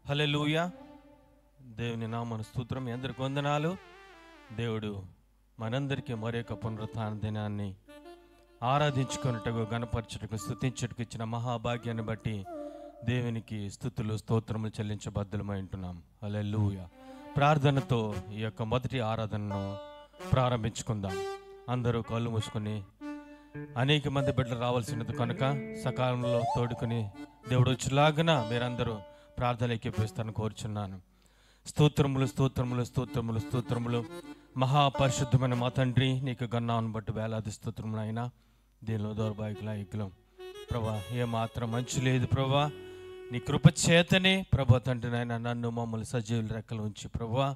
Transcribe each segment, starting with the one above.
హల్లెలూయా. దేవుని నామమున స్తోత్రం. మీ అందరికి వందనాలు. దేవుడు మనందరికీ మరొక పునరుత్థాన దినాన్ని ఆరాధించుకున్నట్టుకు, గణపరచుటకు, స్తుతించుటకు ఇచ్చిన మహాభాగ్యాన్ని బట్టి దేవునికి స్తుతులు స్తోత్రములు చెల్లించబద్దులమై ఉంటున్నాం. హల్లెలూయా. ప్రార్థనతో ఈ యొక్క మొదటి ఆరాధనను ప్రారంభించుకుందాం. అందరూ కళ్ళు మూసుకొని, అనేక మంది బిడ్డలు రావాల్సినది కనుక సకాలంలో తోడుకుని దేవుడు వచ్చేలాగున మీరందరూ ప్రార్థన ఎక్కిపిస్తాను కోరుచున్నాను. స్తోత్రములు స్తోత్రములు స్తోత్రములు స్తోత్రములు. మహాపరిశుద్ధమైన మా తండ్రి, నీకు గన్నాను బట్టి వేలాది స్తోత్రములు అయినా దీనిలో దౌర్భాగ్యుల ఎగ్గులం ప్రభా, ఏమాత్రం మంచి లేదు ప్రభా. నీ కృప చేతనే ప్రభా తండ్రి నాయన నన్ను మమ్మల్ని సజీవుల రెక్కలు ఉంచి ప్రభా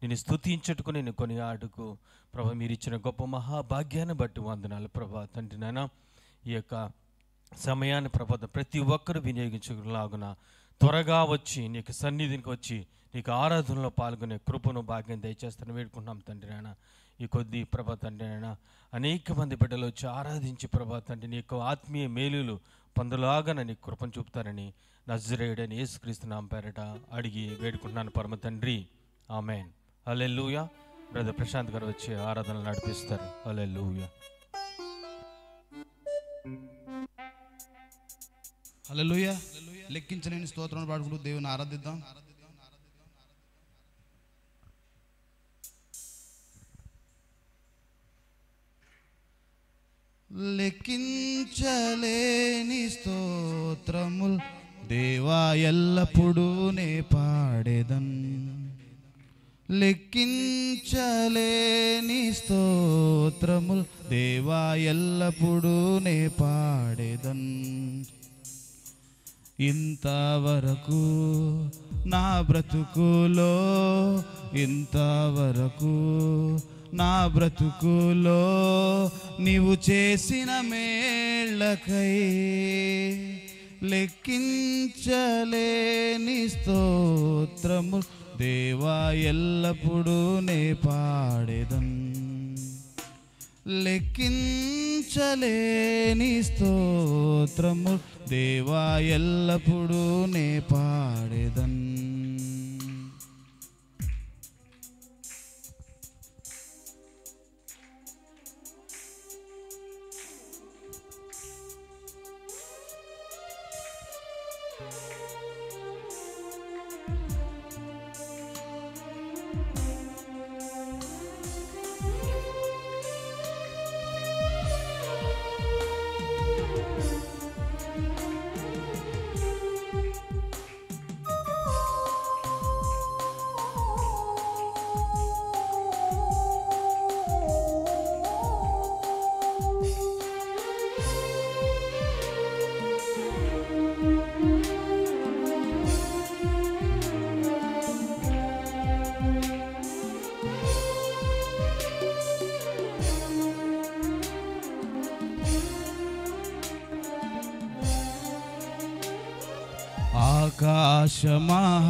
నేను స్తుతించుటకు, నేను కొనియాడుకు ప్రభా మీరు ఇచ్చిన గొప్ప మహాభాగ్యాన్ని బట్టి వందనాలు ప్రభా తండ్రి నాయన. ఈ యొక్క సమయాన్ని ప్రభా ప్రతి ఒక్కరు వినియోగించుకులాగున త్వరగా వచ్చి నీకు సన్నిధికి వచ్చి నీకు ఆరాధనలో పాల్గొనే కృపను భాగ్యం దయచేస్తాను వేడుకుంటున్నాం తండ్రి నాయన. ఈ కొద్ది ప్రభా తండ్రి నాయన అనేక మంది బిడ్డలు వచ్చి ఆరాధించి ప్రభా తండ్రి నీ యొక్క ఆత్మీయ మేలులు పొందలాగానే నీ కృపను చూపుతారని నజరేయుడైన యేసుక్రీస్తు నామమున పేరట అడిగి వేడుకుంటున్నాను పరమ తండ్రి, ఆమేన్. హల్లెలూయా. బ్రదర్ ప్రశాంత్ గారు వచ్చి ఆరాధనలు నడిపిస్తారు. హల్లెలూయా. హల్లెలూయా. లెక్కించలేని స్తోత్రం పాడుకుంటూ దేవుని ఆరాధిద్దాం. లెక్కించలేని స్తోత్రముల్ దేవా ఎల్లప్పుడూ నే పాడేదన్. లెక్కించలేని స్తోత్రముల్ దేవా ఎల్లప్పుడూ నే పాడేదన్. ఇంతవరకు నా బ్రతుకులో, ఇంతవరకు నా బ్రతుకులో నీవు చేసిన మేళ్ళకై లెక్కించలేని స్తోత్రము దేవా ఎల్లప్పుడూ నే పాడేదన్. లెక్కించలేని స్తోత్రము దేవా ఎల్లప్పుడూ నే పాడేదన్.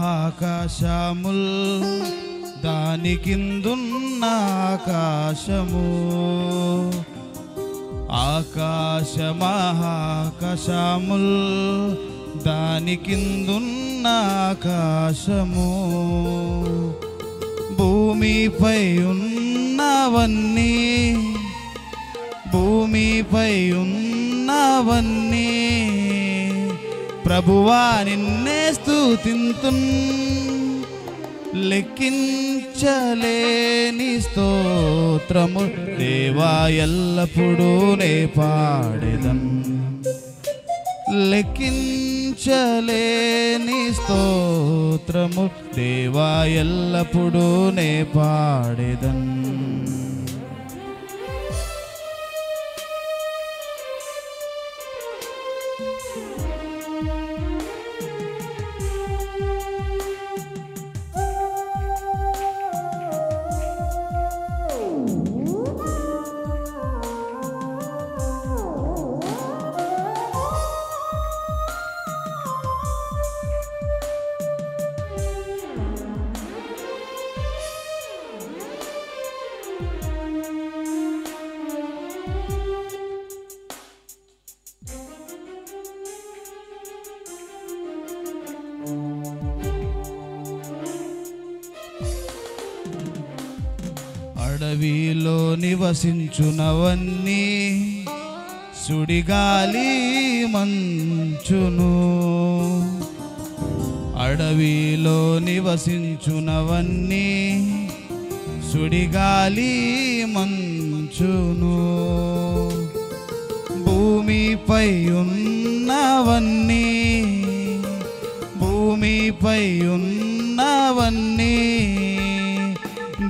ఆకాశమహాకాశముల్ దాని కిందున్న ఆకాశము, ఆకాశమహాకాశముల్ దాని కిందున్న ఆకాశము, భూమిపై ఉన్నవన్నీ, భూమిపై ఉన్నవన్నీ ప్రభువా నిన్నే స్తుతింతున్. లెక్కించలేని స్తోత్రము దేవా ఎల్లప్పుడూ నే పాడేదన్. లెక్కించలేని స్తోత్రము దేవా ఎల్లప్పుడూ నే పాడేదన్. అడవిలో నివసించునవన్నీ సుడిగాలి మంచును, అడవిలో నివసించునవన్నీ సుడిగాలి మంచును, భూమిపై ఉన్నవన్నీ భూమిపై ఉన్నవన్నీ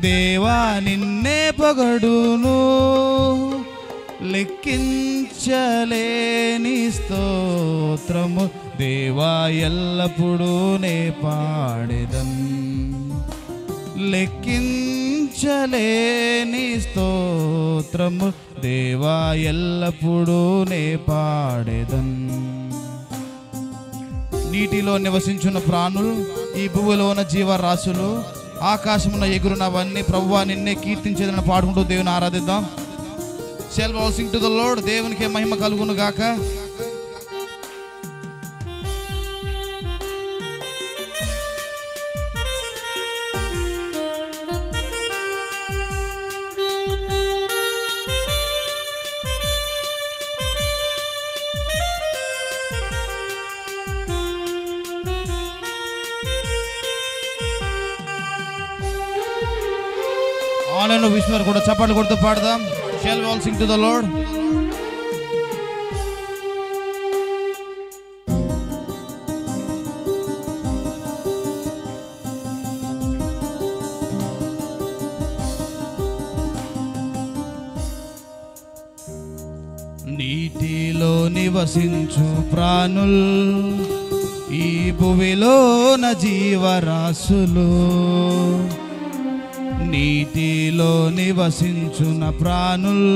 దేవా నిన్నే పొగడును, లెక్కించలేని స్తోత్రము దేవా ఎల్లప్పుడూ నే పాడెదన్, లెక్కించలేని స్తోత్రము దేవా ఎల్లప్పుడూ నే పాడెదన్. నీటిలో నివసించున్న ప్రాణులు, ఈ భూమిలో ఉన్న జీవరాశులు, ఆకాశమున ఎగురునవన్నీ ప్రభువా నిన్నే కీర్తించేదని పాడుకుంటూ దేవుని ఆరాధిద్దాం. Shall we all sing to the Lord? దేవునికే మహిమ కలుగును గాక. ఆన్లైన్లో విశ్వారు కూడా చప్పట్లు కొడుతూ పాడదాం. Shall we all sing to the Lord? నీటిలో నివసించు ప్రాణుల్, ఈ భువిలోన జీవరాశులు, నీటిలో నివసించున ప్రాణుల్,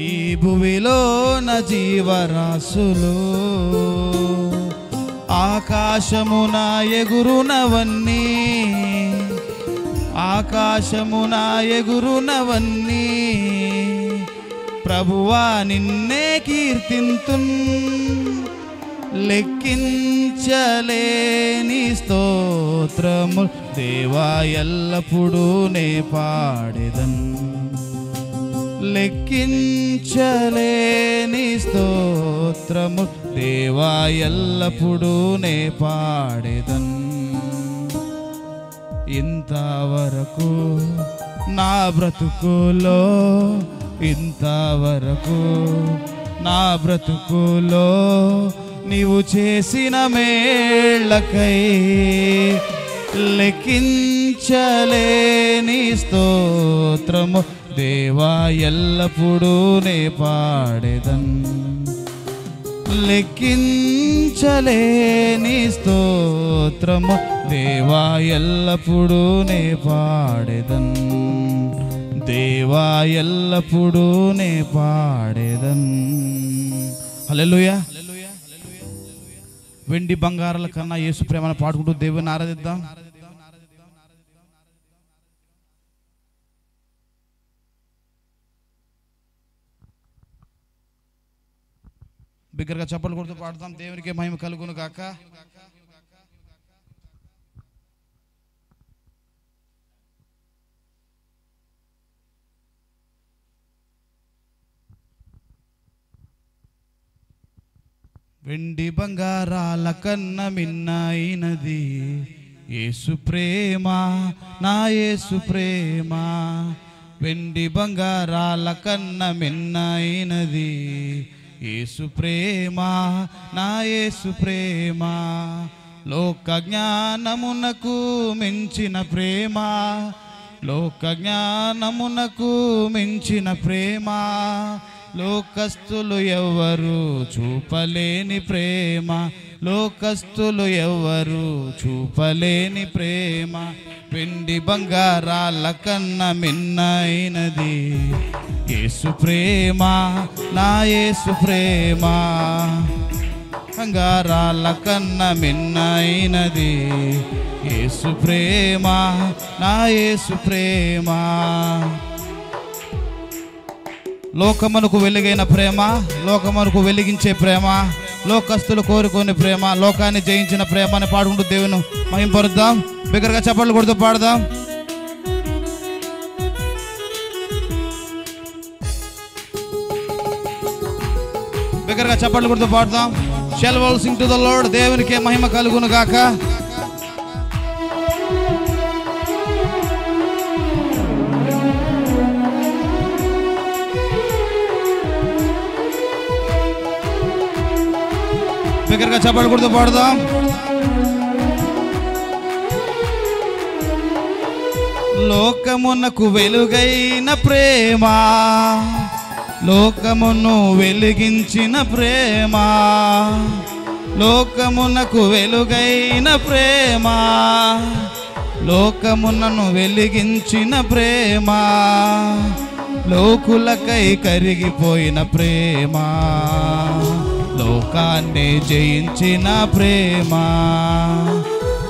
ఈ భువిలోన జీవరాశులు, ఆకాశమున ఎగురునవన్నీ ఆకాశమున ఎగురునవన్నీ ప్రభువా నిన్నే కీర్తింతున్, లెక్కించలేని స్తోత్రము దేవా ఎల్లప్పుడూ నే పాడెదన్, లెక్కించలేని స్తోత్రము దేవా ఎల్లప్పుడూ నే పాడెదన్. ఇంతవరకు నా బ్రతుకులో, ఇంతవరకు నా బ్రతుకులో నీవు చేసిన మేళ్ళకై లెక్కించలేని స్తోత్రము దేవా ఎల్లప్పుడూ నే పాడెదన్, లెక్కించలేని స్తోత్రము దేవా ఎల్లప్పుడూ నే పాడెదన్, దేవా ఎల్లప్పుడూ నే పాడెదన్. హల్లెలూయా. వెండి బంగారాల కన్నా యేసు ప్రేమను పాడుకుంటూ దేవుని ఆరాధిద్దాం. బిగ్గరగా చప్పట్లు కొడుతూ పాడుతాం. దేవునికి మహిమ కలుగును గాక. వెండి బంగారాల కన్న మిన్నైనది యేసు ప్రేమ, నా యేసు ప్రేమ. వెండి బంగారాల కన్న మిన్నైనది యేసు ప్రేమ, నా యేసు ప్రేమ. లోక జ్ఞానమునకు మించిన ప్రేమ, లోక జ్ఞానమునకు మించిన ప్రేమ. లోకస్తులు ఎవ్వరు చూపలేని ప్రేమ, లోకస్తులు ఎవ్వరు చూపలేని ప్రేమ. వెండి బంగారాల కన్న మిన్నైనది యేసు ప్రేమ, నా యేసు ప్రేమ. బంగారాల కన్న మిన్నైనది యేసు ప్రేమ, నా యేసు ప్రేమ. లోకమునకు వెలుగైన ప్రేమ, లోకమునకు వెలిగించే ప్రేమ, లోకస్తులు కోరుకునే ప్రేమ, లోకాన్ని జయించిన ప్రేమని పాడుకుంటూ దేవుని మహింపరుద్దాం. బిగ్గరగా చప్పట్లు కొడుతూ పాడదాం. బిగ్గరగా చప్పట్లు కొడుతూ పాడదాం. Shall we all sing to the Lord? దేవునికే మహిమ కలుగును గాక. బిగ్గరగా చప్పట్లు కొడుతూ పాడదాం. లోకమునకు వెలుగైన ప్రేమ, లోకమును వెలిగించిన ప్రేమ, లోకమునకు వెలుగైన ప్రేమ, లోకమునను వెలిగించిన ప్రేమ, లోకులకై కరిగిపోయిన ప్రేమ, లోకాన్ని జయించిన ప్రేమ,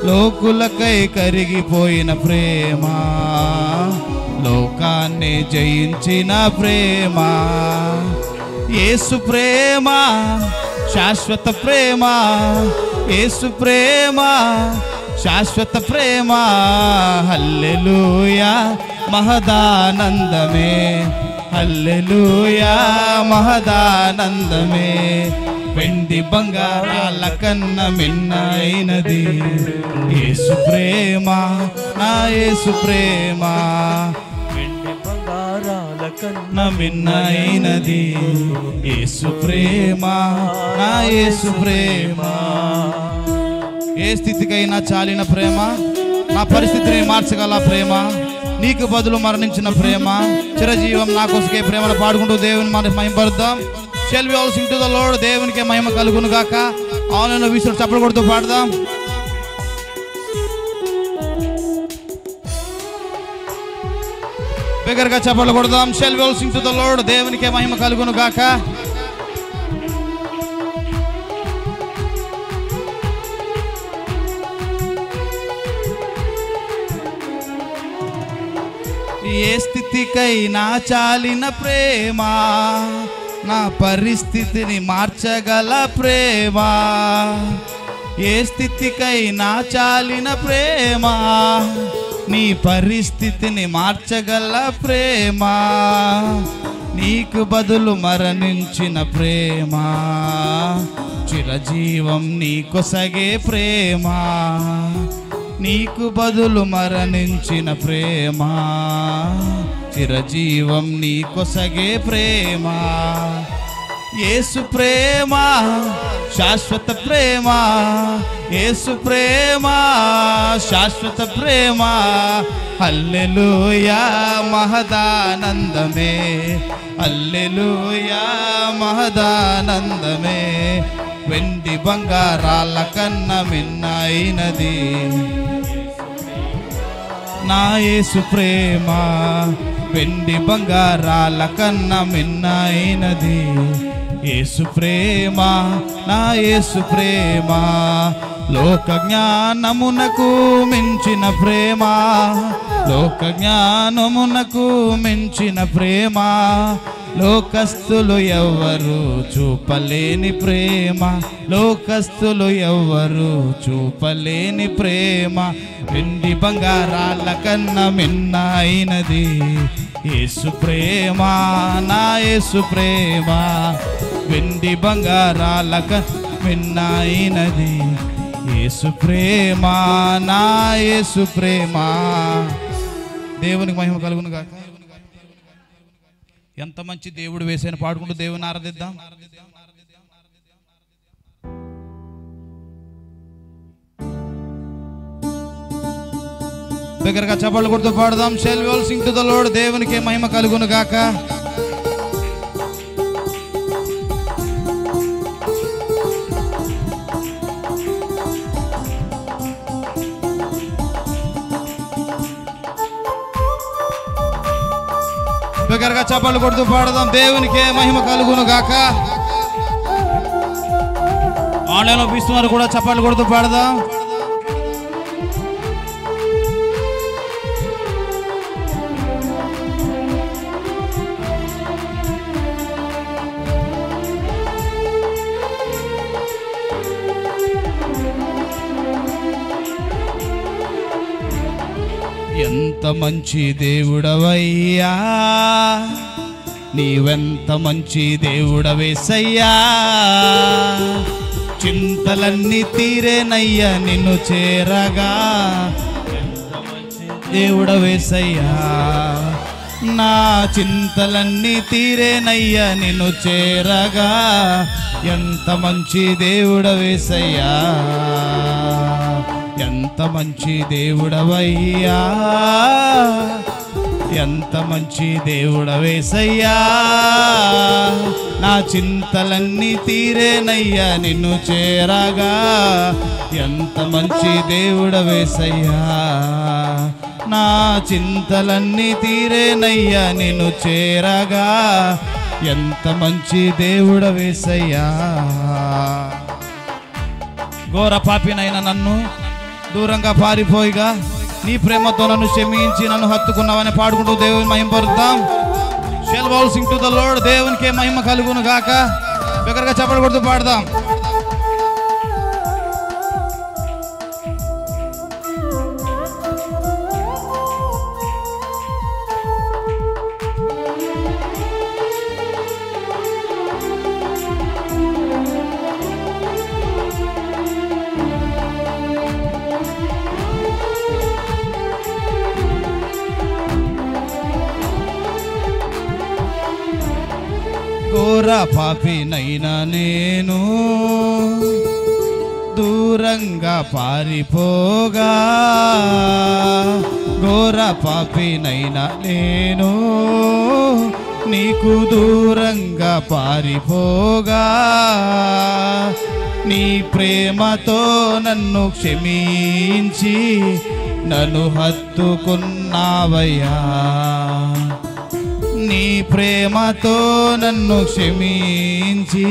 లోకులకై కరిగిపోయిన ప్రేమ, లోకాన్ని జయించిన ప్రేమ, యేసు ప్రేమ శాశ్వత ప్రేమ, యేసు ప్రేమ శాశ్వత ప్రేమ. హల్లెలూయా మహదానందమే, హల్లెలూయా మహదానందమే. వెండి బంగారాల కన్న మిన్నైనది యేసు ప్రేమ, నా యేసు ప్రేమ. వెండి బంగారాల కన్న మిన్నైనది యేసు ప్రేమ, నా యేసు ప్రేమ. ఏ స్థితికైనా చాలిన ప్రేమ, నా పరిస్థితిని మార్చగల ప్రేమ, నీకు బదులు మరణించిన ప్రేమ, చిరజీవం నా కోసకే ప్రేమను పాడుకుంటూ దేవుని మన మహిమపరుద్దాం. Shall we all sing to the Lord? దేవునికే మహిమ కలుగును గాక. ఆన్లైన్లో వీసులు చప్పట్లు కొడుతూ పాడదాం. బిగ్గరగా చప్పట్లు కొడదాం. Shall we all sing to the Lord? దేవునికే మహిమ కలుగును గాక. ఏ స్థితికైనా చాలిన ప్రేమ, నా పరిస్థితిని మార్చగల ప్రేమ, ఏ స్థితికైనా చాలిన ప్రేమ, నీ పరిస్థితిని మార్చగల ప్రేమ, నీకు బదులు మరణించిన ప్రేమ, చిరజీవం నీకొసగే ప్రేమ, నీకు బదులు మరణించిన ప్రేమ, చిరజీవం నీకొసగే ప్రేమ, యేసు ప్రేమ శాశ్వత ప్రేమ, యేసు ప్రేమ శాశ్వత ప్రేమ. హల్లెలూయా మహదానందమే, హల్లెలూయా మహదానందమే. వెండి బంగారాల కన్న మిన్నైనది నా యేసు ప్రేమ, వెండి బంగారాల కన్న మిన్నైనది యేసు ప్రేమ, నా యేసు ప్రేమ. లోక జ్ఞానమునకు మించిన ప్రేమ, లోక జ్ఞానమునకు మించిన ప్రేమ, లోకస్తులు ఎవ్వరు చూపలేని ప్రేమ, లోకస్తులు ఎవ్వరు చూపలేని ప్రేమ. వెండి బంగారాల కన్న మిన్నైనది యేసు ప్రేమ, నా యేసు ప్రేమ. వెండి బంగారాల కన్న మిన్నైనది యేసు ప్రేమ, నా యేసు ప్రేమ. దేవునికి మహిమ కలుగును గాక. ఎంత మంచి దేవుడు వేసేని పాడుకుంటూ దేవుని ఆరాధిద్దాం. దగ్గరగా చప్పట్లు కొడుతూ పాడదాం. Shall we all sing to the Lord? దేవునికే మహిమ కలుగును గాక. దగ్గరగా చప్పట్లు కొడుతూ పాడదాం. దేవునికే మహిమ కలుగును గాక. ఆన్లైన్లో పిస్తున్నారు కూడా చప్పట్లు కొడుతూ పాడదాం. ఎంత మంచి దేవుడవయ్యా, నీవెంత మంచి దేవుడవేసయ్యా, చింతలన్నీ తీరేనయ్యా నిన్ను చేరగా. దేవుడవేసయ్యా, నా చింతలన్నీ తీరేనయ్యా నిన్ను చేరగా. ఎంత మంచి దేవుడవేసయ్యా, ఎంత మంచి దేవుడవయ్యా, ఎంత మంచి దేవుడవేసయ్యా. నా చింతలన్నీ తీరేనయ్యా నిన్ను చేరగా. ఎంత మంచి దేవుడవేసయ్యా, నా చింతలన్నీ తీరేనయ్యా నిన్ను చేరగా. ఎంత మంచి దేవుడవేసయ్యా. ఘోర పాపినైనా నన్ను దూరంగా పారిపోయిగా నీ ప్రేమతో నన్ను క్షమించి నన్ను హత్తుకున్నావని పాడుకుంటూ దేవుని మహిమపరుద్దాం. Shall we all sing to the Lord? దేవునికే మహిమ కలుగును గాక. దగ్గరగా చప్పట్లు కొడుతూ పాడదాం. ఘోర పాపినైనా నేను దూరంగా పారిపోగా. ఘోర పాపినైనా నేను నీకు దూరంగా పారిపోగా. నీ ప్రేమతో నన్ను క్షమించి నన్ను హత్తుకున్నావయ్యా. నీ ప్రేమతో నన్ను క్షమించి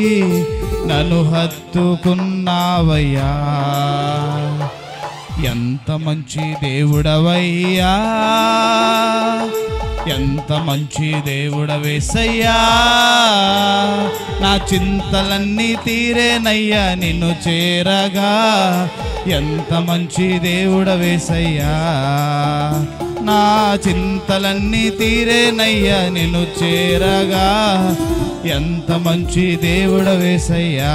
నన్ను హత్తుకున్నావయ్యా. ఎంత మంచి దేవుడవయ్యా, ఎంత మంచి దేవుడవేసయ్యా. నా చింతలన్నీ తీరేనయ్యా నిన్ను చేరగా. ఎంత మంచి దేవుడవేసయ్యా, నా చింతలన్నీ తీరేనయ్యా నిన్ను చేరగా. ఎంత మంచి దేవుడవేసయ్యా.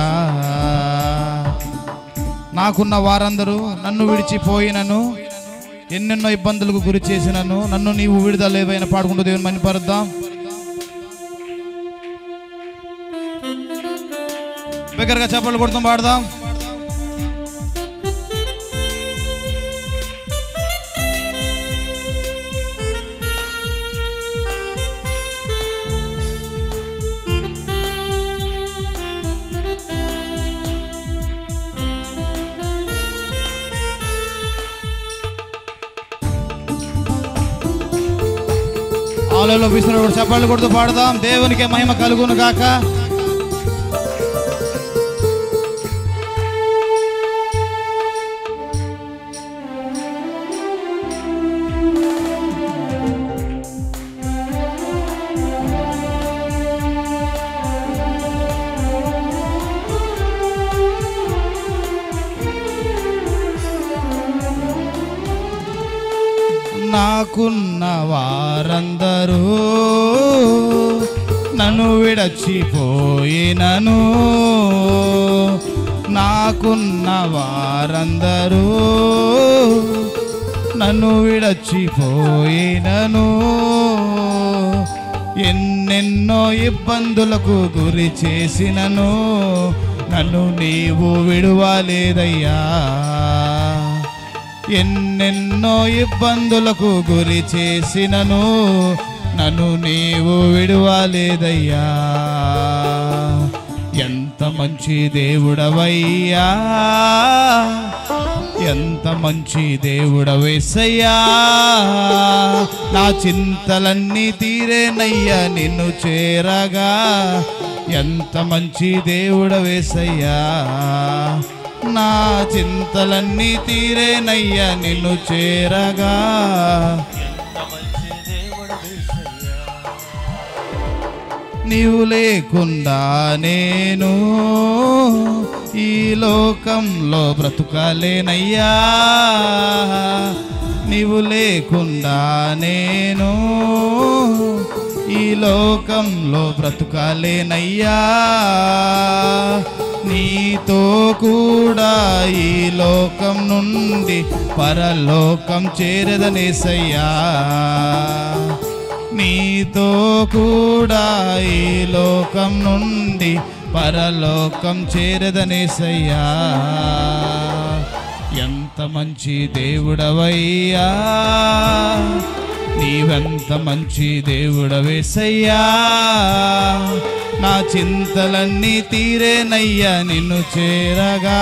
నాకున్న వారందరూ నన్ను విడిచిపోయినను, ఎన్నెన్నో ఇబ్బందులకు గురి చేసినను, నన్ను నీవు విడుదల ఏవైనా పాడుకుంటూ దేవుని మహిమపరుద్దాం. దగ్గరగా చప్పట్లు కొడుతూ పాడదాం. ఆలలో విసినప్పుడు చప్పట్లు కొడుతూ పాడదాం. దేవునికి మహిమ కలుగును గాక. నాకున్న వారందరూ నన్ను విడచిపోయినను, నాకున్న వారందరూ నన్ను విడచిపోయినను, ఎన్నెన్నో ఇబ్బందులకు గురి చేసినను నన్ను నీవు విడువలేదయ్యా. ఎన్నెన్నో ఇబ్బందులకు గురి చేసినను నన్ను నీవు విడువలేదయ్యా. ఎంత మంచి దేవుడవయ్యా, ఎంత మంచి దేవుడవేసయ్యా. నా చింతలన్నీ తీరేనయ్యా నిన్ను చేరగా. ఎంత మంచి దేవుడవేసయ్యా. నా చింతలన్నీ తీరేనయ్యా నిన్ను చేరగా. నీవు లేకుండా నేను ఈ లోకంలో బ్రతుకలేనయ్యా. నీవు లేకుండా నేను ఈ లోకంలో బ్రతుకాలేనయ్యా, నీతో కూడా ఈ లోకం నుండి పరలోకం చేరదనేసయ్యా, నీతో కూడా ఈ లోకం నుండి పరలోకం చేరదనేసయ్యా. ఎంత మంచి దేవుడవయ్యా, నీవెంత మంచి దేవుడవేసయ్యా, నా చింతలన్నీ తీరేనయ్యా నిన్ను చేరగా,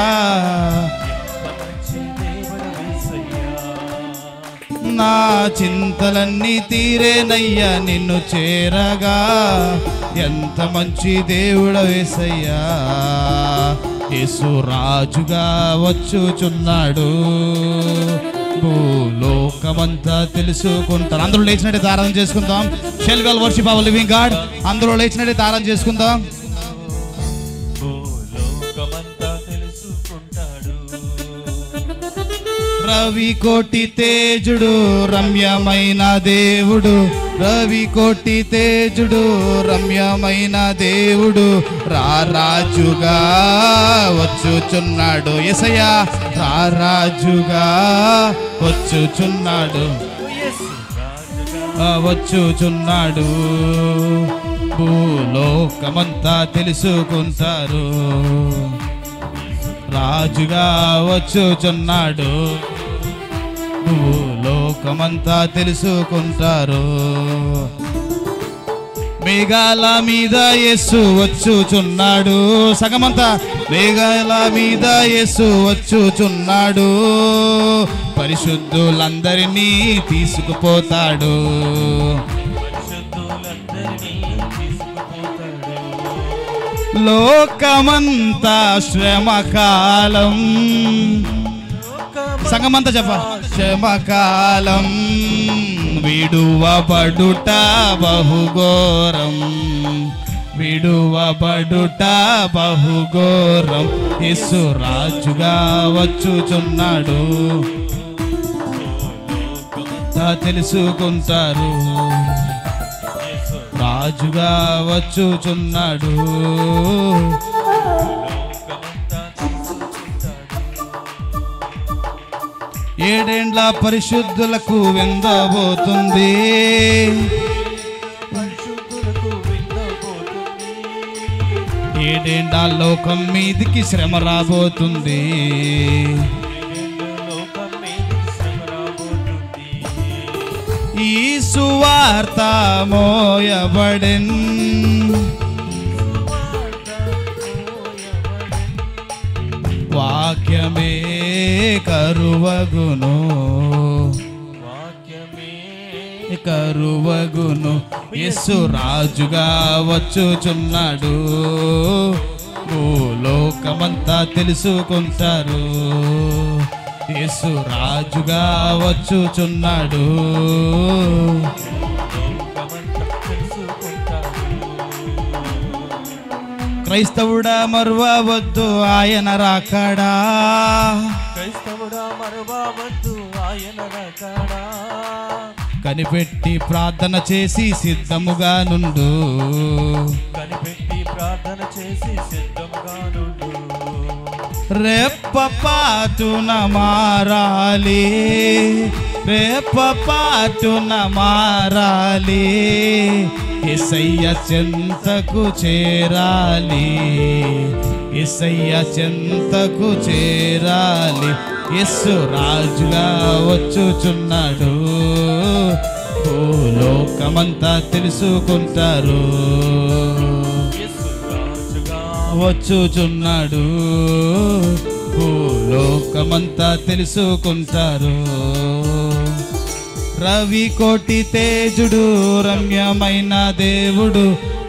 నా చింతలన్నీ తీరేనయ్యా నిన్ను చేరగా, ఎంత మంచి దేవుడవేసయ్యా. యేసు రాజుగా వచ్చుచున్నాడు, భూలోకమంతా తెలుసుకుంటారు. అందరూ లేచినట్టు ఆరాధన చేసుకుందాం. Shall well worship our living God. అందరూ లేచినట్టు ఆరాధన చేసుకుందాం. రవి కోటి తేజుడు రమ్యమైన దేవుడు, రవి కోటి తేజుడు రమ్యమైన దేవుడు, రారాజుగా వచ్చుచున్నాడు. యేసయ్యా రారాజుగా వచ్చుచున్నాడు, వచ్చుచున్నాడు. భూలోకమంతా తెలుసుకుంటారు, రాజుగా వచ్చుచున్నాడు. భూలోకమంతా తెలుసుకుంటారు. మేఘాల మీద యేసు వచ్చుచున్నాడు. సగమంతా మేఘాల మీద యేసు వచ్చుచున్నాడు. పరిశుద్ధులందరినీ తీసుకుపోతాడు, లోకమంతా శ్రమకాలం. సంగమంతా చెప్ప శ్రమకాలం, విడువబడుట బహుఘోరం, విడువబడుట బహుఘోరం. యేసు రాజుగా వచ్చుచున్నాడు, తెలుసుకుంటారు. రాజుగా వచ్చుచున్నాడు, ఏడేండ్ల పరిశుద్ధులకు వెందబోతుంది, ఏడేండ్ల లోకం మీదికి శ్రమ రాబోతుంది. ఈ సువార్త మోయబడెన్, వాక్యమే కరువగును, కరువగును. యేసు రాజుగా వచ్చుచున్నాడు, భూలోకమంతా తెలుసుకుంటారు. యేసు రాజుగా వచ్చుచున్నాడు, క్రైస్తవుడా మరువవద్దు ఆయన రాకడా, క్రైస్తవుడా మరువవద్దు ఆయన రాకడా. కనిపెట్టి ప్రార్థన చేసి సిద్ధముగా నుండు, కనిపెట్టి ప్రార్థన చేసి సిద్ధముగా నుండు. రెప్పపాటున మారాలి, రెప్పపాటున మారాలి. యేసయ్య చెంతకు చేరాలి, యేసయ్య చెంతకు చేరాలి. యేసు రాజుగా వచ్చుచున్నాడు, భూలోకమంతా తెలుసుకుంటారు. వచ్చుచున్నాడు, భూలోకమంతా తెలుసుకుంటారు. రవి కోటి తేజుడు రమ్యమైన దేవుడు,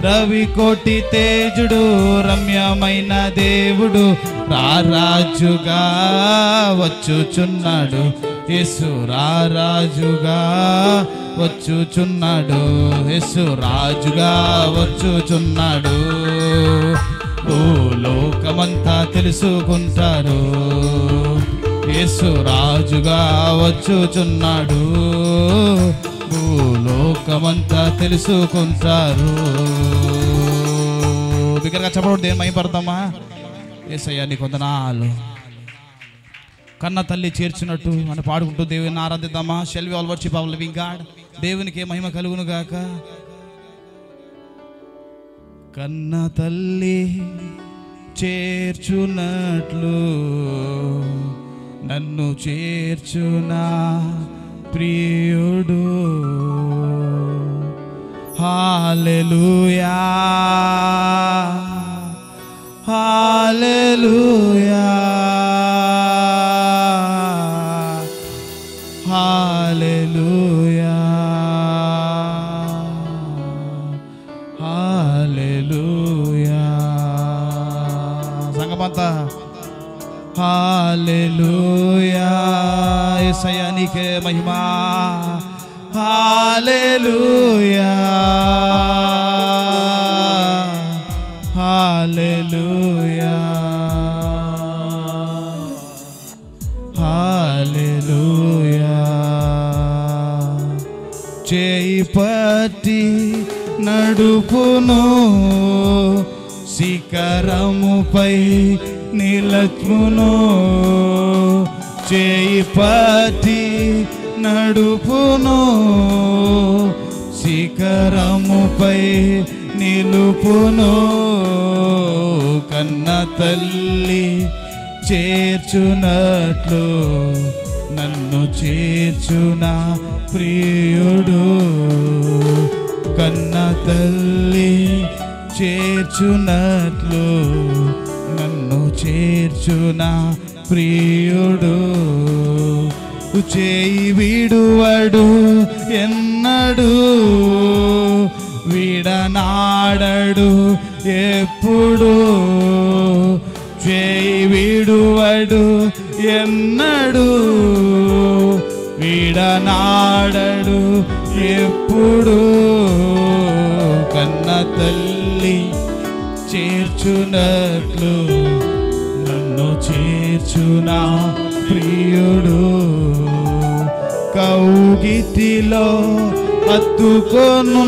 రవి కోటి తేజుడు రమ్యమైన దేవుడు, రారాజుగా వచ్చుచున్నాడు. యేసు రారాజుగా వచ్చుచున్నాడు, యేసు రాజుగా వచ్చుచున్నాడు. భూలోకమంతా తెలుసుకుంటారు. యేసు రాజుగా వచ్చుచున్నాడు, లోకమంతా తెలుసుకుంటారు. బిగ్గరగా చెప్పడం దేని మహిమపడతామా? యేసయ్యా నీకు వందనాలు. కన్న తల్లి చేర్చినట్టు అని పాడుకుంటూ దేవుని ఆరాధిద్దామా? Shall we all worship our living God. దేవునికి మహిమ కలుగును గాక. కన్న తల్లి చేర్చునట్లు నన్ను చేర్చునా ప్రియుడు. హల్లెలూయా హల్లెలూయా హల్లెలూయా హల్లెలూయా. సంగమంతా హల్లెలూయా. యేసయ్యా నీకే మహిమ. హల్లెలూయా హల్లెలూయా హల్లెలూయా. చేయి పట్టి నడుపును శిఖరముపై నిలచును. చేయి పట్టి నడుపును శిఖరముపై నిలుపును. కన్న తల్లి చేర్చునట్లు నన్ను చేర్చునా ప్రియుడు. కన్న తల్లి చేర్చునట్లు నన్ను చేర్చునా ప్రియుడు. చేయి విడువడు ఎన్నడు, విడనాడడు ఎప్పుడు. చేయి విడువడు ఎన్నడు, విడనాడడు ఎప్పుడు. కన్న తల్లి చేర్చునట్లు నన్ను చేర్చునా ప్రియుడు. కౌగిటిలో హత్తుకొను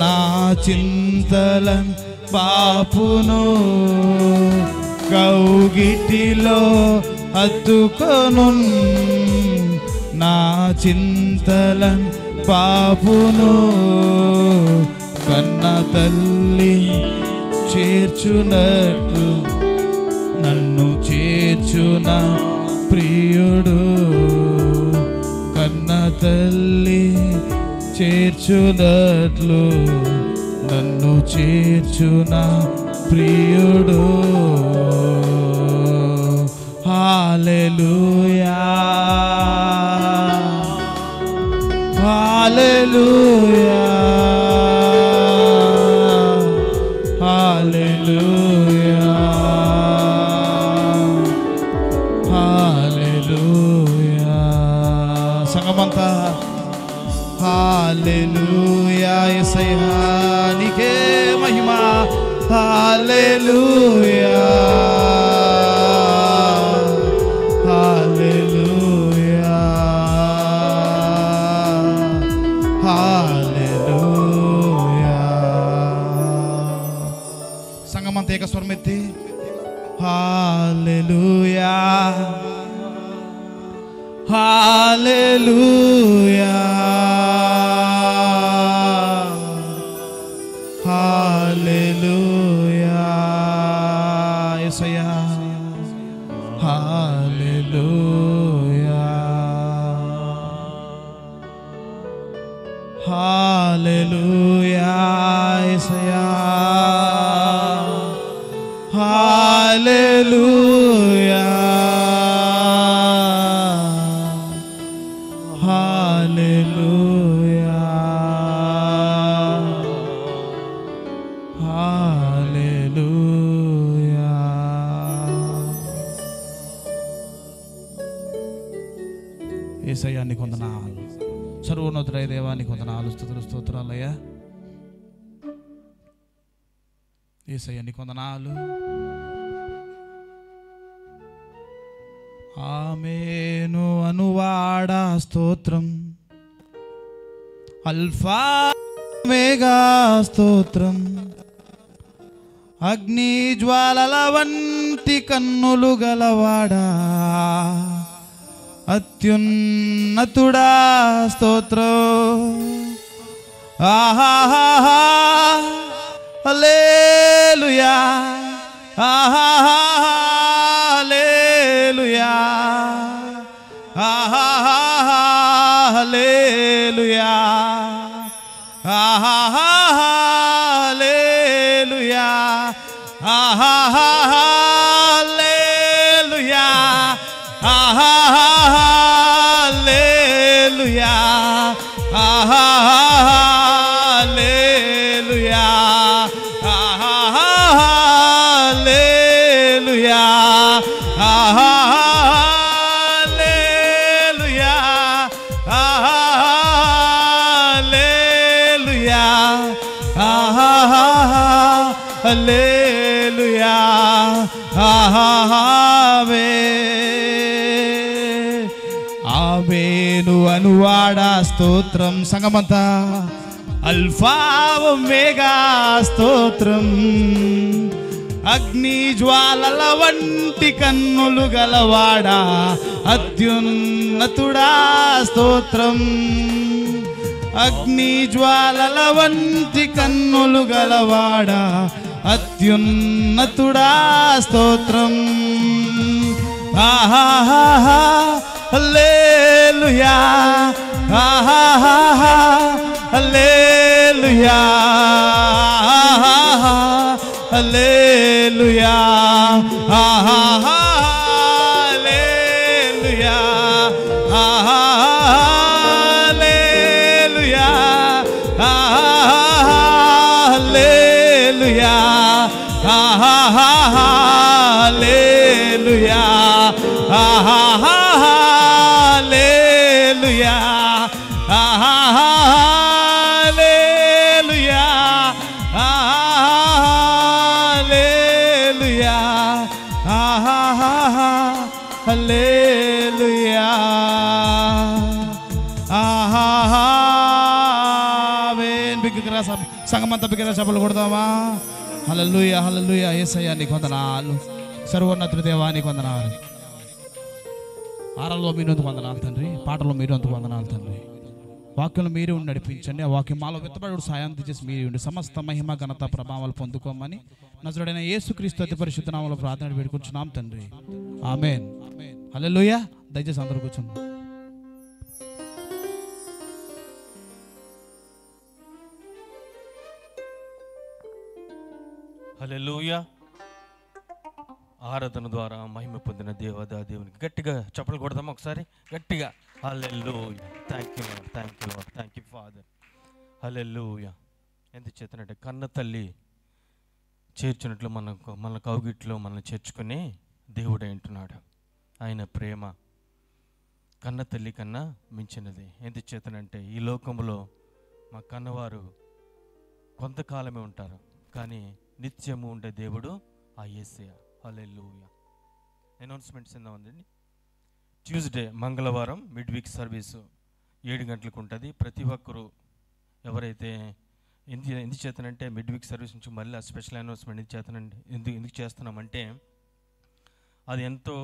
నా చింతలన్ పాపును. కౌగిటిలో హత్తుకొను నా చింతలన్ పాపును. కన్న తల్లి చేర్చునట్లు నన్ను చేర్చునా ప్రియుడు. కన్న తల్లి చేర్చునట్లు నన్ను చేర్చునా ప్రియుడు. హల్లెలూయా హల్లెలూయా హల్లెలూయా హల్లెలూయా. సంగమంతా హల్లెలూయా. యేసయ్యా నీకే మహిమ. హల్లెలూయా హల్లెలూయా హల్లెలూయా. సంగమంతా ఏక స్వరమెత్తి హల్లెలూయా హల్లెలూయా హల్లెలూయా. యేసయ్యా హల్లెలూయా హల్లెలూయా. యేసయ్యా హల్లెలూయా హల్లెలూయా హల్లెలూయా. యేసయ్యా నీకు వందనాలు. సర్వోన్నతుడైన దేవా నీకు వందనాలు, స్తుతులు స్తోత్రాలయ్యా. యేసయ్యా నీకు వందనాలు. ఆమేను అనువాడా స్తోత్రం, అల్ఫా మేఘా స్తోత్రం, అగ్ని జ్వాలల వంటి కన్నులు గలవాడా, అత్యున్నతుడా స్తోత్రం. ఆహాహా హల్లెలూయా, ఆహాహా హల్లెలూయా, ఆహాహా హల్లెలూయా, ఆహాహా హల్లెలూయా, ఆహాహా హల్లెలూయా, ఆహాహా హల్లెలూయా, ఆహాహా హల్లెలూయా, ఆహాహా హల్లెలూయా, ఆహాహా హల్లెలూయా, ఆహాహా హల్లెలూయా, ఆహాహా హల్లెలూయా, ఆహాహా ఆమేను అనువాడా స్తోత్రం. సంగమంతా అల్ఫా ఒమేగా స్తోత్రం, అగ్ని జ్వాలల వంటి కన్నులు గలవాడా, అత్యున్నతుడా స్తోత్రం, అగ్ని జ్వాలల వంటి కన్నులు గలవాడా, అత్యున్నతుడా స్తోత్రం. ఆహాహా హల్లెలూయా, ఆహాహా హల్లెలూయా, ఆహాహా హల్లెలూయా, ఆహాహా హల్లెలూయా, ఆహాహా హల్లెలూయా, ఆహాహా హల్లెలూయా, ఆహాహా హల్లెలూయా, ఆహాహా హల్లెలూయా, ఆహాహా హల్లెలూయా, హల్లెలూయా, ఆహాహా హల్లెలూయా, ఆహాహా. బిగ్గరగా సంగమంతా బిగ్గరగా చప్పలు కొడదామా? హల్లెలూయా, హల్లెలూయా. యేసయ్యా నీకు వందనాలు, సర్వోన్నతుడి దేవా నీకు వందనాలు. ఆరాల్లో మీరందుకు వందనాలు తండ్రి, పాటల్లో మీరందుకు వందనాలు తండ్రి. వాక్యంలో మీరే ఉండి నడిపించండి. ఆ వాక్యం మాలో విత్తబడి సాయం చేసి మీరే ఉండి సమస్త మహిమ ఘనత ప్రభావాలు పొందుకోమని నజరుడైన యేసుక్రీస్తు అతి పరిశుద్ధ నామములో ప్రార్థన పెట్టుకుంటున్నాం తండ్రి. ఆమేన్. హల్లెలూయా. దయచేసి అందరూ కూర్చుందాం. హల్లెలూయా. ఆరాధన ద్వారా మహిమ పొందిన దేవునికి గట్టిగా చప్పలు కొడదాం ఒకసారి గట్టిగా. Hallelujah. Thank you Lord, thank you Lord, thank you Father. Hallelujah. ఎందుకు చేతనంటే కన్న తల్లి చేర్చినట్లు మన కౌగిట్లో మనల్ని చేర్చుకుని దేవుడు అంటున్నాడు. ఆయన ప్రేమ కన్న తల్లి కన్నా మించినది. ఎందుకు చేతనంటే ఈ లోకంలో మా కన్నవారు కొంతకాలమే ఉంటారు, కానీ నిత్యము ఉండే దేవుడు ఆ యేసయ్య. హల్లెలూయా. అనౌన్స్మెంట్స్ ఏందా ఉందండి? ట్యూస్డే మంగళవారం మిడ్ వీక్ సర్వీసు 7 గంటలకు ఉంటుంది. ప్రతి ఒక్కరూ ఎవరైతే ఎందుకు చేతనంటే మిడ్ వీక్ సర్వీస్ నుంచి మళ్ళీ స్పెషల్ అనౌన్స్మెంట్ ఎందుకు చేస్తున్నామంటే అది ఎంతో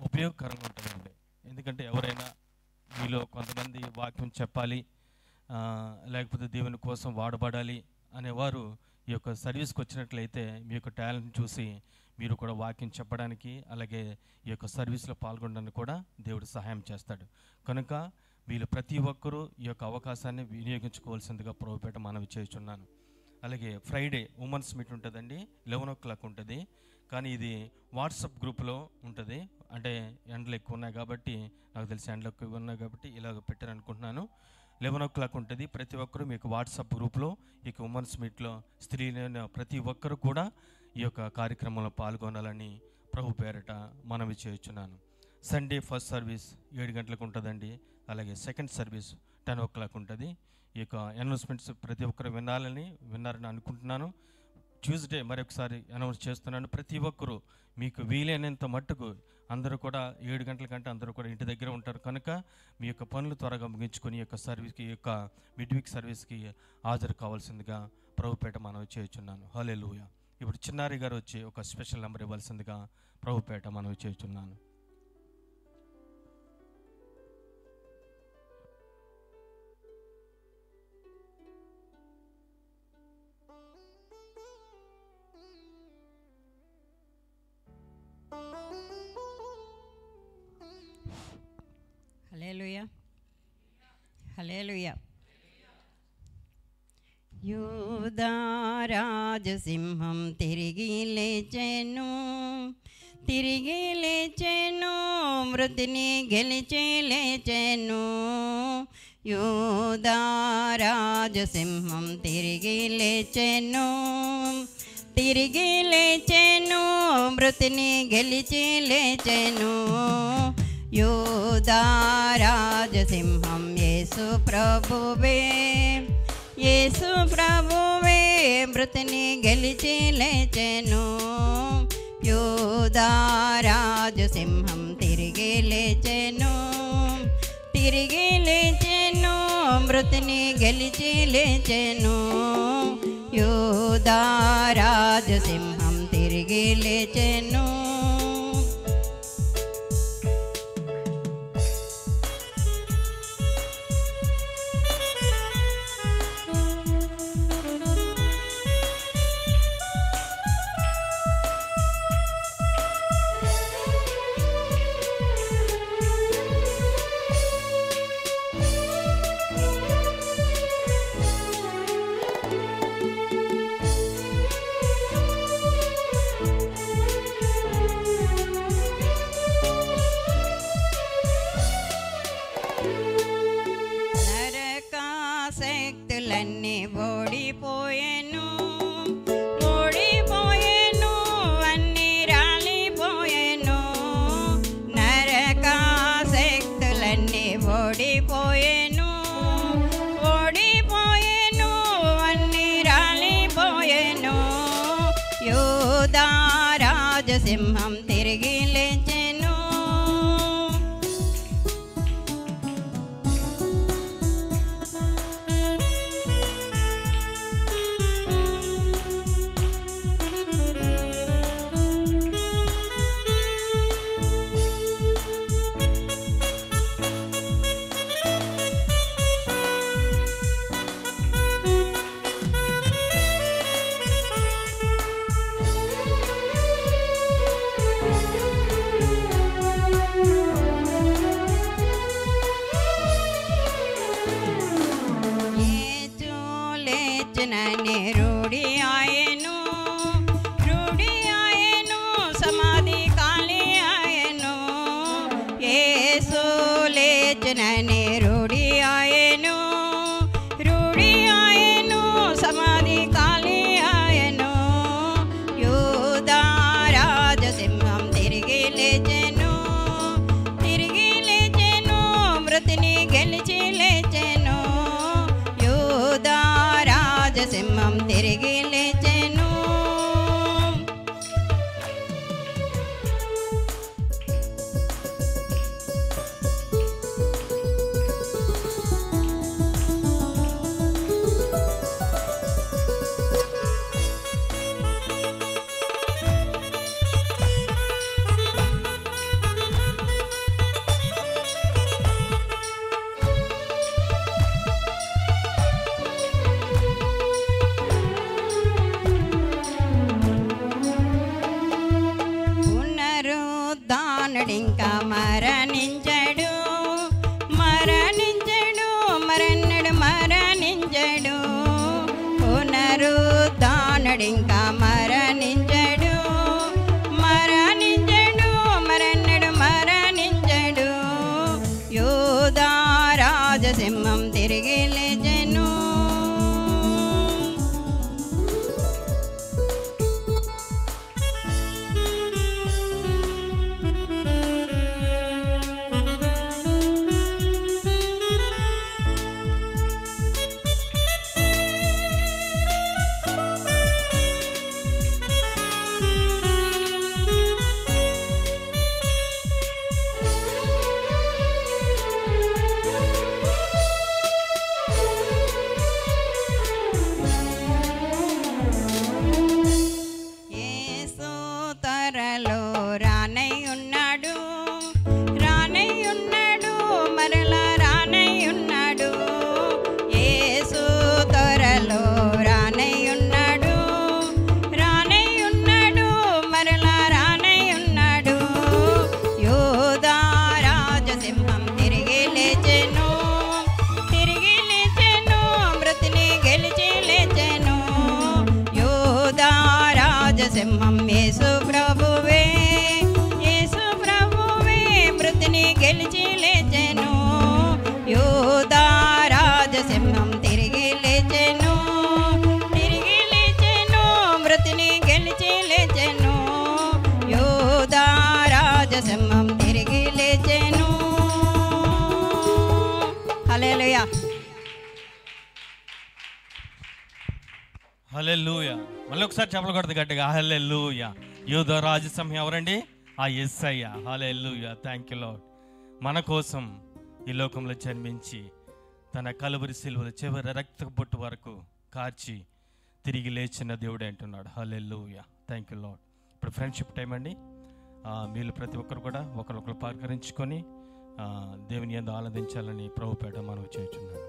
ఉపయోగకరంగా ఉంటుందండి. ఎందుకంటే ఎవరైనా మీలో కొంతమంది వాక్యం చెప్పాలి, లేకపోతే దేవుని కోసం వాడబడాలి అనేవారు ఈ యొక్క సర్వీస్కి వచ్చినట్లయితే మీ యొక్క టాలెంట్ చూసి మీరు కూడా వాక్యం చెప్పడానికి, అలాగే ఈ యొక్క సర్వీస్లో పాల్గొనడానికి కూడా దేవుడు సహాయం చేస్తాడు. కనుక వీళ్ళు ప్రతి ఒక్కరూ ఈ యొక్క అవకాశాన్ని వినియోగించుకోవాల్సిందిగా ప్రభుపేట మనవి చేస్తున్నాను. అలాగే ఫ్రైడే ఉమెన్స్ మీట్ ఉంటుందండి, 11 o'clock ఉంటుంది. కానీ ఇది వాట్సాప్ గ్రూప్లో ఉంటుంది. అంటే ఎండలు ఎక్కువ ఉన్నాయి కాబట్టి, నాకు తెలిసి ఎండలు ఎక్కువ ఉన్నాయి కాబట్టి ఇలాగ పెట్టారనుకుంటున్నాను. 11 o'clock ఉంటుంది. ప్రతి ఒక్కరూ మీకు వాట్సాప్ గ్రూప్లో ఈ యొక్క ఉమెన్స్ మీట్లో స్త్రీలైన ప్రతి ఒక్కరు కూడా ఈ యొక్క కార్యక్రమంలో పాల్గొనాలని ప్రభు పేరట మనవి చేస్తున్నాను. సండే ఫస్ట్ సర్వీస్ 7 గంటలకు ఉంటుందండి. అలాగే సెకండ్ సర్వీస్ 10 o'clock ఉంటుంది. ఈ యొక్క అనౌన్స్మెంట్స్ ప్రతి ఒక్కరు వినారని అనుకుంటున్నాను. ట్యూస్డే మరొకసారి అనౌన్స్ చేస్తున్నాను. ప్రతి ఒక్కరూ మీకు వీలైనంత మట్టుకు అందరూ కూడా 7 గంటల కంటే అందరూ కూడా ఇంటి దగ్గర ఉంటారు కనుక మీ యొక్క పనులు త్వరగా ముగించుకొని ఈ యొక్క సర్వీస్కి, ఈ యొక్క మిడ్వీక్ సర్వీస్కి హాజరు కావాల్సిందిగా ప్రభుపేట మనవి చేయుచున్నాను. హల్లెలూయా. ఇప్పుడు చిన్నారి గారు వచ్చి ఒక స్పెషల్ నెంబర్ ఇవ్వాల్సిందిగా ప్రభుపేట మనవి చేయుచున్నాను. హల్లెలూయా, హల్లెలూయా. యూదా రాజసింహం తిరిగి లేచెను, తిరిగి లేచెను, మృతిని గెలిచి లేచెను. యూదా రాజసింహం తిరిగి లేచెను, తిరిగి లేచెను, మృతిని గెలిచి లేచెను. యూదా రాజసింహం యేసు ప్రభువే, యేసు ప్రభువే, మృతిని గెలిచి లేచెను. యూదా రాజసింహం తిరిగి లేచెను, తిరిగి లేచెను, మృతిని గెలిచి లేచెను. యూదా రాజసింహం తిరిగి లేచెను. శక్తులన్నీ ఓడిపోయెను, ఓడిపోయెను, అన్నీ రాలిపోయెను. నరక శక్తులన్నీ ఓడిపోయెను, ఓడిపోయెను, అన్నీ రాలిపోయెను. యూదా రాజసింహం తిరిగి లేచెను. రానై ఉన్నాడు, రానై ఉన్నాడు, మరలా రానై ఉన్నాడు. యేసు త్వరలో రానై ఉన్నాడు, రానై ఉన్నాడు, మరలా రానై ఉన్నాడు. యోధా రాజసింహం తిరిగి లేచెను, తిరిగి లేచెను, మృతిని గెలిచి లేచెను. యోధా రాజసింహం యేసు ప్రభువే, యేసు ప్రభువే, మృతిని గెలిచి లేచెను. యోధా రాజసింహం తిరిగి లేచెను, తిరిగి లేచెను, మృతిని గెలిచి లేచెను. యోధా రాజసింహం తిరిగి లేచెను. హల్లెలూయా. హల్లెలూయా. మళ్ళీ ఒకసారి చెప్పలు కొడదు గట్టిగా హల్లెలూయా. యూదా రాజసింహం ఎవరండి? ఆ యేసయ్య. హల్లెలూయా. Thank you Lord. మన కోసం ఈ లోకంలో జన్మించి తన కలువరి సిలువల చివరి రక్త బొట్టు వరకు కార్చి తిరిగి లేచిన దేవుడు అంటున్నాడు. హల్లెలూయా. Thank you Lord. ఇప్పుడు ఫ్రెండ్షిప్ టైం అండి. మీరు ప్రతి ఒక్కరు కూడా ఒకరొకరు పలకరించుకొని దేవుని యందు ఆనందించాలని ప్రభుపేట మనం చేస్తున్నాము.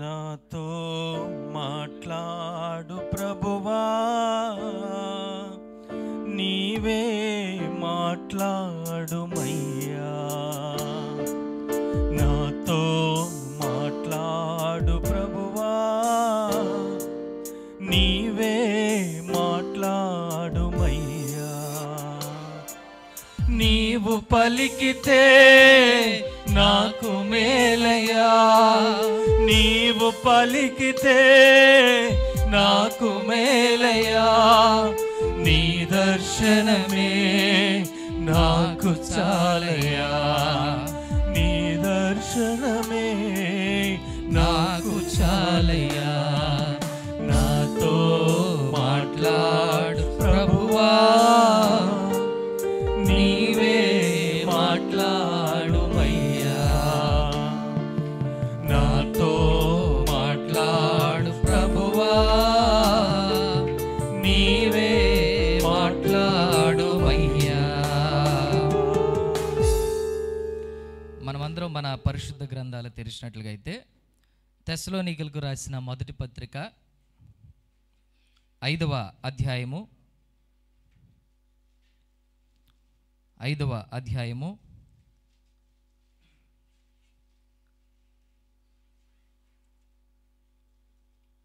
నాతో మాట్లాడు ప్రభువా, నీవే మాట్లాడుమయ్యా. నాతో మాట్లాడు ప్రభువా, నీవే మాట్లాడుమయ్యా. నీవు పలికితే నాకు మేలయ్యా, నీవు పలికితే నాకు మేలయ్యా. నీ దర్శనమే నాకు చాలయ్యా, నీ దర్శనమే నాకు చాలయ్యా. నాతో మాట్లాడు ప్రభువా, నీవే మాట్లాడుమయ్యా. నాతో మాట్లాడు ప్రభువా, నీవే మాట్లాడుమయ్యా. మనమందరం మన పరిశుద్ధ గ్రంథాలు తెరిచినట్లుగా అయితే తెస్సలోనికలకు రాసిన మొదటి పత్రిక 5వ అధ్యాయము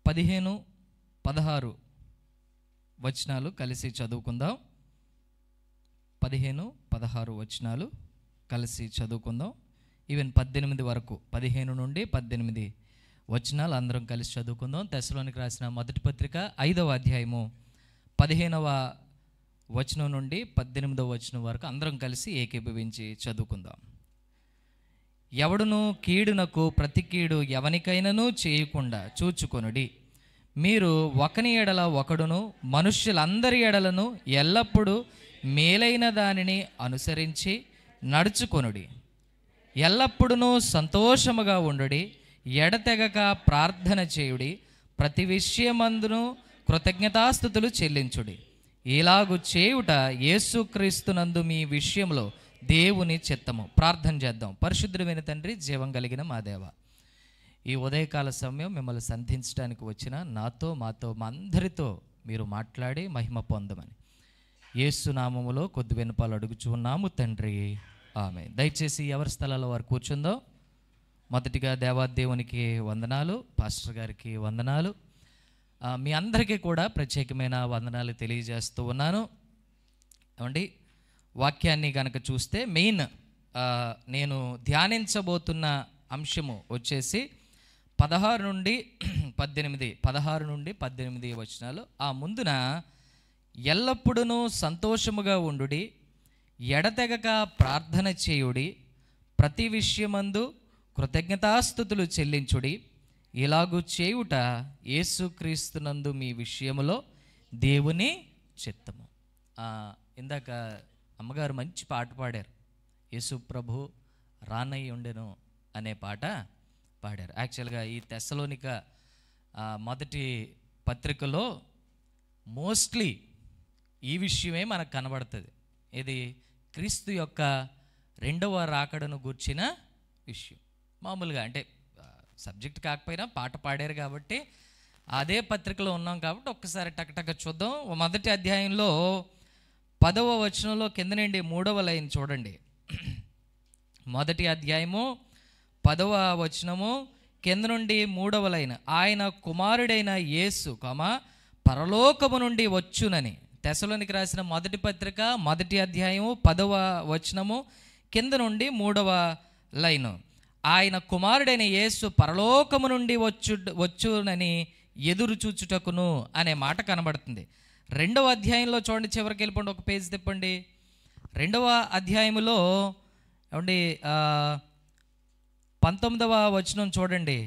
15-16 వచనాలు కలిసి చదువుకుందాం. 15-16 వచనాలు కలిసి చదువుకుందాం. ఈవెన్ 18 వరకు, 15 నుండి 18 వచనాలు అందరం కలిసి చదువుకుందాం. తెస్సలోనికి రాసిన మొదటి పత్రిక 5వ అధ్యాయము 15వ వచనం నుండి 18వ వచనం వరకు అందరం కలిసి ఏకీభవించి చదువుకుందాం. ఎవడును కీడునకు ప్రతి కీడు ఎవనికైనను చేయకుండా చూచుకొనుడి. మీరు ఒకని ఎడల ఒకడును మనుష్యులందరి ఎడలను ఎల్లప్పుడూ మేలైన దానిని అనుసరించి నడుచుకొనుడి. ఎల్లప్పుడూ సంతోషముగా ఉండుడి. ఎడతెగక ప్రార్థన చేయుడి. ప్రతి విషయమందును కృతజ్ఞతాస్తుతులు చెల్లించుడి. ఇలాగు చేయుట యేసుక్రీస్తునందు మీ విషయంలో దేవుని చిత్తము. ప్రార్థన చేద్దాం. పరిశుద్ధుడైన తండ్రి, జీవం కలిగిన మా దేవ, ఈ ఉదయకాల సమయం మిమ్మల్ని సంధించడానికి వచ్చిన నాతో, మాతో, మా అందరితో మీరు మాట్లాడి మహిమ పొందమని యేసు నామములో కొద్ది విన్నపాలు అడుగుచున్నాము తండ్రి, ఆమె. దయచేసి ఎవరి స్థలాల్లో వారు కూర్చుందో. మొదటిగా దేవాదేవునికి వందనాలు, పాస్టర్ గారికి వందనాలు, మీ అందరికీ కూడా ప్రత్యేకమైన వందనాలు తెలియజేస్తూ ఉన్నాను. ఏమండి, వాక్యాన్ని కనుక చూస్తే మెయిన్ నేను ధ్యానించబోతున్న అంశము వచ్చేసి 16 నుండి 18 వచనాలు. ఆ ముందున ఎల్లప్పుడూ సంతోషముగా ఉండుడి, ఎడతెగక ప్రార్థన చేయుడి, ప్రతి విషయమందు కృతజ్ఞతాస్తుతులు చెల్లించుడి. ఇలాగూ చేయుట యేసుక్రీస్తునందు మీ విషయములో దేవుని చిత్తము. ఇందాక అమ్మగారు మంచి పాట పాడారు, యేసు ప్రభు రానయ్య ఉండెను అనే పాట పాడారు. యాక్చువల్గా ఈ తెస్సలోనిక మొదటి పత్రికలో మోస్ట్లీ ఈ విషయమే మనకు కనబడుతుంది. ఇది క్రీస్తు యొక్క రెండవ రాకడను గూర్చిన విషయం. మామూలుగా అంటే సబ్జెక్ట్ కాకపోయినా పాట పాడారు కాబట్టి అదే పత్రికలో ఉన్నాం కాబట్టి ఒక్కసారి టక్ చూద్దాం. మొదటి అధ్యాయంలో 10వ వచనంలో కింద నుండి 3వ లైన్ చూడండి. మొదటి అధ్యాయము 10వ వచనము కింద నుండి 3వ లైన్. ఆయన కుమారుడైన యేసు పరలోకము నుండి వచ్చునని. తెస్సలోనికి రాసిన మొదటి పత్రిక మొదటి అధ్యాయము 10వ వచనము కింద నుండి 3వ లైను. ఆయన కుమారుడైన యేసు పరలోకము నుండి వచ్చునని ఎదురు చూచుటకును అనే మాట కనబడుతుంది. 2వ అధ్యాయంలో చూడండి, చివరికి వెళ్ళిపోండి, ఒక పేజ్ తిప్పండి. 2వ అధ్యాయములో ఏమండి 19వ వచనం చూడండి,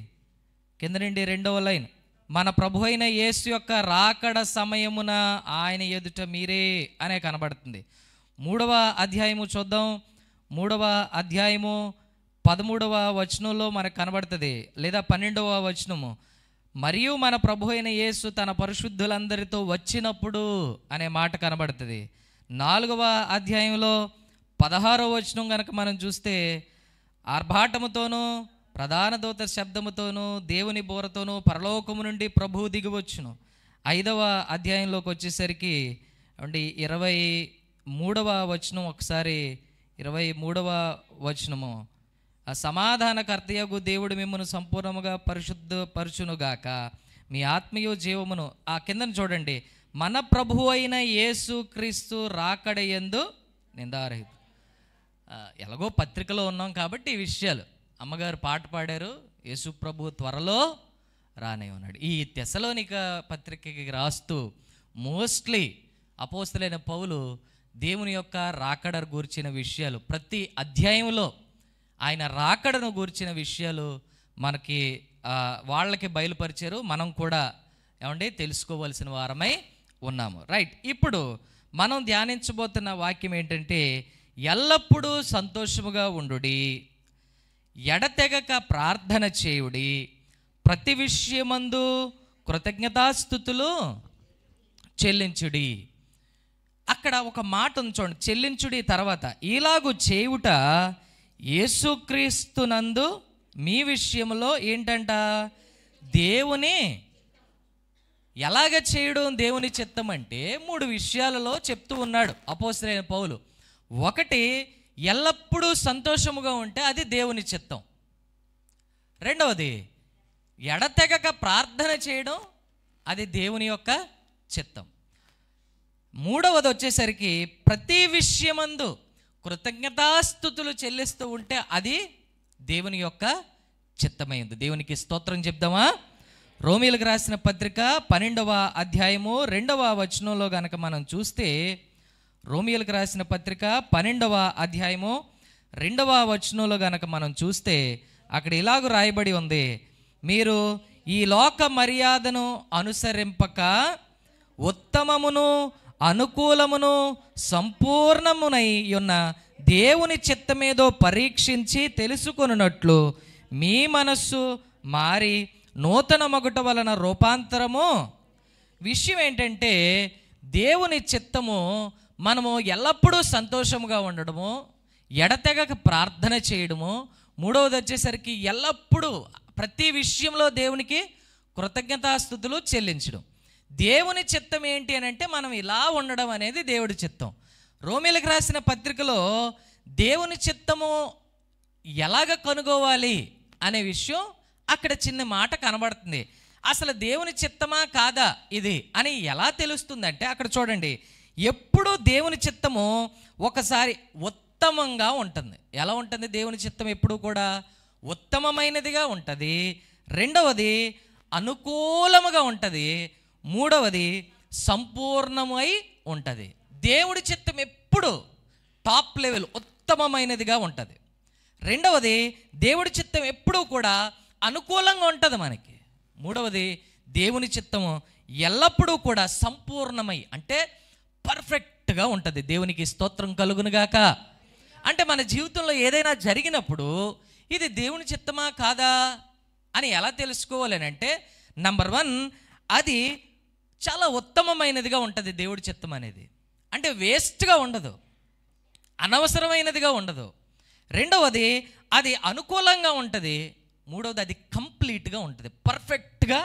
కింద నుండి 2వ లైన్. మన ప్రభు అయిన యేసు యొక్క రాకడ సమయమున ఆయన ఎదుట మీరే అనే కనబడుతుంది. 3వ అధ్యాయము చూద్దాం. 3వ అధ్యాయము 13వ వచనంలో మనకు కనబడుతుంది, లేదా 12వ వచనము. మరియు మన ప్రభు అయిన యేసు తన పరిశుద్ధులందరితో వచ్చినప్పుడు అనే మాట కనబడుతుంది. 4వ అధ్యాయంలో 16వ వచనం కనుక మనం చూస్తే, ఆర్భాటముతోనూ ప్రధాన దూత శబ్దముతోనూ దేవుని బోరతోనూ పరలోకము నుండి ప్రభువు దిగివచ్చును. 5వ అధ్యాయంలోకి వచ్చేసరికి అండి 23వ వచనం, ఒకసారి 23వ వచనము. సమాధానకర్తయగు దేవుడు మిమ్మల్ని సంపూర్ణముగా పరిశుద్ధపరచునుగాక, మీ ఆత్మీయ జీవమును. ఆ కిందను చూడండి, మన ప్రభువు అయిన యేసు క్రీస్తు రాకడయందు నిందారహిత. ఎలాగో పత్రికలో ఉన్నాం కాబట్టి ఈ విషయాలు. అమ్మగారు పాట పాడారు, యేసు ప్రభు త్వరలో రానే ఉన్నాడు. ఈ తెస్సలోనిక పత్రికకి రాస్తూ మోస్ట్లీ అపోస్తలుడైన పౌలు దేవుని యొక్క రాకడ గూర్చిన విషయాలు, ప్రతి అధ్యాయంలో ఆయన రాకడను గూర్చిన విషయాలు మనకి వాళ్ళకి బయలుపరిచారు. మనం కూడా ఏమండి తెలుసుకోవాల్సిన వారమై ఉన్నాము. రైట్, ఇప్పుడు మనం ధ్యానించబోతున్న వాక్యం ఏంటంటే, ఎల్లప్పుడూ సంతోషముగా ఉండుడి, ఎడతెగక ప్రార్థన చేయుడి, ప్రతి విషయమందు కృతజ్ఞతాస్తుతులు చెల్లించుడి. అక్కడ ఒక మాట ఉంది చూడండి, చెల్లించుడి తర్వాత ఇలాగు చేయుట యేసుక్రీస్తునందు మీ విషయంలో ఏంటంట, దేవుని ఎలాగ చేయడం దేవుని చిత్తం అంటే 3 విషయాలలో చెప్తూ ఉన్నాడు అపోస్తలుడైన పౌలు. ఒకటి, ఎల్లప్పుడూ సంతోషముగా ఉంటే అది దేవుని చిత్తం. రెండవది, ఎడతెగక ప్రార్థన చేయడం అది దేవుని యొక్క చిత్తం. మూడవది వచ్చేసరికి ప్రతి విషయమందు కృతజ్ఞతాస్తుతులు చెల్లిస్తూ ఉంటే అది దేవుని యొక్క చిత్తమైంది. దేవునికి స్తోత్రం చెప్దామా? రోమీయులకు రాసిన పత్రిక 12వ అధ్యాయము 2వ వచనంలో గనక మనం చూస్తే, రోమీయులకు రాసిన పత్రిక 12వ అధ్యాయము 2వ వచనంలో గనక మనం చూస్తే అక్కడ ఇలాగ రాయబడి ఉంది, మీరు ఈ లోక మర్యాదను అనుసరింపక ఉత్తమమును అనుకూలమును సంపూర్ణమునై ఉన్న దేవుని చిత్తమేదో పరీక్షించి తెలుసుకొనున్నట్లు మీ మనస్సు మారి నూతన మగుట వలన రూపాంతరము. విషయం ఏంటంటే, దేవుని చిత్తము మనము ఎల్లప్పుడూ సంతోషముగా ఉండడము, ఎడతెగక ప్రార్థన చేయడము, మూడవది వచ్చేసరికి ఎల్లప్పుడూ ప్రతి విషయంలో దేవునికి కృతజ్ఞతాస్తుతులు చెల్లించడం. దేవుని చిత్తం ఏంటి అని అంటే మనం ఇలా ఉండడం అనేది దేవుడి చిత్తం. రోమీయులకు రాసిన పత్రికలో దేవుని చిత్తము ఎలాగ కనుగోవాలి అనే విషయం అక్కడ చిన్న మాట కనబడుతుంది. అసలు దేవుని చిత్తమా కాదా ఇది అని ఎలా తెలుస్తుందంటే, అక్కడ చూడండి, ఎప్పుడూ దేవుని చిత్తము ఒకసారి ఉత్తమంగా ఉంటుంది. ఎలా ఉంటుంది దేవుని చిత్తం? ఎప్పుడు కూడా ఉత్తమమైనదిగా ఉంటుంది. రెండవది అనుకూలముగా ఉంటుంది. మూడవది సంపూర్ణమై ఉంటుంది. దేవుడి చిత్తం ఎప్పుడు టాప్ లెవెల్ ఉత్తమమైనదిగా ఉంటుంది. రెండవది దేవుడి చిత్తం ఎప్పుడూ కూడా అనుకూలంగా ఉంటుంది మనకి. మూడవది దేవుని చిత్తము ఎల్లప్పుడూ కూడా సంపూర్ణమై అంటే పర్ఫెక్ట్గా ఉంటుంది. దేవునికి స్తోత్రం కలుగునుగాక. అంటే మన జీవితంలో ఏదైనా జరిగినప్పుడు ఇది దేవుని చిత్తమా కాదా అని ఎలా తెలుసుకోవాలని అంటే, నంబర్ 1, అది చాలా ఉత్తమమైనదిగా ఉంటుంది. దేవుడి చిత్తం అనేది అంటే వేస్ట్గా ఉండదు, అనవసరమైనదిగా ఉండదు. రెండవది అది అనుకూలంగా ఉంటుంది. మూడవది అది కంప్లీట్గా ఉంటుంది, పర్ఫెక్ట్గా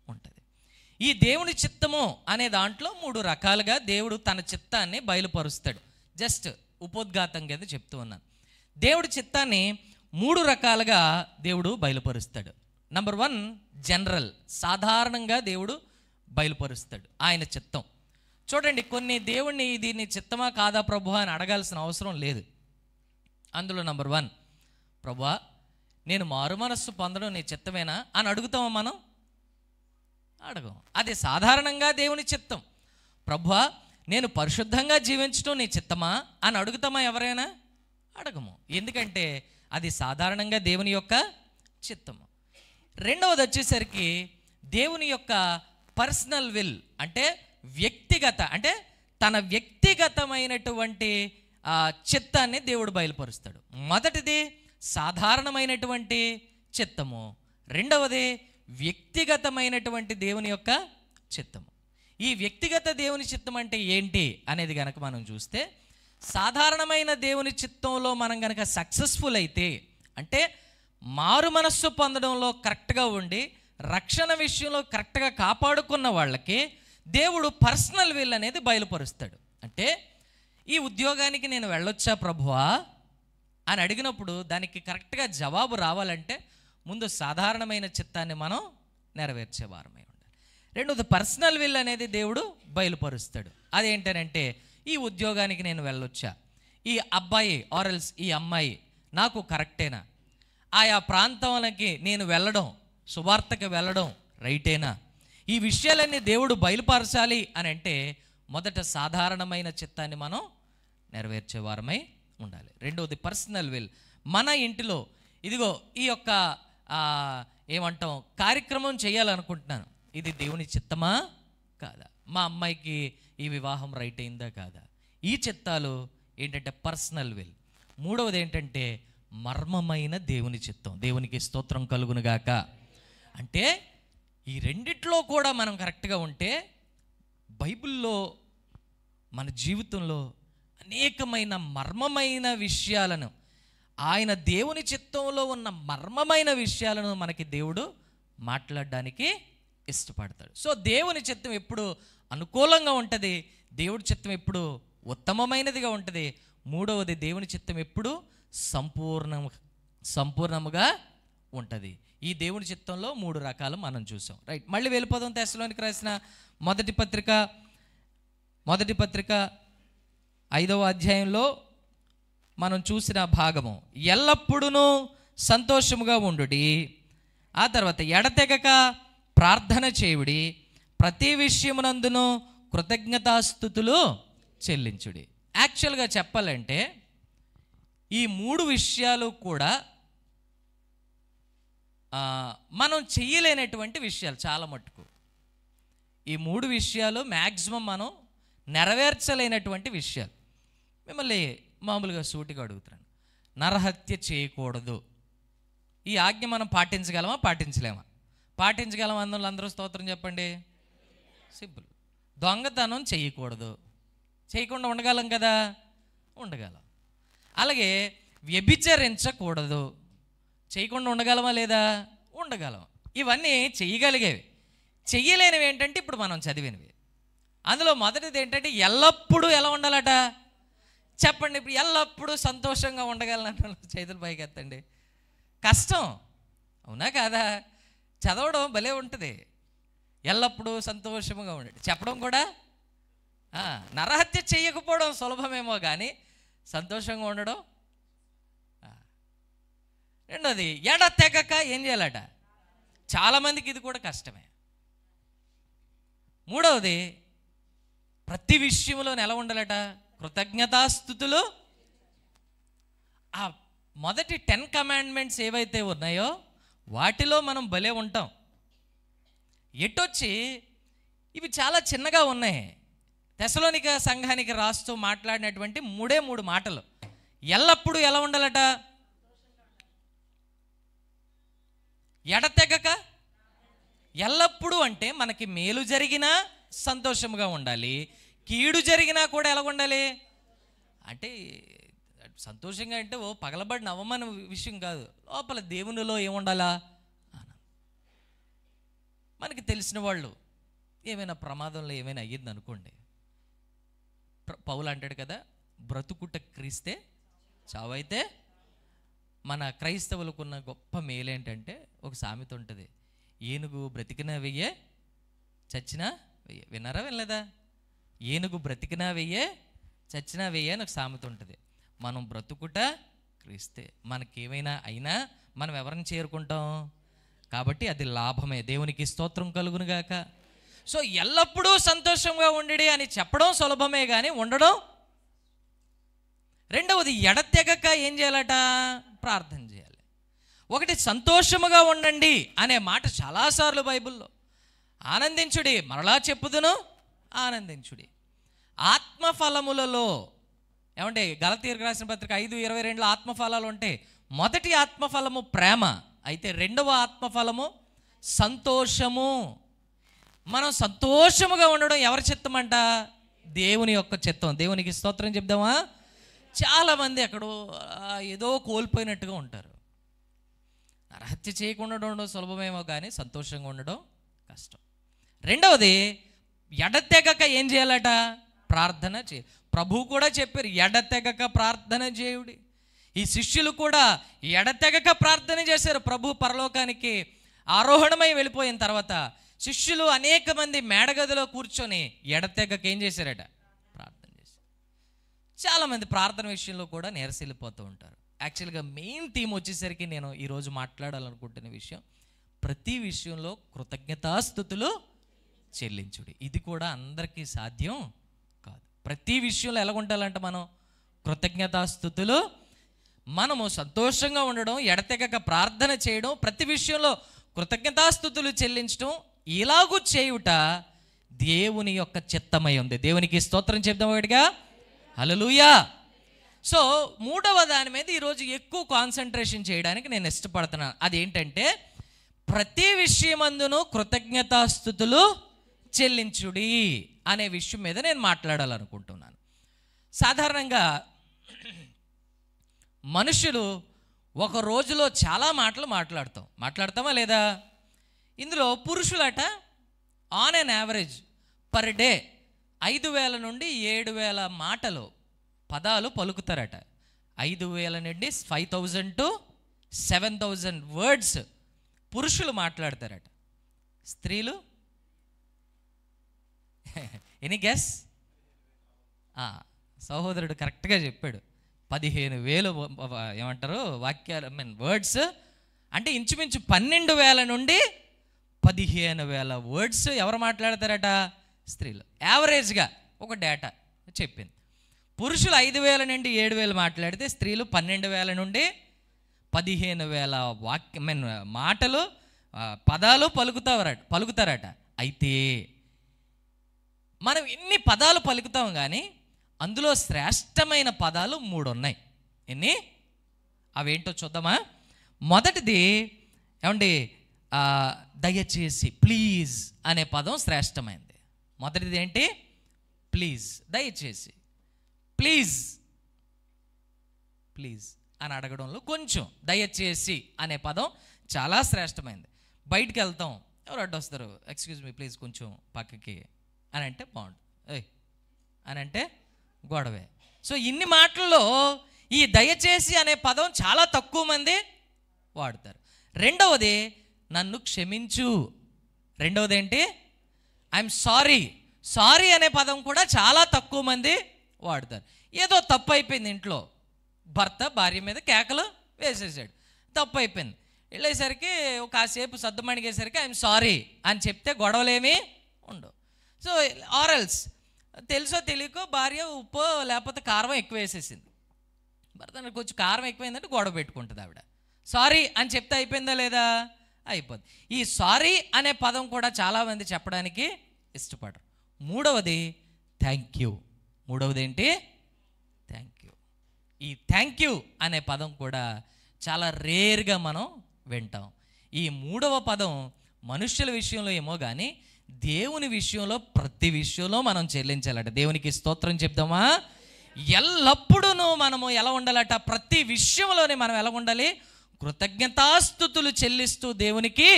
ఉంటుంది. ఈ దేవుని చిత్తము అనే దాంట్లో 3 రకాలుగా దేవుడు తన చిత్తాన్ని బయలుపరుస్తాడు. జస్ట్ ఉపోద్ఘాతం కింద చెప్తూ ఉన్నాను. దేవుడి చిత్తాన్ని 3 రకాలుగా దేవుడు బయలుపరుస్తాడు. నంబర్ 1, జనరల్, సాధారణంగా దేవుడు బయలుపరుస్తాడు ఆయన చిత్తం. చూడండి, కొన్ని దేవుణ్ణి ఇది నీ చిత్తమా కాదా ప్రభు అని అడగాల్సిన అవసరం లేదు. అందులో నంబర్ 1, ప్రభువా నేను మారు మనస్సు పొందడం నీ చిత్తమేనా అని అడుగుతామా మనం? అడగం. అది సాధారణంగా దేవుని చిత్తం. ప్రభువా నేను పరిశుద్ధంగా జీవించడం నీ చిత్తమా అని అడుగుతామా ఎవరైనా? అడగము. ఎందుకంటే అది సాధారణంగా దేవుని యొక్క చిత్తము. రెండవది వచ్చేసరికి దేవుని యొక్క పర్సనల్ విల్, అంటే వ్యక్తిగత, అంటే తన వ్యక్తిగతమైనటువంటి చిత్తాన్ని దేవుడు బయలుపరుస్తాడు. మొదటిది సాధారణమైనటువంటి చిత్తము, రెండవది వ్యక్తిగతమైనటువంటి దేవుని యొక్క చిత్తము. ఈ వ్యక్తిగత దేవుని చిత్తం అంటే ఏంటి అనేది గనక మనం చూస్తే, సాధారణమైన దేవుని చిత్తంలో మనం గనక సక్సెస్ఫుల్ అయితే, అంటే మారు మనస్సు పొందడంలో కరెక్ట్గా ఉండి రక్షణ విషయంలో కరెక్ట్గా కాపాడుకున్న వాళ్ళకి దేవుడు పర్సనల్ విల్ అనేది బయలుపరుస్తాడు. అంటే ఈ ఉద్యోగానికి నేను వెళ్ళొచ్చా ప్రభువా అని అడిగినప్పుడు దానికి కరెక్ట్గా జవాబు రావాలంటే ముందు సాధారణమైన చిత్తాన్ని మనం నెరవేర్చేవారమై ఉండాలి. రెండోది పర్సనల్ విల్ అనేది దేవుడు బయలుపరుస్తాడు. అదేంటనంటే ఈ ఉద్యోగానికి నేను వెళ్ళొచ్చా, ఈ అబ్బాయి ఆర్ఎల్స్ ఈ అమ్మాయి నాకు కరెక్టేనా, ఆయా ప్రాంతాలకి నేను వెళ్ళడం, సువార్తకి వెళ్ళడం రైటేనా, ఈ విషయాలన్నీ దేవుడు బయలుపరచాలి అని అంటే మొదట సాధారణమైన చిత్తాన్ని మనం నెరవేర్చేవారమై ఉండాలి. రెండవది పర్సనల్ విల్. మన ఇంటిలో ఇదిగో ఈ యొక్క ఏమంటాం కార్యక్రమం చేయాలనుకుంటున్నాను, ఇది దేవుని చిత్తమా కాదా, మా అమ్మాయికి ఈ వివాహం రైట్ అయిందా కాదా, ఈ చిత్తాలు ఏంటంటే పర్సనల్ విల్. మూడవది ఏంటంటే మర్మమైన దేవుని చిత్తం. దేవునికి స్తోత్రం కలుగునుగాక. అంటే ఈ రెండిట్లో కూడా మనం కరెక్ట్గా ఉంటే బైబిల్లో మన జీవితంలో అనేకమైన మర్మమైన విషయాలను, ఆయన దేవుని చిత్తంలో ఉన్న మర్మమైన విషయాలను మనకి దేవుడు మాట్లాడడానికి ఇష్టపడతాడు. సో దేవుని చిత్తం ఎప్పుడు అనుకూలంగా ఉంటుంది, దేవుడి చిత్తం ఎప్పుడు ఉత్తమమైనదిగా ఉంటుంది. మూడవది, దేవుని చిత్తం ఎప్పుడు సంపూర్ణముగా ఉంటుంది. ఈ దేవుని చిత్తంలో 3 రకాలు మనం చూసాం. రైట్, మళ్ళీ వెళ్ళిపోదాం. తెస్సలోనికి రాసిన మొదటి పత్రిక 5వ అధ్యాయంలో మనం చూసిన భాగము, ఎల్లప్పుడూ సంతోషముగా ఉండుడి, ఆ తర్వాత ఎడతెగక ప్రార్థన చేయుడి, ప్రతి విషయమునందును కృతజ్ఞతాస్తుతులు చెల్లించుడి. యాక్చువల్గా చెప్పాలంటే ఈ 3 విషయాలు కూడా మనం చెయ్యలేనటువంటి విషయాలు చాలా మట్టుకు. ఈ 3 విషయాలు మ్యాక్సిమం మనం నెరవేర్చలేనటువంటి విషయాలు. మిమ్మల్ని మామూలుగా సూటిగా అడుగుతున్నాను, నరహత్య చేయకూడదు, ఈ ఆజ్ఞ మనం పాటించగలమా పాటించలేమా? పాటించగలమా? అందులో అందరూ స్తోత్రం చెప్పండి. సింపుల్. దొంగతనం చేయకూడదు, చేయకుండా ఉండగలం కదా, ఉండగలం. అలాగే వ్యభిచరించకూడదు, చేయకుండా ఉండగలమా లేదా? ఉండగలం. ఇవన్నీ చెయ్యగలిగేవి. చెయ్యలేనివి ఏంటంటే ఇప్పుడు మనం చదివినవి. అందులో మొదటిది ఏంటంటే ఎల్లప్పుడూ ఎలా ఉండాలట చెప్పండి. ఇప్పుడు ఎల్లప్పుడూ సంతోషంగా ఉండగలను చేతులు పైకి ఎత్తండి. కష్టం, అవునా కాదా? చదవడం భలే ఉంటుంది, ఎల్లప్పుడూ సంతోషంగా ఉండండి. చెప్పడం కూడా నరహత్య చేయకపోవడం సులభమేమో కానీ సంతోషంగా ఉండడం. రెండోది, ఎడతెగక ఏం చేయాలట, చాలామందికి ఇది కూడా కష్టమే. మూడవది, ప్రతి విషయంలో ఎలా ఉండాలట, కృతజ్ఞతాస్తుతులు. ఆ మొదటి 10 కమాండ్మెంట్స్ ఏవైతే ఉన్నాయో వాటిలో మనం భలే ఉంటాం. ఎటొచ్చి ఇవి చాలా చిన్నగా ఉన్నాయి. తెస్సలోనిక సంఘానికి రాస్తూ మాట్లాడినటువంటి 3 మాటలు. ఎల్లప్పుడూ ఎలా ఉండాలట, ఎడతెగక. ఎల్లప్పుడూ అంటే మనకి మేలు జరిగినా సంతోషముగా ఉండాలి, కీడు జరిగినా కూడా ఎలా ఉండాలి అంటే సంతోషంగా అంటే ఓ పగలబడిన అవమాన విషయం కాదు, లోపల దేవునిలో ఏముండాలా. మనకి తెలిసిన వాళ్ళు ఏమైనా ప్రమాదంలో ఏమైనా అయ్యింది అనుకోండి, పౌలు అంటాడు కదా, బ్రతుకుట క్రీస్తే చావైతే. మన క్రైస్తవులకున్న గొప్ప మేలేంటంటే ఒక సామెత ఉంటుంది, ఏనుగు బ్రతికినా వెయ్యే చచ్చినా వెయ్యే. విన్నారా వినలేదా? ఏనుగు బ్రతికినా వెయ్యే చచ్చినా వెయ్యే అని ఒక సామెత ఉంటుంది. మనం బ్రతుకుట క్రీస్తే, మనకేమైనా అయినా మనం ఎవరిని చేరుకుంటాం కాబట్టి అది లాభమే. దేవునికి స్తోత్రం కలుగునుగాక. సో ఎల్లప్పుడూ సంతోషంగా ఉండడి అని చెప్పడం సులభమే కానీ ఉండడం. రెండవది, ఎడతెగక ఏం చేయాలట, ప్రార్థన చేయాలి. ఒకటి, సంతోషముగా ఉండండి అనే మాట చాలాసార్లు బైబిల్లో. ఆనందించుడి, మరలా చెప్పుదును ఆనందించుడి. ఆత్మఫలములలో ఏమంటే గలతీయులకు రాసిన పత్రిక 5:22 ఆత్మఫలాలు ఉంటే మొదటి ఆత్మఫలము ప్రేమ, అయితే రెండవ ఆత్మఫలము సంతోషము. మనం సంతోషముగా ఉండడం ఎవరి చిత్తం అంట, దేవుని యొక్క చిత్తం. దేవునికి స్తోత్రం చెప్దామా. చాలామంది అక్కడ ఏదో కోల్పోయినట్టుగా ఉంటారు. హత్య చేయకుండా ఉండడం సులభమేమో కానీ సంతోషంగా ఉండడం కష్టం. రెండవది, ఎడతెగక ఏం చేయాలట, ప్రార్థన చేయాలి. ప్రభువు కూడా చెప్పారు, ఎడతెగక ప్రార్థన చేయుడి. ఈ శిష్యులు కూడా ఎడతెగక ప్రార్థన చేశారు. ప్రభు పరలోకానికి ఆరోహణమై వెళ్ళిపోయిన తర్వాత శిష్యులు అనేక మంది మేడగదిలో కూర్చొని ఎడతెగక ఏం చేశారట, ప్రార్థన చేశారు. చాలామంది ప్రార్థన విషయంలో కూడా నీరసిల్లిపోతూ ఉంటారు. యాక్చువల్గా మెయిన్ థీమ్ వచ్చేసరికి నేను ఈరోజు మాట్లాడాలనుకుంటున్న విషయం, ప్రతి విషయంలో కృతజ్ఞతాస్తుతులు చెల్లించుడి. ఇది కూడా అందరికీ సాధ్యం కాదు. ప్రతి విషయంలో ఎలా ఉండాలంటే మనం కృతజ్ఞతాస్తుతులు, మనము సంతోషంగా ఉండడం, ఎడతెగక ప్రార్థన చేయడం, ప్రతి విషయంలో కృతజ్ఞతాస్తుతులు చెల్లించడం, ఇలాగూ చేయుట దేవుని యొక్క చిత్తమై ఉంది. దేవునికి స్తోత్రం చెప్దాం ఒకటిగా, హల్లెలూయా. సో మూడవ దాని మీద ఈరోజు ఎక్కువ కాన్సన్ట్రేషన్ చేయడానికి నేను ఇష్టపడుతున్నాను. అదేంటంటే ప్రతి విషయమందును కృతజ్ఞతాస్తుతులు చెల్లించుడి అనే విషయం మీద నేను మాట్లాడాలనుకుంటున్నాను. సాధారణంగా మనుషులు ఒక రోజులో చాలా మాటలు మాట్లాడతామా లేదా? ఇందులో పురుషులట on an average per day 5,000 నుండి 7,000 పదాలు పలుకుతారట. 5,000 నుండి 5,000 to 7,000 వర్డ్స్ పురుషులు మాట్లాడతారట. స్త్రీలు ఎనీ గెస్? సహోదరుడు కరెక్ట్గా చెప్పాడు. 15,000 ఏమంటారు వాక్యాలు, వర్డ్స్. అంటే ఇంచుమించు 12,000 నుండి 15,000 వర్డ్స్ ఎవరు మాట్లాడతారట? స్త్రీలు. యావరేజ్గా ఒక డేటా చెప్పింది. పురుషులు 5,000 నుండి 7,000 మాట్లాడితే స్త్రీలు 12,000 నుండి 15,000 మాటలు పదాలు పలుకుతారట. అయితే మనం ఎన్ని పదాలు పలుకుతాం కానీ అందులో శ్రేష్టమైన పదాలు 3 ఉన్నాయి. ఎన్ని? అవేంటో చూద్దామా? మొదటిది ఏమండి, దయచేసి, ప్లీజ్ అనే పదం శ్రేష్టమైనది. మొదటిది ఏంటి? ప్లీజ్. దయచేసి, ప్లీజ్ ప్లీజ్ అని అడగడంలో కొంచెం దయచేసి అనే పదం చాలా శ్రేష్టమైనది. బయటికి వెళ్తాం, ఎవరు అడ్డొస్తారు, ఎక్స్క్యూజ్ మీ ప్లీజ్ కొంచెం పక్కకి అని అంటే బాగుంటుంది, అని అంటే గొడవే. సో ఇన్ని మాటల్లో ఈ దయచేసి అనే పదం చాలా తక్కువ మంది వాడతారు. రెండవది నన్ను క్షమించు. రెండవది ఏంటి? I'm sorry. సారీ అనే పదం కూడా చాలా తక్కువ మంది వాడతారు. ఏదో తప్పు అయిపోయింది ఇంట్లో, భర్త భార్య మీద కేకలు వేసేసాడు, తప్పు అయిపోయింది, వెళ్ళేసరికి కాసేపు సర్దుమణిగేసరికి ఐఎమ్ సారీ అని చెప్తే గొడవలేమీ ఉండవు. సో ఆరల్స్ తెలుసో తెలియకో భార్య ఉప్పు లేకపోతే కారం ఎక్కువ వేసేసింది, భర్త కొంచెం కారం ఎక్కువైందంటే గొడవ పెట్టుకుంటుంది ఆవిడ. సారీ అని చెప్తే అయిపోయిందా లేదా? అయిపోద్ది. ఈ సారీ అనే పదం కూడా చాలామంది చెప్పడానికి ఇష్టపడరు. మూడవది థ్యాంక్ యూ. మూడవది ఏంటి? Thank you. ఈ థ్యాంక్ యూ అనే పదం కూడా చాలా రేర్గా మనం వింటాం. ఈ మూడవ పదం మనుష్యుల విషయంలో ఏమో కానీ దేవుని విషయంలో ప్రతి విషయంలో మనం చెల్లించాలట. దేవునికి స్తోత్రం చెప్దామా? ఎల్లప్పుడూ మనము ఎలా ఉండాలట? ప్రతి విషయంలోనే మనం ఎలా ఉండాలి? కృతజ్ఞతాస్తుతులు చెల్లిస్తూ దేవునికి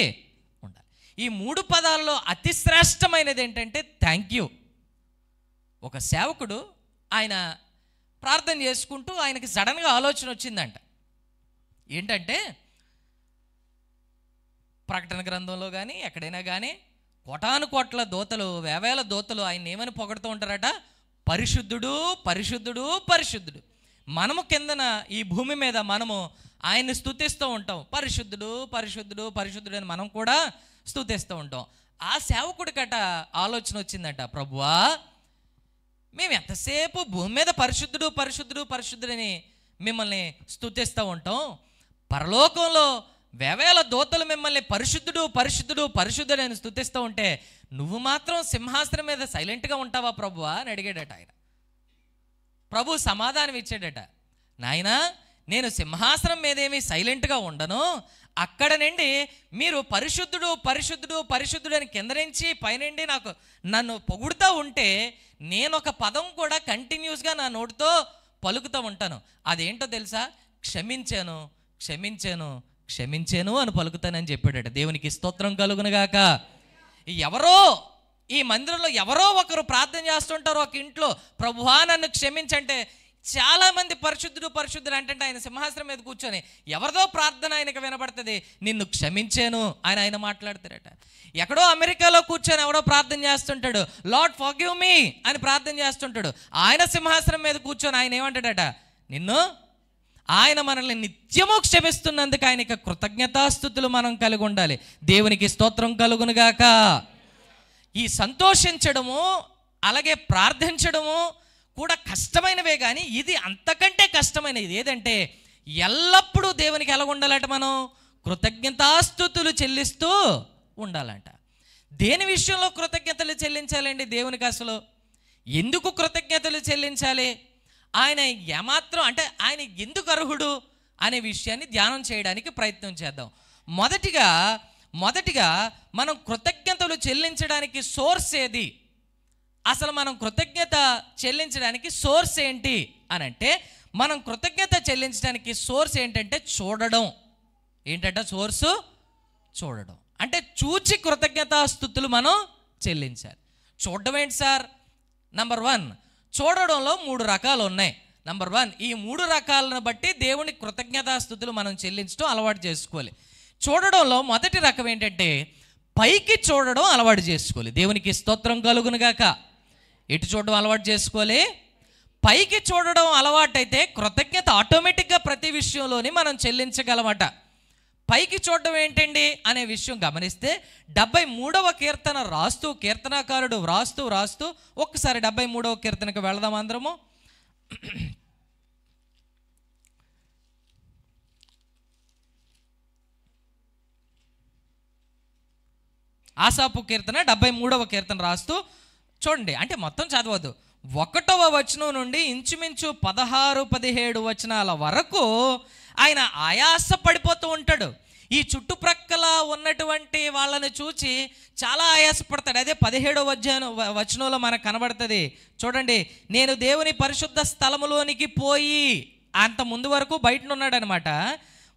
ఉండాలి. ఈ 3 పదాల్లో అతి శ్రేష్టమైనది ఏంటంటే థ్యాంక్ యూ. ఒక సేవకుడు ఆయన ప్రార్థన చేసుకుంటూ ఆయనకి సడన్గా ఆలోచన వచ్చిందంట. ఏంటంటే ప్రకటన గ్రంథంలో కానీ ఎక్కడైనా కానీ కోటాను కోట్ల దూతలు, వేవేల దూతలు ఆయన ఏమని పొగడుతూ ఉంటారట? పరిశుద్ధుడు, పరిశుద్ధుడు, పరిశుద్ధుడు. మనము కిందన ఈ భూమి మీద మనము ఆయన్ని స్తుతిస్తూ ఉంటాం. పరిశుద్ధుడు, పరిశుద్ధుడు, పరిశుద్ధుడు అని మనం కూడా స్తుతిస్తూ ఉంటాం. ఆ సేవకుడికట ఆలోచన వచ్చిందట, ప్రభువా మేము ఎంతసేపు భూమి మీద పరిశుద్ధుడు, పరిశుద్ధుడు, పరిశుద్ధుడని మిమ్మల్ని స్తుతిస్తూ ఉంటాం, పరలోకంలో వేవేల దూతలు మిమ్మల్ని పరిశుద్ధుడు, పరిశుద్ధుడు, పరిశుద్ధుడు అని స్తుతిస్తూ ఉంటే నువ్వు మాత్రం సింహాసనం మీద సైలెంట్గా ఉంటావా ప్రభువా అని అడిగాడట ఆయన. ప్రభు సమాధానం ఇచ్చాడట, నాయనా నేను సింహాసనం మీదేమీ సైలెంట్గా ఉండను, అక్కడ నుండి మీరు పరిశుద్ధుడు, పరిశుద్ధుడు, పరిశుద్ధుడు అని కింద నుంచి పైనుండి నన్ను పొగుడుతూ ఉంటే నేను ఒక పదం కూడా కంటిన్యూస్గా నా నోటితో పలుకుతూ ఉంటాను. అదేంటో తెలుసా? క్షమించాను, క్షమించాను, క్షమించాను అని పలుకుతానని చెప్పాడట. దేవునికి స్తోత్రం కలుగునుగాక. ఎవరో ఈ మందిరంలో ఎవరో ఒకరు ప్రార్థన చేస్తుంటారు ఒక ఇంట్లో, ప్రభువా నన్ను క్షమించంటే చాలామంది పరిశుద్ధుడు, పరిశుద్ధుడు అంటే ఆయన సింహాసనం మీద కూర్చొని ఎవరిదో ప్రార్థన ఆయనకు వినబడుతుంది, నిన్ను క్షమించాను అని ఆయన మాట్లాడతారట. ఎక్కడో అమెరికాలో కూర్చొని ఎవడో ప్రార్థన చేస్తుంటాడు, లార్డ్ ఫర్గివ్ మీ అని ప్రార్థన చేస్తుంటాడు. ఆయన సింహాసనం మీద కూర్చొని ఆయన ఏమంటాడట, ఆయన మనల్ని నిత్యము క్షమిస్తున్నందుకు ఆయనకి కృతజ్ఞతాస్తుతులు మనం కలిగి ఉండాలి. దేవునికి స్తోత్రం కలుగునుగాక. ఈ సంతోషించడము అలాగే ప్రార్థించడము కూడా కష్టమైనవే, కానీ ఇది అంతకంటే కష్టమైనది ఏదంటే ఎల్లప్పుడూ దేవునికి ఎలా ఉండాలంట? మనం కృతజ్ఞతాస్తుతులు చెల్లిస్తూ ఉండాలంట. దేని విషయంలో కృతజ్ఞతలు చెల్లించాలండి దేవునికి? అసలు ఎందుకు కృతజ్ఞతలు చెల్లించాలి? ఆయన ఏమాత్రం అంటే ఆయన ఎందుకు అర్హుడు అనే విషయాన్ని ధ్యానం చేయడానికి ప్రయత్నం చేద్దాం. మొదటిగా మనం కృతజ్ఞతలు చెల్లించడానికి సోర్స్ ఏది? అసలు మనం కృతజ్ఞత చెల్లించడానికి సోర్స్ ఏంటి అని అంటే మనం కృతజ్ఞత చెల్లించడానికి సోర్స్ ఏంటంటే చూడడం. ఏంటంటే సోర్సు చూడడం. అంటే చూచి కృతజ్ఞతాస్తుతులు మనం చెల్లించాలి. చూడడం ఏంటి సార్? నంబర్ 1, చూడడంలో 3 రకాలు ఉన్నాయి. నంబర్ 1, ఈ 3 రకాలను బట్టి దేవుని కృతజ్ఞతాస్తుతులు మనం చెల్లించడం అలవాటు చేసుకోవాలి. చూడడంలో మొదటి రకం ఏంటంటే పైకి చూడడం అలవాటు చేసుకోవాలి. దేవునికి స్తోత్రం కలుగునుగాక. ఎటు చూడడం అలవాటు చేసుకోవాలి? పైకి చూడడం అలవాటైతే కృతజ్ఞత ఆటోమేటిక్గా ప్రతి విషయంలోని మనం చెల్లించగలమట. పైకి చూడడం ఏంటండి అనే విషయం గమనిస్తే 73వ కీర్తన రాస్తూ కీర్తనాకారుడు రాస్తూ ఒక్కసారి 73వ కీర్తనకు వెళదాం అందరము. ఆసాపు కీర్తన 73వ కీర్తన రాస్తూ చూడండి. అంటే మొత్తం చదవద్దు. 1వ వచనం నుండి ఇంచుమించు 16-17 వచనాల వరకు ఆయన ఆయాస పడిపోతూ ఉంటాడు. ఈ చుట్టుప్రక్కల ఉన్నటువంటి వాళ్ళని చూచి చాలా ఆయాసపడతాడు. అదే 17వ వచనంలో మనకు కనబడుతుంది. చూడండి, నేను దేవుని పరిశుద్ధ స్థలములోనికి పోయి, అంత ముందు వరకు బయట ఉన్నాడు అనమాట.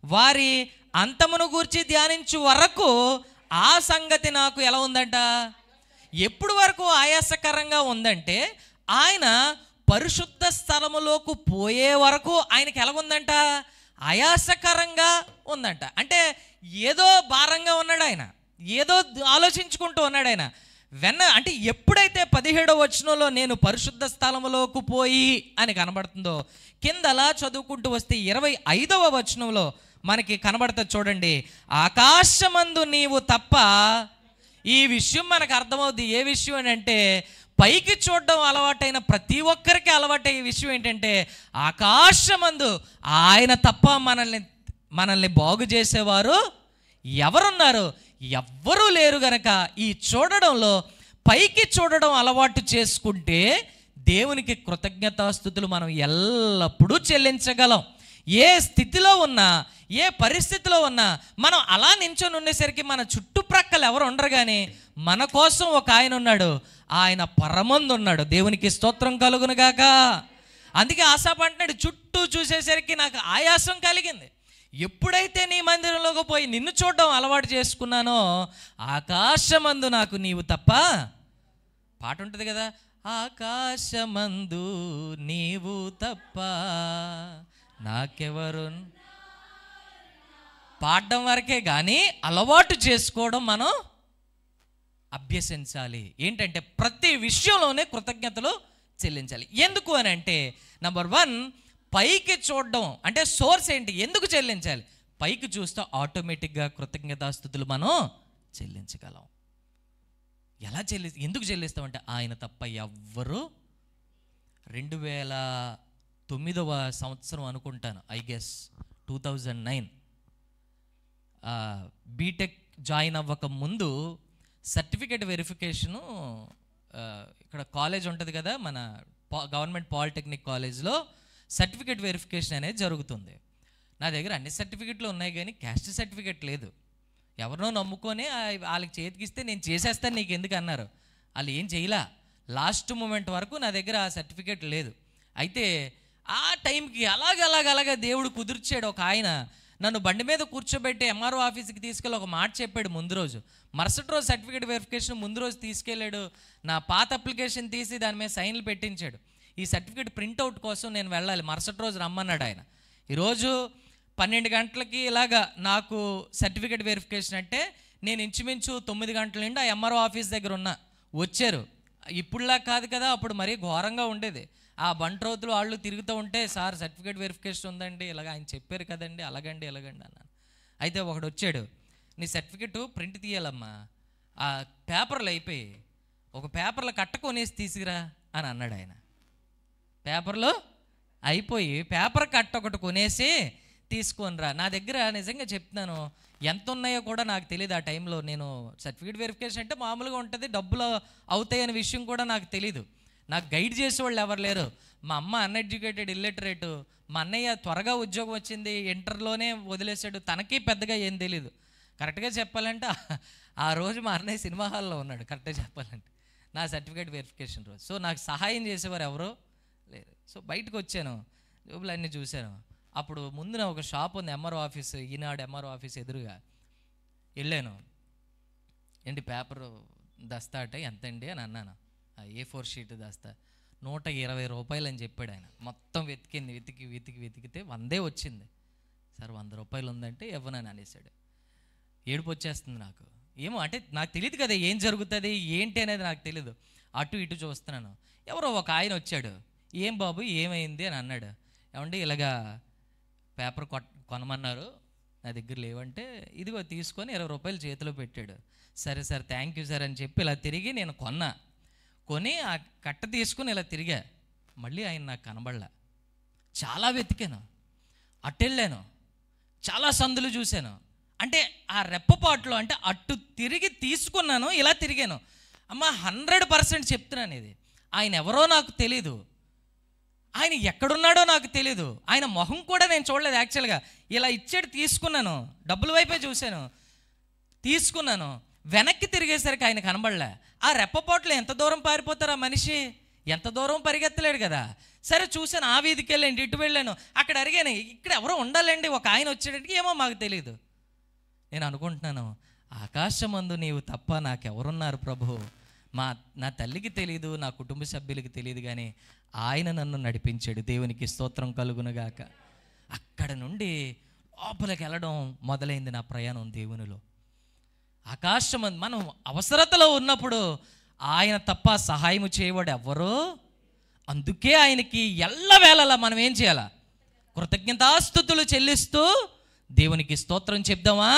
వారి అంతమును గూర్చి ధ్యానించు వరకు ఆ సంగతి నాకు ఎలా ఉందంట? ఎప్పుడు వరకు ఆయాసకరంగా ఉందంటే ఆయన పరిశుద్ధ స్థలములోకి పోయే వరకు ఆయనకి ఎలాగుందంట? ఆయాసకరంగా ఉందంట. అంటే ఏదో భారంగా ఉన్నాడు ఆయన, ఏదో ఆలోచించుకుంటూ ఉన్నాడు ఆయన. అంటే ఎప్పుడైతే 17వ వచనంలో నేను పరిశుద్ధ స్థలములోకి పోయి అని కనబడుతుందో, కింద అలా చదువుకుంటూ వస్తే 25వ వచనంలో మనకి కనబడుతుంది. చూడండి, ఆకాశమందు నీవు తప్ప. ఈ విషయం మనకు అర్థమవుద్ది. ఏ విషయం అని అంటే పైకి చూడడం అలవాటైన ప్రతి ఒక్కరికి అలవాటయ్యే విషయం ఏంటంటే ఆకాశమందు ఆయన తప్ప మనల్ని బాగు చేసేవారు ఎవరున్నారు? ఎవ్వరూ లేరు గనక ఈ చూడడంలో పైకి చూడడం అలవాటు చేసుకుంటే దేవునికి కృతజ్ఞతాస్తుతులు మనం ఎల్లప్పుడూ చెల్లించగలం. ఏ స్థితిలో ఉన్నా, ఏ పరిస్థితిలో ఉన్నా మనం అలా నించొని ఉండేసరికి మన చుట్టుప్రక్కల ఎవరు ఉండరు, కానీ మన కోసం ఒక ఆయన ఉన్నాడు. ఆయన పరమందు ఉన్నాడు. దేవునికి స్తోత్రం కలుగునుగాక. అందుకే ఆసాపు అంటున్నాడు, చుట్టూ చూసేసరికి నాకు ఆయాసం కలిగింది. ఎప్పుడైతే నీ మందిరంలోకి పోయి నిన్ను చూడడం అలవాటు చేసుకున్నానో, ఆకాశమందు నాకు నీవు తప్ప. పాట ఉంటుంది కదా, ఆకాశమందు నీవు తప్ప నాకెవరు. పాడడం వరకే కానీ అలవాటు చేసుకోవడం మనం అభ్యసించాలి. ఏంటంటే ప్రతి విషయంలోనే కృతజ్ఞతలు చెల్లించాలి. ఎందుకు అని అంటే నంబర్ 1, పైకి చూడడం అంటే సోర్స్ ఏంటి? ఎందుకు చెల్లించాలి? పైకి చూస్తే ఆటోమేటిక్గా కృతజ్ఞతాస్తుతులు మనం చెల్లించగలం. ఎందుకు చెల్లిస్తామంటే ఆయన తప్ప ఎవ్వరు. 2009వ సంవత్సరం అనుకుంటాను, ఐ గెస్ 2009, బీటెక్ జాయిన్ అవ్వక ముందు సర్టిఫికేట్ వెరిఫికేషను ఇక్కడ కాలేజ్ ఉంటుంది కదా, మన గవర్నమెంట్ పాలిటెక్నిక్ కాలేజ్లో సర్టిఫికేట్ వెరిఫికేషన్ అనేది జరుగుతుంది. నా దగ్గర అన్ని సర్టిఫికెట్లు ఉన్నాయి కానీ క్యాస్ట్ సర్టిఫికేట్ లేదు. ఎవరినో నమ్ముకొని వాళ్ళకి చేతికిస్తే నేను చేసేస్తాను నీకు ఎందుకు అన్నారు. వాళ్ళు ఏం చేయలే. లాస్ట్ మూమెంట్ వరకు నా దగ్గర ఆ సర్టిఫికేట్ లేదు. అయితే ఆ టైంకి అలాగ దేవుడు కుదిర్చాడు. ఒక ఆయన నన్ను బండి మీద కూర్చోబెట్టి ఎంఆర్ఓ ఆఫీస్కి తీసుకెళ్ళి ఒక మాట చెప్పాడు ముందు రోజు. మరుసటి రోజు సర్టిఫికేట్ వెరిఫికేషన్ ముందు రోజు తీసుకెళ్ళాడు. నా పాత అప్లికేషన్ తీసి దాని మీద సైన్లు పెట్టించాడు. ఈ సర్టిఫికేట్ ప్రింట్అవుట్ కోసం నేను వెళ్ళాలి, మరుసటి రోజు రమ్మన్నాడు ఆయన. ఈరోజు 12 గంటలకి ఇలాగా నాకు సర్టిఫికేట్ వెరిఫికేషన్ అంటే నేను ఇంచుమించు 9 గంటల నుండి ఆ ఎంఆర్ఓ ఆఫీస్ దగ్గర ఉన్నా. వచ్చారు. ఇప్పుడులా కాదు కదా, అప్పుడు మరీ ఘోరంగా ఉండేది. ఆ బంట్రోతులు వాళ్ళు తిరుగుతూ ఉంటే, సార్ సర్టిఫికేట్ వెరిఫికేషన్ ఉందండి, ఇలాగ ఆయన చెప్పారు కదండి, అలాగండి అన్నాను. అయితే ఒకడు వచ్చాడు, నీ సర్టిఫికేట్ ప్రింట్ తీయాలమ్మా, ఆ పేపర్లు అయిపోయి ఒక పేపర్లో కట్టుకొనేసి తీసుకురా అని అన్నాడు ఆయన. పేపర్లో అయిపోయి పేపర్ కట్ట ఒకటి కొనేసి తీసుకొనిరా. నా దగ్గర నిజంగా చెప్తున్నాను ఎంత ఉన్నాయో కూడా నాకు తెలియదు ఆ టైంలో. నేను సర్టిఫికేట్ వెరిఫికేషన్ అంటే మామూలుగా ఉంటుంది, డబ్బులు అవుతాయనే విషయం కూడా నాకు తెలీదు. నాకు గైడ్ చేసేవాళ్ళు ఎవరు లేరు. మా అమ్మ అన్ఎడ్యుకేటెడ్, ఇల్లిటరేటు. మా అన్నయ్య త్వరగా ఉద్యోగం వచ్చింది, ఇంటర్లోనే వదిలేశాడు, తనకి పెద్దగా ఏం తెలీదు. కరెక్ట్గా చెప్పాలంటే ఆ రోజు మా అన్నయ్య సినిమా హాల్లో ఉన్నాడు, కరెక్ట్గా చెప్పాలంటే నా సర్టిఫికేట్ వెరిఫికేషన్ రోజు. సో నాకు సహాయం చేసేవారు ఎవరో లేరు. సో బయటకు వచ్చాను. జోబులు అన్నీ చూశాను. అప్పుడు ముందున ఒక షాప్ ఉంది, ఎంఆర్ఓ ఆఫీస్, ఈనాడు ఎంఆర్ఓ ఆఫీస్ ఎదురుగా. వెళ్ళాను. ఏంటి పేపరు దస్తా అంటే ఎంతండి అని అన్నాను. A4 షీట్ దస్తా 120 రూపాయలు అని చెప్పాడు ఆయన. మొత్తం వెతికితే 100 వచ్చింది. సార్ 100 రూపాయలు ఉందంటే ఇవ్వనని అనేసాడు. ఏడుపు వచ్చేస్తుంది నాకు. ఏమో అంటే నాకు తెలియదు కదా ఏం జరుగుతుంది ఏంటి అనేది నాకు తెలీదు. అటు ఇటు చూస్తున్నాను. ఎవరో ఒక ఆయన వచ్చాడు. ఏం బాబు ఏమైంది అని అన్నాడు. ఏమంటే ఇలాగా పేపర్ కొనమన్నారు, నా దగ్గర లేవంటే ఇదిగో తీసుకొని 20 రూపాయలు చేతిలో పెట్టాడు. సరే సార్ థ్యాంక్ యూ సార్ అని చెప్పి ఇలా తిరిగి నేను కొని ఆ కట్ట తీసుకుని ఇలా తిరిగా. మళ్ళీ ఆయన నాకు కనబడలే. చాలా వెతికాను, అట్టెళ్ళాను, చాలా సందులు చూశాను. అంటే ఆ రెప్పపాట్లో అంటే అటు తిరిగి తీసుకున్నాను, ఇలా తిరిగాను. అమ్మ 100% చెప్తున్నాను, ఇది ఆయన ఎవరో నాకు తెలీదు, ఆయన ఎక్కడున్నాడో నాకు తెలీదు, ఆయన మొహం కూడా నేను చూడలేదు. యాక్చువల్గా ఇలా ఇచ్చాడు, తీసుకున్నాను, డబ్బుల వైపే చూశాను, తీసుకున్నాను. వెనక్కి తిరిగేసరికి ఆయన కనబడలే. ఆ రెప్పపాట్లో ఎంత దూరం పారిపోతారు ఆ మనిషి, ఎంత దూరం పరిగెత్తలేడు కదా. సరే చూశాను, ఆ వీధికి వెళ్ళండి, ఇటు వెళ్ళాను, అక్కడ అడిగాను ఇక్కడ ఎవరో ఉండాలండి, ఒక ఆయన వచ్చేటట్టుకి ఏమో మాకు తెలియదు. నేను అనుకుంటున్నాను, ఆకాశమందు నీవు తప్ప నాకెవరున్నారు ప్రభు, నా తల్లికి తెలియదు, నా కుటుంబ సభ్యులకి తెలియదు, కానీ ఆయన నన్ను నడిపించాడు. దేవునికి స్తోత్రం కలుగునుగాక. అక్కడ నుండి లోపలికి వెళ్ళడం మొదలైంది నా ప్రయాణం దేవునిలో. ఆకాశమందు మనం అవసరతలో ఉన్నప్పుడు ఆయన తప్ప సహాయము చేయవాడు ఎవ్వరో. అందుకే ఆయనకి ఎల్లవేళలా మనం ఏం చేయాలా? కృతజ్ఞతాస్తుతులు చెల్లిస్తూ దేవునికి స్తోత్రం చెప్దామా?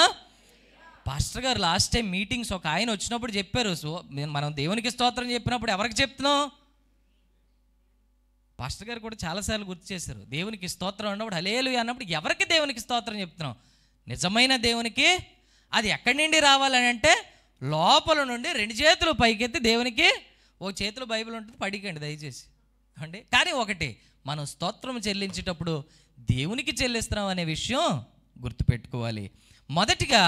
పాస్టర్ గారు లాస్ట్ టైం మీటింగ్స్ ఒక ఆయన వచ్చినప్పుడు చెప్పారు, మనం దేవునికి స్తోత్రం చెప్పినప్పుడు ఎవరికి చెప్తున్నాం? పాస్టర్ గారు కూడా చాలాసార్లు గుర్తు చేశారు. దేవునికి స్తోత్రం అన్నప్పుడు హల్లెలూయా అన్నప్పుడు ఎవరికి దేవునికి స్తోత్రం చెప్తున్నాం? నిజమైన దేవునికి. అది ఎక్కడి నుండి రావాలని అంటే లోపల నుండి 2 చేతులు పైకెత్తి దేవునికి, ఒక చేతిలో బైబిల్ ఉంటుంది పడికండి దయచేసి అంటే. కానీ ఒకటి, మనం స్తోత్రం చెల్లించేటప్పుడు దేవునికి చెల్లిస్తున్నాం అనే విషయం గుర్తుపెట్టుకోవాలి. మొదటిగా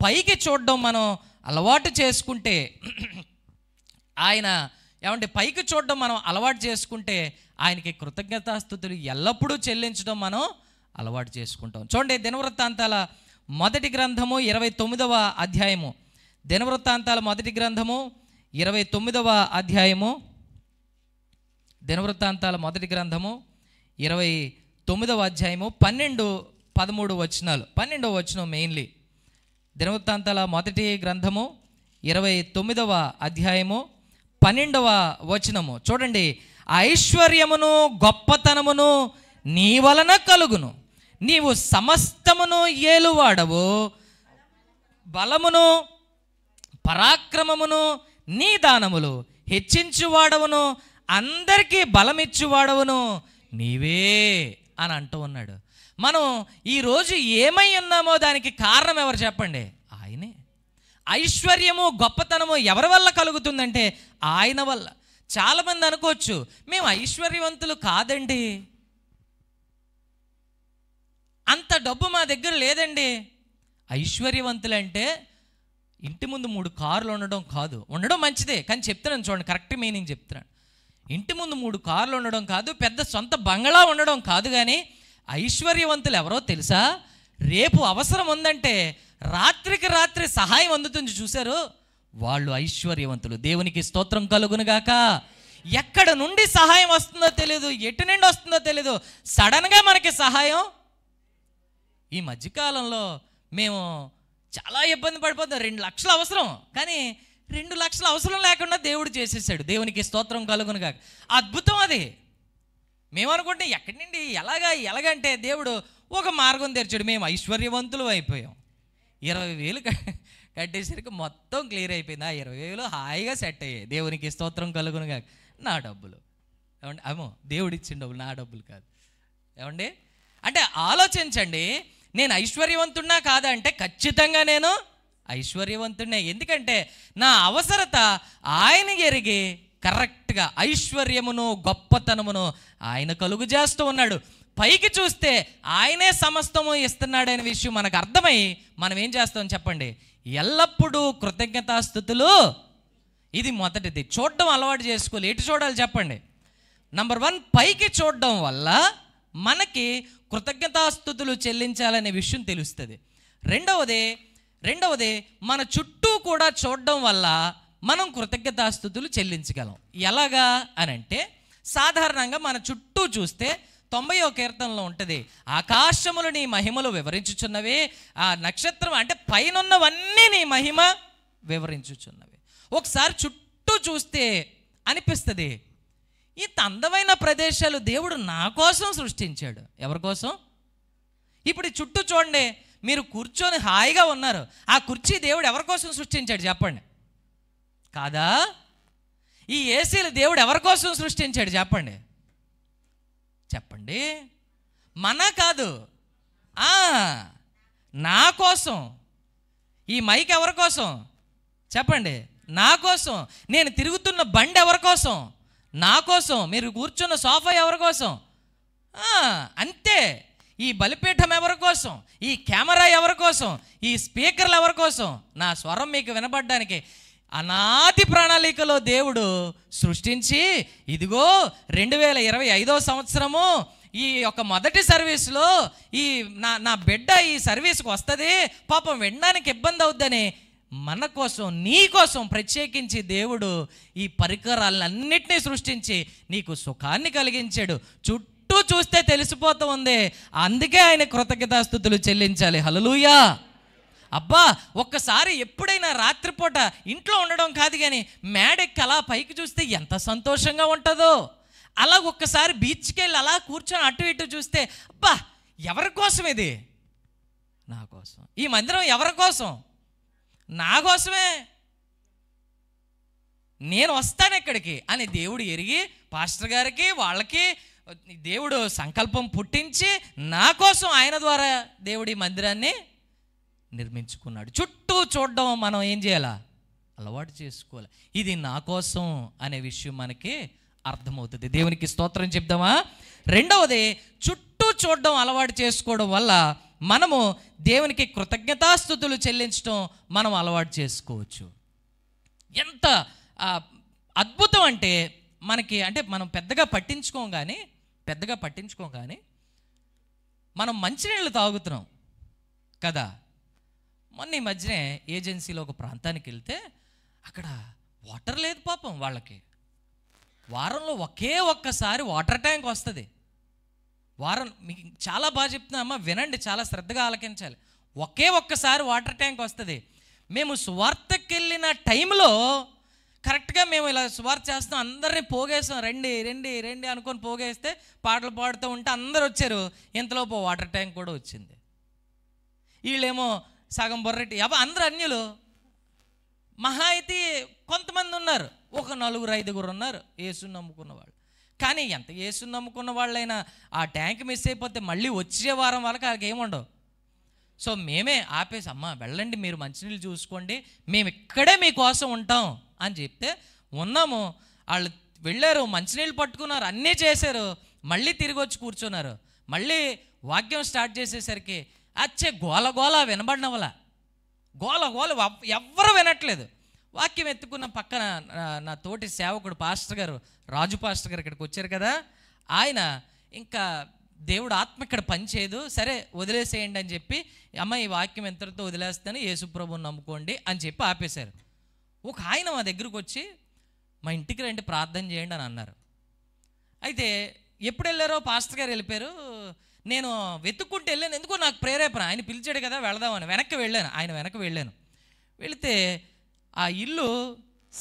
పైకి చూడడం మనం అలవాటు చేసుకుంటే, ఆయన ఏమంటే పైకి చూడడం మనం అలవాటు చేసుకుంటే ఆయనకి కృతజ్ఞతాస్తుతులు ఎల్లప్పుడూ చెల్లించడం మనం అలవాటు చేసుకుంటాం. చూడండి, దినవృత్తాంతాల మొదటి గ్రంథము 29వ అధ్యాయము. దినవృత్తాంతాల మొదటి గ్రంథము 29వ అధ్యాయము. దినవృత్తాంతాల మొదటి గ్రంథము 29వ అధ్యాయము 12-13 వచనాలు. 12వ వచనం మెయిన్లీ. దినవృత్తాంతాల మొదటి గ్రంథము 29వ అధ్యాయము 12వ వచనము చూడండి. ఐశ్వర్యమును గొప్పతనమును నీ వలన కలుగును, నీవు సమస్తమును ఏలువాడవు, బలమును పరాక్రమమును నీ దానములు హెచ్చించువాడవును, అందరికీ బలమిచ్చువాడవును నీవే అని అంటూ ఉన్నాడు. మనం ఈరోజు ఏమై ఉన్నామో దానికి కారణం ఎవరు చెప్పండి? ఆయనే. ఐశ్వర్యము గొప్పతనము ఎవరి వల్ల కలుగుతుందంటే ఆయన వల్ల. చాలామంది అనుకోవచ్చు, మేము ఐశ్వర్యవంతులు కాదండి, అంత డబ్బు మా దగ్గర లేదండి. ఐశ్వర్యవంతులంటే ఇంటి ముందు 3 కార్లు ఉండడం కాదు. ఉండడం మంచిదే, కానీ చెప్తున్నాను చూడండి, కరెక్ట్ మీనింగ్ చెప్తున్నాను. ఇంటి ముందు 3 కార్లు ఉండడం కాదు, పెద్ద సొంత బంగళా ఉండడం కాదు. కానీ ఐశ్వర్యవంతులు ఎవరో తెలుసా? రేపు అవసరం ఉందంటే రాత్రికి రాత్రి సహాయం అందుతుంది చూశారు, వాళ్ళు ఐశ్వర్యవంతులు. దేవునికి స్తోత్రం కలుగునుగాక. ఎక్కడ నుండి సహాయం వస్తుందో తెలియదు, ఎటు నుండి వస్తుందో తెలియదు, సడన్గా మనకి సహాయం. ఈ మధ్యకాలంలో మేము చాలా ఇబ్బంది పడిపోతాం. 2 లక్షలు అవసరం, కానీ 2 లక్షలు అవసరం లేకుండా దేవుడు చేసేసాడు. దేవునికి స్తోత్రం కలుగునుగాక. అద్భుతం అది. మేమనుకుంటే ఎక్కడి నుండి ఎలాగంటే దేవుడు ఒక మార్గం తెరిచాడు. మేము ఐశ్వర్యవంతులు అయిపోయాం. 20,000 కట్టేసరికి మొత్తం క్లియర్ అయిపోయింది. ఆ 20,000 హాయిగా సెట్ అయ్యాయి. దేవునికి స్తోత్రం కలుగునుగాక. నా డబ్బులు ఏమండి, అమ్మో దేవుడు ఇచ్చిన డబ్బులు, నా డబ్బులు కాదు. ఏమండి అంటే ఆలోచించండి, నేను ఐశ్వర్యవంతున్నా కాదా అంటే ఖచ్చితంగా నేను ఐశ్వర్యవంతుడినే. ఎందుకంటే నా అవసరత ఆయన ఎరిగి కరెక్ట్గా ఐశ్వర్యమును గొప్పతనమును ఆయన కలుగు చేస్తూ ఉన్నాడు. పైకి చూస్తే ఆయనే సమస్తము ఇస్తున్నాడనే విషయం మనకు అర్థమై మనం ఏం చేస్తాం చెప్పండి? ఎల్లప్పుడూ కృతజ్ఞతాస్తుతులు. ఇది మొదటిది. చూడడం అలవాటు చేసుకోవాలి. ఎటు చూడాలి చెప్పండి? నంబర్ 1, పైకి చూడడం వల్ల మనకి కృతజ్ఞతాస్తుతులు చెల్లించాలనే విషయం తెలుస్తుంది. రెండవది మన చుట్టూ కూడా చూడడం వల్ల మనం కృతజ్ఞతాస్తుతులు చెల్లించగలం. ఎలాగా అని అంటే, సాధారణంగా మన చుట్టూ చూస్తే 90వ కీర్తనలో ఉంటుంది, ఆకాశములు నీ మహిమలు వివరించుచున్నవి, ఆ నక్షత్రం అంటే పైనున్నవన్నీ నీ మహిమ వివరించుచున్నవి. ఒకసారి చుట్టూ చూస్తే అనిపిస్తుంది, ఇంత అందమైన ప్రదేశాలు దేవుడు నా కోసం సృష్టించాడు. ఎవరి కోసం? ఇప్పుడు ఈ చుట్టూ చూడండి, మీరు కూర్చొని హాయిగా ఉన్నారు, ఆ కుర్చీ దేవుడు ఎవరి కోసం సృష్టించాడు చెప్పండి? కాదా? ఈ ఏసీలు దేవుడు ఎవరి కోసం సృష్టించాడు చెప్పండి? చెప్పండి. మన కాదు, నా కోసం. ఈ మైక్ ఎవరి కోసం చెప్పండి? నా కోసం. నేను తిరుగుతున్న బండి ఎవరి కోసం? నా కోసం. మీరు కూర్చున్న సోఫా ఎవరి కోసం? అంతే. ఈ బలిపీఠం ఎవరి కోసం? ఈ కెమెరా ఎవరి కోసం? ఈ స్పీకర్లు ఎవరి కోసం? నా స్వరం మీకు వినబడ్డానికి. అనాది ప్రణాళికలో దేవుడు సృష్టించి, ఇదిగో 2025వ సంవత్సరము ఈ యొక్క మొదటి సర్వీస్లో ఈ నా బిడ్డ ఈ సర్వీస్కి వస్తుంది, పాపం వినడానికి ఇబ్బంది అవుద్దని మన కోసం, నీ కోసం ప్రత్యేకించి దేవుడు ఈ పరికరాలన్నింటినీ సృష్టించి నీకు సుఖాన్ని కలిగించాడు. చుట్టూ చూస్తే తెలిసిపోతూ ఉంది. అందుకే ఆయన కృతజ్ఞతాస్తుతులు చెల్లించాలి. హల్లెలూయా. అబ్బా, ఒక్కసారి ఎప్పుడైనా రాత్రిపూట ఇంట్లో ఉండడం కాదు కానీ మేడెక్కి అలా పైకి చూస్తే ఎంత సంతోషంగా ఉంటుందో. అలా ఒక్కసారి బీచ్కి వెళ్ళి అలా కూర్చొని అటు ఇటు చూస్తే, అబ్బా ఎవరి కోసం ఇది? నా కోసం. ఈ మందిరం ఎవరి కోసం? నా కోసమే. నేను వస్తాను ఇక్కడికి అని దేవుడు ఎరిగి పాస్టర్ గారికి వాళ్ళకి దేవుడు సంకల్పం పుట్టించి నా కోసం ఆయన ద్వారా దేవుడు ఈ మందిరాన్ని నిర్మించుకున్నాడు. చుట్టూ చూడడం మనం ఏం చేయాలా? అలవాటు చేసుకోవాలి. ఇది నా కోసం అనే విషయం మనకి అర్థమవుతుంది. దేవునికి స్తోత్రం చెప్దామా? రెండవది, చుట్టూ చూడడం అలవాటు చేసుకోవడం వల్ల మనము దేవునికి కృతజ్ఞతాస్తుతులు చెల్లించడం మనం అలవాటు చేసుకోవచ్చు. ఎంత అద్భుతం అంటే మనకి, అంటే మనం పెద్దగా పట్టించుకోం కానీ మనం మంచినీళ్ళు తాగుతున్నాం కదా. మొన్న ఈ మధ్యనే ఏజెన్సీలో ఒక ప్రాంతానికి వెళ్తే అక్కడ వాటర్ లేదు పాపం వాళ్ళకి. వారంలో ఒక్కసారి వాటర్ ట్యాంక్ వస్తుంది. మీకు చాలా బాగా చెప్తున్నామా, వినండి, చాలా శ్రద్ధగా ఆలకించాలి. ఒక్కసారి వాటర్ ట్యాంక్ వస్తుంది. మేము సువార్తకి వెళ్ళిన టైంలో కరెక్ట్గా మేము ఇలా సువార్త చేస్తాం, అందరినీ పోగేస్తాం, రండి రండి రండి అనుకొని పోగేస్తే పాటలు పాడుతూ ఉంటే అందరు వచ్చారు. ఇంతలోపు వాటర్ ట్యాంక్ కూడా వచ్చింది. వీళ్ళేమో సగం బొర్రెట్టి అందరూ అన్యులు. మహా అయితే కొంతమంది ఉన్నారు, ఒక 4-5 ఉన్నారు యేసుని నమ్ముకున్న వాళ్ళు. కానీ ఎంత యేసుని నమ్ముకున్న వాళ్ళైనా ఆ ట్యాంక్ మిస్ అయిపోతే మళ్ళీ వచ్చే వారం వాళ్ళకి వాళ్ళకి ఏముండవు. సో మేమే ఆపేసి, అమ్మ వెళ్ళండి, మీరు మంచినీళ్ళు చూసుకోండి, మేము ఇక్కడే మీకోసం ఉంటాం అని చెప్తే ఉన్నాము. వాళ్ళు వెళ్ళారు, మంచినీళ్ళు పట్టుకున్నారు, అన్నీ చేశారు, మళ్ళీ తిరిగి వచ్చి కూర్చున్నారు. మళ్ళీ వాక్యం స్టార్ట్ చేసేసరికి గోల గోల వినబడినవలా, గోల ఎవ్వరూ వినట్లేదు. వాక్యం ఎత్తుకున్న పక్కన నా తోటి సేవకుడు పాస్టర్ గారు, రాజు పాస్టర్ గారు ఇక్కడికి వచ్చారు కదా, ఆయన ఇంకా దేవుడు ఆత్మ ఇక్కడ పనిచేయదు, సరే వదిలేసేయండి అని చెప్పి, అమ్మ ఈ వాక్యం ఎంతటితో వదిలేస్తాను, యేసుప్రభుని నమ్ముకోండి అని చెప్పి ఆపేశారు. ఒక ఆయన మా దగ్గరకు వచ్చి, మా ఇంటికి రండి ప్రార్థన చేయండి అని అన్నారు. అయితే ఎప్పుడు వెళ్ళారో పాస్టర్ గారు వెళ్ళిపోయారు. నేను వెతుక్కుంటూ వెళ్ళాను, ఎందుకో నాకు ప్రేరేపణ, ఆయన పిలిచాడు కదా వెళదామని. ఆయన వెనక్కి వెళ్ళాను. వెళితే ఆ ఇల్లు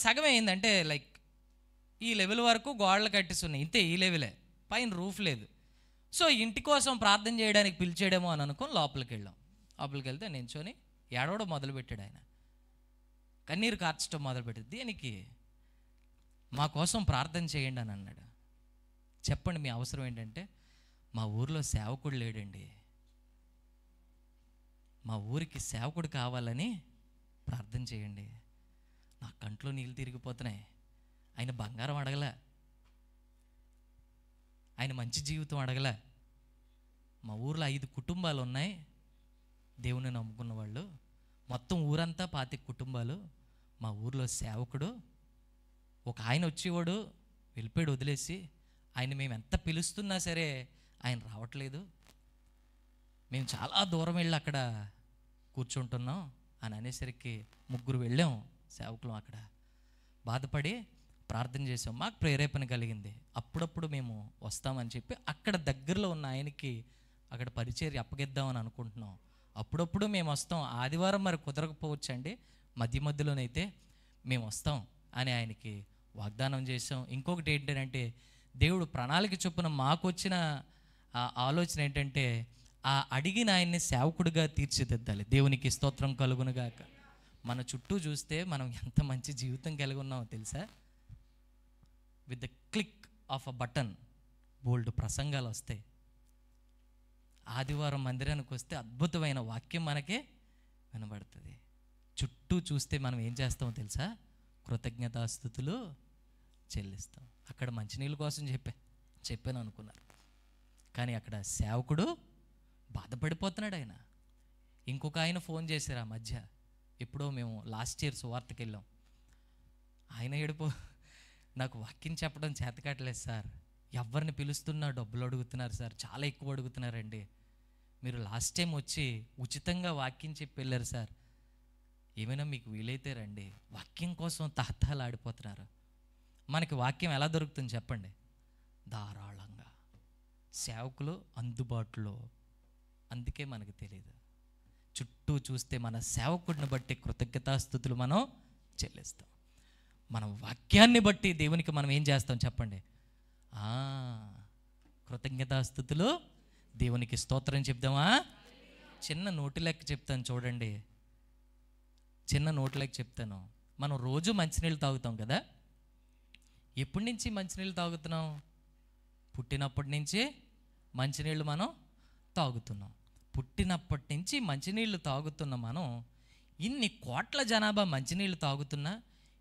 సగం అయిందంటే లైక్ ఈ లెవెల్ వరకు గోడలు కట్టిస్తున్నాయి, ఇంతే, ఈ లెవెలే, పైన రూఫ్ లేదు. సో ఇంటి కోసం ప్రార్థన చేయడానికి పిలిచాడేమో అని అనుకుని లోపలికి వెళ్ళాం. లోపలికి వెళ్తే నించొని ఏడవడం మొదలుపెట్టాడు. ఆయన కన్నీరు కార్చడం మొదలుపెట్టాడు. దేనికి? మా కోసం ప్రార్థన చేయండి అని అన్నాడు. చెప్పండి మీ అవసరం ఏంటంటే, మా ఊరిలో సేవకుడు లేడండి, మా ఊరికి సేవకుడు కావాలని ప్రార్థన చేయండి. నా కంట్లో నీళ్ళు తిరిగిపోతున్నాయి. ఆయన బంగారం అడగలే, ఆయన మంచి జీవితం అడగలే. మా ఊర్లో 5 కుటుంబాలు ఉన్నాయి దేవుని నమ్ముకున్న వాళ్ళు, మొత్తం ఊరంతా 25 కుటుంబాలు. మా ఊర్లో సేవకుడు ఒక ఆయన వచ్చేవాడు, వెళ్ళిపోయాడు వదిలేసి. ఆయన మేము ఎంత పిలుస్తున్నా సరే ఆయన రావట్లేదు, మేము చాలా దూరం వెళ్ళి అక్కడ కూర్చుంటున్నాం అని అనేసరికి ముగ్గురు వెళ్ళాం సేవకులం. అక్కడ బాధపడి ప్రార్థన చేసాం, మాకు ప్రేరేపణ కలిగింది. అప్పుడప్పుడు మేము వస్తామని చెప్పి అక్కడ దగ్గరలో ఉన్న ఆయనకి అక్కడ పరిచర్య అప్పగిద్దామని అనుకుంటున్నాం. అప్పుడప్పుడు మేము వస్తాం, ఆదివారం మరి కుదరకపోవచ్చండి, మధ్య మధ్యలోనైతే మేము వస్తాం అని ఆయనకి వాగ్దానం చేసాం. ఇంకొకటి ఏంటంటే దేవుడు ప్రణాళిక చొప్పున మాకు వచ్చిన ఆలోచన ఏంటంటే ఆ అడిగిన ఆయన్ని సేవకుడిగా తీర్చిదిద్దాలి. దేవునికి స్తోత్రం కలుగునుగాక. మన చుట్టూ చూస్తే మనం ఎంత మంచి జీవితం కలిగి ఉన్నామో తెలుసా? With the click of a button బోల్డ్ ప్రసంగాలు వస్తాయి. ఆదివారం మందిరానికి వస్తే అద్భుతమైన వాక్యం మనకే వినబడుతుంది. చుట్టూ చూస్తే మనం ఏం చేస్తామో తెలుసా? కృతజ్ఞతాస్తుతులు చెల్లిస్తాం. అక్కడ మంచినీళ్ళ కోసం చెప్పాను అనుకున్నారు, కానీ అక్కడ సేవకుడు బాధపడిపోతున్నాడు. ఆయన ఇంకొక ఆయన ఫోన్ చేశారు ఆ మధ్య, ఎప్పుడో మేము లాస్ట్ ఇయర్ సువార్తకి వెళ్ళాం. ఆయన ఏడుపు, నాకు వాక్యం చెప్పడం చేతకాట్లేదు సార్, ఎవరిని పిలుస్తున్నా డబ్బులు అడుగుతున్నారు సార్, చాలా ఎక్కువ అడుగుతున్నారండి. మీరు లాస్ట్ టైం వచ్చి ఉచితంగా వాక్యం చెప్పి వెళ్ళారు సార్, ఏమైనా మీకు వీలైతే రండి. వాక్యం కోసం తహతహలాడిపోతున్నారు. మనకి వాక్యం ఎలా దొరుకుతుంది చెప్పండి? ధారాళంగా, సేవకులు అందుబాటులో. అందుకే మనకు తెలియదు. చుట్టూ చూస్తే మన సేవకుడిని బట్టి కృతజ్ఞతాస్తుతులు మనం చెల్లిస్తాం. మన వాక్యాన్ని బట్టి దేవునికి మనం ఏం చేస్తాం చెప్పండి? కృతజ్ఞతాస్తుతులు దేవునికి స్తోత్రం చెప్దామా? చిన్న నోటి లెక్క చెప్తాను చూడండి, చిన్న నోటి లెక్క చెప్తాను. మనం రోజు మంచినీళ్ళు తాగుతాం కదా. ఎప్పటి నుంచి మంచినీళ్ళు తాగుతున్నాం? పుట్టినప్పటి నుంచి మంచినీళ్ళు మనం తాగుతున్నాం. పుట్టినప్పటి నుంచి మంచినీళ్ళు తాగుతున్న మనం ఇన్ని కోట్ల జనాభా మంచినీళ్ళు తాగుతున్నా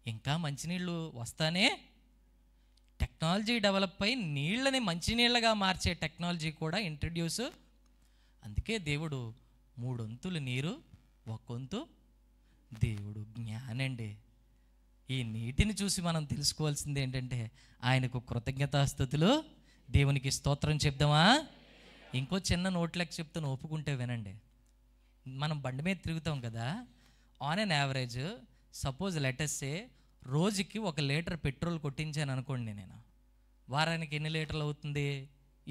ఇంకా మంచినీళ్ళు వస్తానే. టెక్నాలజీ డెవలప్ అయి నీళ్ళని మంచినీళ్ళగా మార్చే టెక్నాలజీ కూడా ఇంట్రడ్యూస్. అందుకే దేవుడు 3 వంతులు నీరు, 1 వంతు దేవుడు. జ్ఞానండి. ఈ నీటిని చూసి మనం తెలుసుకోవాల్సింది ఏంటంటే ఆయనకు కృతజ్ఞతాస్తుతులు, దేవునికి స్తోత్రం చెప్దామా? ఇంకో చిన్న నోట్లెక్క చెప్తాను, ఒప్పుకుంటే వినండి. మనం బండి మీద తిరుగుతాం కదా, ఆన్ అన్ యావరేజ్ సపోజ్ లెటెస్సే రోజుకి 1 లీటర్ పెట్రోల్ కొట్టించాను అనుకోండి నేను. వారానికి ఎన్ని లీటర్లు అవుతుంది?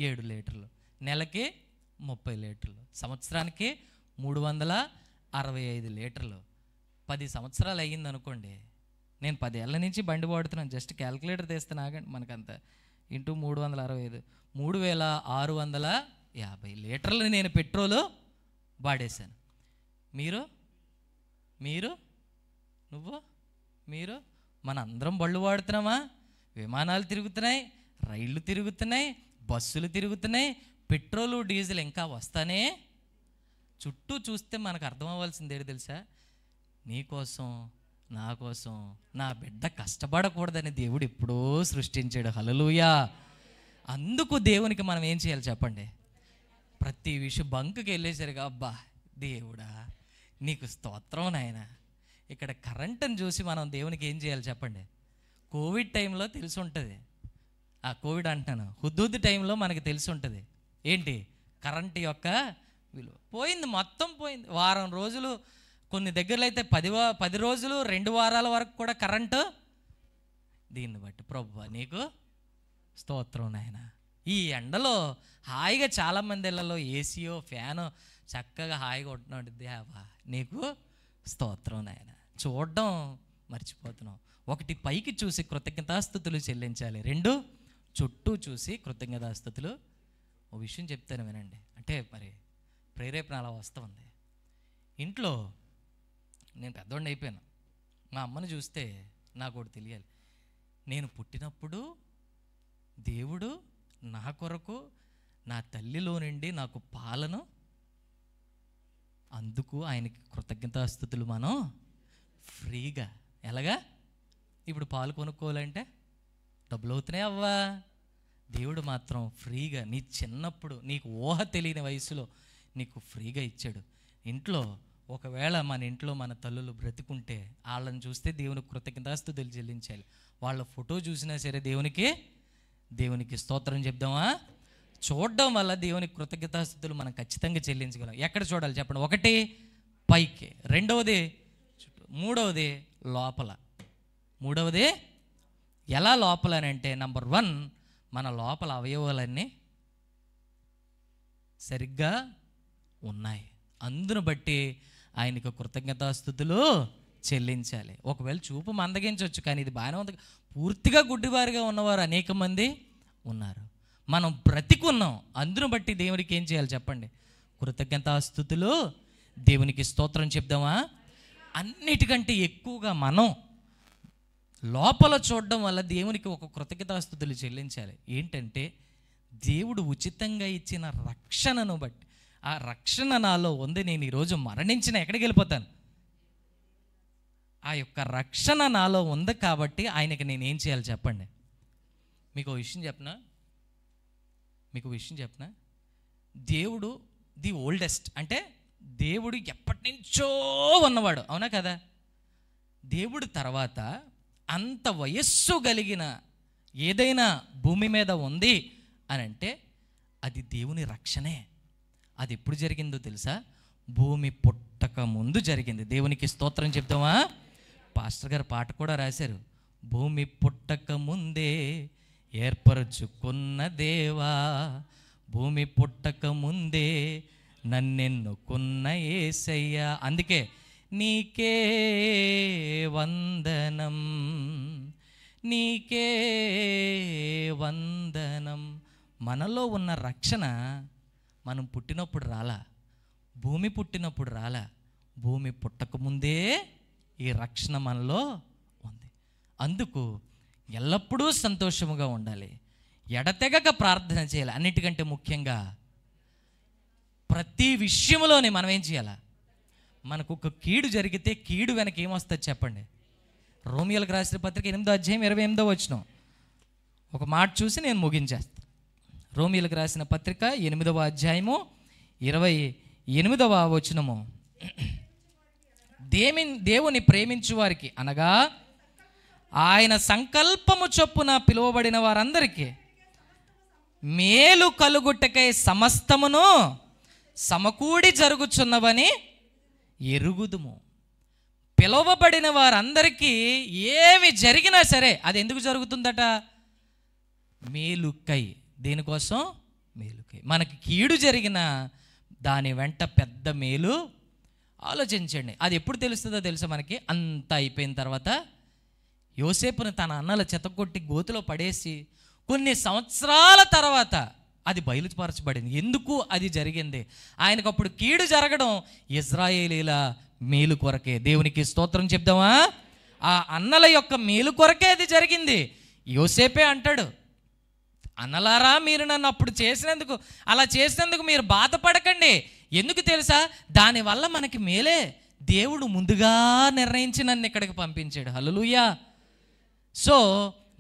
7 లీటర్లు. నెలకి 30 లీటర్లు. సంవత్సరానికి 365 లీటర్లు. 10 సంవత్సరాలు అయ్యింది అనుకోండి. నేను 10 ఏళ్ళ నుంచి బండి వాడుతున్నాను. జస్ట్ క్యాల్కులేటర్ తీస్తే నాగండి మనకంత ఇంటూ 365, 3650 లీటర్లు నేను పెట్రోలు వాడేశాను. మీరు మన అందరం బళ్ళు వాడుతున్నామా? విమానాలు తిరుగుతున్నాయి, రైళ్ళు తిరుగుతున్నాయి, బస్సులు తిరుగుతున్నాయి, పెట్రోలు డీజిల్ ఇంకా వస్తానే. చుట్టూ చూస్తే మనకు అర్థం అవ్వాల్సింది ఏంటి తెలుసా? నీకోసం, నా కోసం, నా బిడ్డ కష్టపడకూడదని దేవుడు ఎప్పుడో సృష్టించాడు. హల్లెలూయా. అందుకు దేవునికి మనం ఏం చేయాలి చెప్పండి? ప్రతి విషయం బంకుకి వెళ్ళేసరిగా అబ్బా దేవుడా నీకు స్తోత్రం నాయనా. ఇక్కడ కరెంటుని చూసి మనం దేవునికి ఏం చేయాలి చెప్పండి? కోవిడ్ టైంలో తెలిసి ఉంటుంది, కోవిడ్ అంటున్నాను, హుద్హుద్ టైంలో మనకి తెలిసి ఉంటుంది ఏంటి కరెంటు యొక్క విలువ. పోయింది, మొత్తం పోయింది. వారం రోజులు, కొన్ని దగ్గరలో అయితే 10 రోజులు, 2 వారాల వరకు కూడా కరెంటు. దీన్ని బట్టి ప్రభువా నీకు స్తోత్రం నాయన. ఈ ఎండలో హాయిగా చాలామంది ఇళ్ళలో ఏసీయో ఫ్యానో చక్కగా హాయిగా ఉంటున్నాడు. దేవా నీకు స్తోత్రం నాయన. చూడడం మర్చిపోతున్నాం. 1 పైకి చూసి కృతజ్ఞతాస్తుతులు చెల్లించాలి. 2 చుట్టూ చూసి కృతజ్ఞతాస్తుతులు. ఓ విషయం చెప్తాను వినండి. అంటే మరి ప్రేరేపణ అలా వస్తూ ఉంది. ఇంట్లో నేను పెద్దవాడిని అయిపోయాను. మా అమ్మని చూస్తే నాకు ఒకటి తెలియాలి. నేను పుట్టినప్పుడు దేవుడు నా కొరకు నా తల్లిలో నుండి నాకు పాలను, అందుకు ఆయనకి కృతజ్ఞతాస్తుతులు మనం ఫ్రీగా. ఎలాగా? ఇప్పుడు పాలు కొనుక్కోవాలంటే డబ్బులు అవుతున్నాయి అవ్వా. దేవుడు మాత్రం ఫ్రీగా నీ చిన్నప్పుడు నీకు ఊహ తెలియని వయసులో నీకు ఫ్రీగా ఇచ్చాడు. ఇంట్లో ఒకవేళ మన ఇంట్లో మన తల్లులు బ్రతికుంటే వాళ్ళని చూస్తే దేవునికి కృతజ్ఞతాస్తుతులు చెల్లించాలి. వాళ్ళ ఫోటో చూసినా సరే దేవునికి స్తోత్రం చెప్దామా? చూడడం వల్ల దేవునికి కృతజ్ఞతాస్తుతులు మనం ఖచ్చితంగా చెల్లించగలం. ఎక్కడ చూడాలి చెప్పండి? ఒకటి పైకి, రెండవది చుట్టూ, మూడవది లోపల. మూడవది ఎలా లోపల అని అంటే, నంబర్ 1, మన లోపల అవయవాలన్నీ సరిగ్గా ఉన్నాయి. అందును బట్టి ఆయనకు కృతజ్ఞతాస్తుతులు చెల్లించాలి. ఒకవేళ చూపు మందగించవచ్చు, కానీ ఇది బాగానే ఉంది. పూర్తిగా గుడ్డివారిగా ఉన్నవారు అనేక మంది ఉన్నారు. మనం బ్రతికున్నాం, అందును బట్టి దేవునికి ఏం చేయాలి చెప్పండి? కృతజ్ఞతాస్తుతులు, దేవునికి స్తోత్రం చెప్దామా? అన్నిటికంటే ఎక్కువగా మనం లోపల చూడడం వల్ల దేవునికి ఒక కృతజ్ఞతాస్తుతులు చెల్లించాలి. ఏంటంటే, దేవుడు ఉచితంగా ఇచ్చిన రక్షణను బట్టి, ఆ రక్షణ నాలో ఉంది. నేను ఈరోజు మరణించిన ఎక్కడికి వెళ్ళిపోతాను? ఆ యొక్క రక్షణ నాలో ఉంది కాబట్టి ఆయనకి నేనేం చేయాలి చెప్పండి? మీకు విషయం చెప్పనా? దేవుడు ది ఓల్డెస్ట్, అంటే దేవుడు ఎప్పటి నుంచో ఉన్నవాడు, అవునా కదా? దేవుడు తర్వాత అంత వయస్సు కలిగిన ఏదైనా భూమి మీద ఉంది అని అంటే అది దేవుని రక్షణే. అది ఎప్పుడు జరిగిందో తెలుసా? భూమి పుట్టక ముందు జరిగింది. దేవునికి స్తోత్రం చెప్తామా? పాస్టర్ గారు పాట కూడా రాశారు. భూమి పుట్టక ముందే ఏర్పరచుకున్న దేవా, భూమి పుట్టక ముందే నన్నెన్నుకున్న యేసయ్యా. అందుకే నీకే వందనం, నీకే వందనం. మనలో ఉన్న రక్షణ మనం పుట్టినప్పుడు రాలా, భూమి పుట్టినప్పుడు రాలా, భూమి పుట్టకముందే ఈ రక్షణ మనలో ఉంది. అందుకు ఎల్లప్పుడూ సంతోషముగా ఉండాలి, ఎడతెగక ప్రార్థన చేయాలి. అన్నిటికంటే ముఖ్యంగా ప్రతి విషయంలోనే మనం ఏం చేయాలా? మనకు ఒక కీడు జరిగితే కీడు వెనక ఏమొస్తుంది చెప్పండి? రోమియోలకు రాసిన పత్రిక 8వ అధ్యాయం 28వ వచనం ఒక మాట చూసి నేను ముగించేస్తాను. రోమియోలకు రాసిన పత్రిక 8వ అధ్యాయము 28వ వచనము, దేవుని ప్రేమించు వారికి అనగా ఆయన సంకల్పము చొప్పున పిలువబడిన వారందరికీ మేలు కలుగుటకై సమస్తమును సమకూడి జరుగుచున్నవని ఎరుగుదుము. పిలువబడిన వారందరికీ ఏవి జరిగినా సరే అది ఎందుకు జరుగుతుందట? మేలుకై. దేనికోసం? మేలుకై. మనకి కీడు జరిగిన దాని వెంట పెద్ద మేలు. ఆలోచించండి, అది ఎప్పుడు తెలుస్తుందో తెలుసా మనకి? అంతా అయిపోయిన తర్వాత యోసేపును తన అన్నల చెతకొట్టి గోతిలో పడేసి కొన్ని సంవత్సరాల తర్వాత అది బయలుపరచబడింది. ఎందుకు అది జరిగింది? ఆయనకు అప్పుడు కీడు జరగడం ఇజ్రాయేలీల మేలు కొరకే. దేవునికి స్తోత్రం చెప్దామా? ఆ అన్నల యొక్క మేలు కొరకే అది జరిగింది. యోసేపే అంటాడు, అన్నలారా మీరు నన్ను అప్పుడు చేసినందుకు, అలా చేసినందుకు మీరు బాధపడకండి. ఎందుకు తెలుసా? దానివల్ల మనకి మేలే. దేవుడు ముందుగా నిర్ణయించి నన్ను ఇక్కడికి పంపించాడు. హల్లెలూయా. సో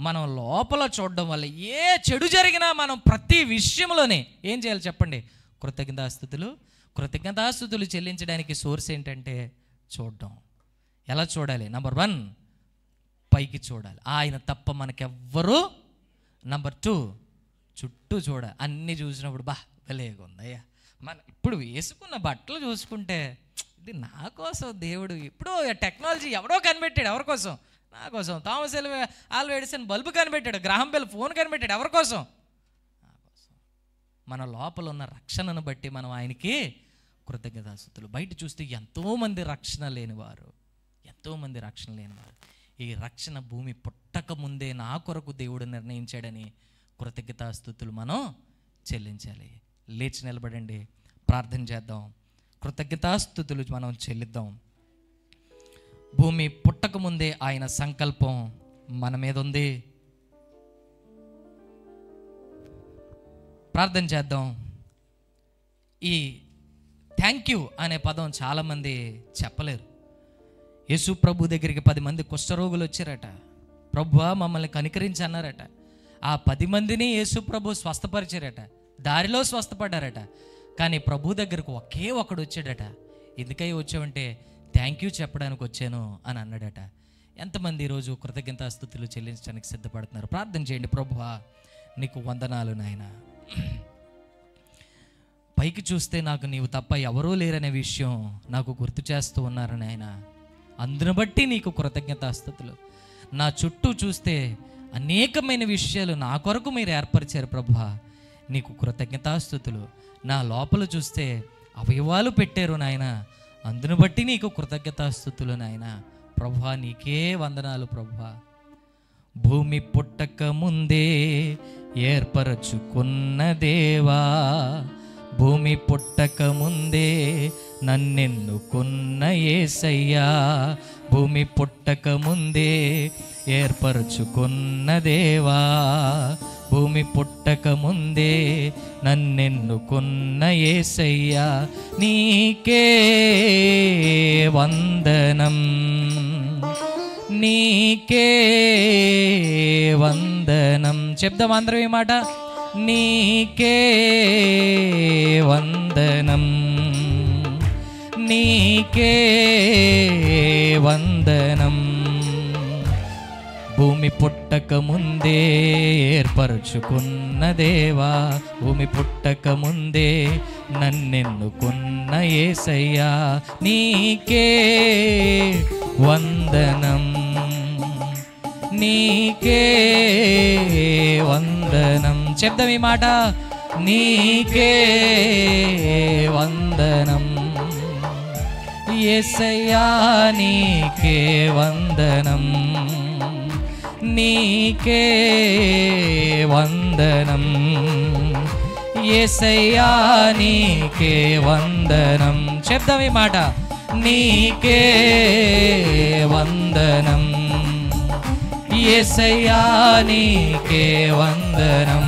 మనం లోపల చూడడం వల్ల ఏ చెడు జరిగినా మనం ప్రతి విషయంలోనే ఏం చేయాలి చెప్పండి? కృతజ్ఞతాస్తుతులు చెల్లించడానికి సోర్స్ ఏంటంటే చూడడం. ఎలా చూడాలి? నంబర్ 1 పైకి చూడాలి, ఆయన తప్ప మనకెవ్వరూ. నంబర్ 2 చుట్టూ చూడాలి. అన్నీ చూసినప్పుడు బా భలేగా ఉందయ్యా, మన ఇప్పుడు వేసుకున్న బట్టలు చూసుకుంటే ఇది నా కోసం దేవుడు ఇప్పుడు టెక్నాలజీ ఎవడో కనిపెట్టాడు. ఎవరి కోసం? నా కోసం. థామస్ ఆల్వా ఎడిసన్ బల్బు కనిపెట్టాడు, గ్రాహం బెల్ ఫోన్ కనిపెట్టాడు. ఎవరి కోసం? నా కోసం. మన లోపల ఉన్న రక్షణను బట్టి మనం ఆయనకి కృతజ్ఞతాస్తుతులు. బయట చూస్తే ఎంతోమంది రక్షణ లేనివారు. ఈ రక్షణ భూమి పుట్టక ముందే నా కొరకు దేవుడు నిర్ణయించాడని కృతజ్ఞతాస్తుతులు మనం చెల్లించాలి. లేచి నిలబడండి, ప్రార్థన చేద్దాం, కృతజ్ఞతాస్తుతులు మనం చెల్లిద్దాం. భూమి పుట్టక ముందే ఆయన సంకల్పం మన మీద ఉంది. ప్రార్థన చేద్దాం. ఈ థ్యాంక్ యూ అనే పదం చాలామంది చెప్పలేరు. యేసు ప్రభు దగ్గరికి 10 మంది కుష్ఠరోగులు వచ్చారట. ప్రభువా మమ్మల్ని కనికరించి అన్నారట. ఆ 10 మందిని యేసు ప్రభు స్వస్థపరిచారట, దారిలో స్వస్థపడ్డారట. కానీ ప్రభు దగ్గరకు ఒకే ఒకడు వచ్చాడట. ఎందుకై వచ్చావంటే థ్యాంక్ యూ చెప్పడానికి వచ్చాను అని అన్నాడట. ఎంతమంది ఈరోజు కృతజ్ఞతాస్తుతులు చెల్లించడానికి సిద్ధపడుతున్నారు? ప్రార్థన చేయండి. ప్రభువా నీకు వందనాలు నాయనా, పైకి చూస్తే నాకు నీవు తప్ప ఎవరూ లేరనే విషయం నాకు గుర్తు చేస్తూ ఉన్నారు నాయన. అందును బట్టి నీకు కృతజ్ఞతాస్తుతులు. నా చుట్టూ చూస్తే అనేకమైన విషయాలు నా కొరకు మీరు ఏర్పరిచారు ప్రభువా, నీకు కృతజ్ఞతాస్తుతులు. నా లోపల చూస్తే అవయవాలు పెట్టారు నాయన, అందును బట్టి నీకు కృతజ్ఞతాస్తుతులు నాయన. ప్రభువా నీకే వందనాలు ప్రభువా. భూమి పుట్టక ముందే ఏర్పరచుకున్న దేవా, భూమి పుట్టక ముందే నన్నెన్నుకున్న యేసయ్యా, భూమి పుట్టక ముందే ఏర్పరచుకున్న దేవా, భూమి పుట్టక ముందే నన్నెన్నుకున్న యేసయ్యా, నీకే వందనం, నీకే వందనం. చెప్దాం అందరం ఈ మాట, నీకే వందనం, నీకే వందనం. భూమి పుట్టక ముందే ఏర్పరచుకున్న దేవా, భూమి పుట్టక ముందే నన్నెన్నుకున్న యేసయ్యా, నీకే వందనం, నీకే వందనం. చెప్దాం ఈ మాట, నీకే వందనం యేసయ్యా, నీకే వందనం, నీకే వందనం యేసయ్యా, నీకే వందనం. చెప్దాం ఈ మాట, నీకే వందనం యేసయ్యా, నీకే వందనం,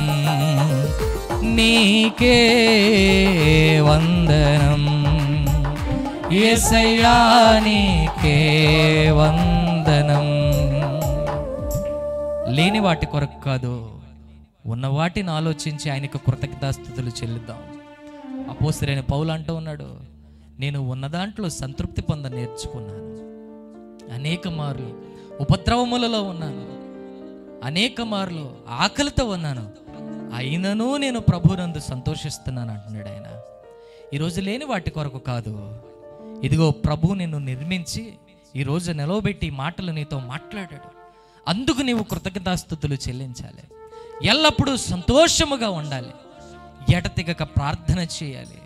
నీకే వందనం యేసయ్యా, నీకే వందనం. లేని వాటి కొరకు కాదు, ఉన్న వాటిని ఆలోచించి ఆయనకు కృతజ్ఞతాస్తుతులు చెల్లిద్దాం. అపోస్తలుడైన పౌలు అంటూ ఉన్నాడు, నేను ఉన్న దాంట్లో సంతృప్తి పొంద నేర్చుకున్నాను, అనేక మార్లు ఉపద్రవములలో ఉన్నాను, అనేక మార్లు ఆకలితో ఉన్నాను, అయినను నేను ప్రభునందు సంతోషిస్తున్నాను అంటున్నాడు ఆయన. ఈరోజు లేని వాటి కొరకు కాదు, ఇదిగో ప్రభు నిన్ను నిర్మించి ఈరోజు నిలవబెట్టి మాటలు నీతో మాట్లాడాడు, అందుకు నీవు కృతజ్ఞతాస్తుతులు చెల్లించాలి. ఎల్లప్పుడూ సంతోషముగా ఉండాలి, ఎడతెగక ప్రార్థన చేయాలి,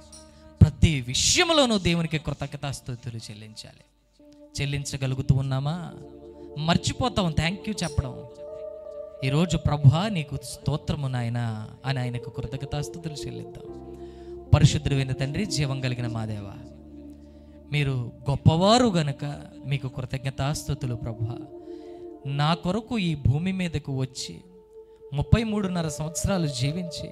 ప్రతి విషయంలోనూ దేవునికి కృతజ్ఞతాస్తుతులు చెల్లించాలి. చెల్లించగలుగుతూ ఉన్నామా? మర్చిపోతాం థ్యాంక్ యూ చెప్పడం. ఈరోజు ప్రభువా నీకు స్తోత్రము నాయనా అని ఆయనకు కృతజ్ఞతాస్తుతులు చెల్లిద్దాం. పరిశుద్ధుడైన తండ్రి, జీవం కలిగిన మా దేవా, మీరు గొప్పవారు గనుక మీకు కృతజ్ఞతాస్తుతులు ప్రభువా. నా కొరకు ఈ భూమి మీదకు వచ్చి 33.5 సంవత్సరాలు జీవించి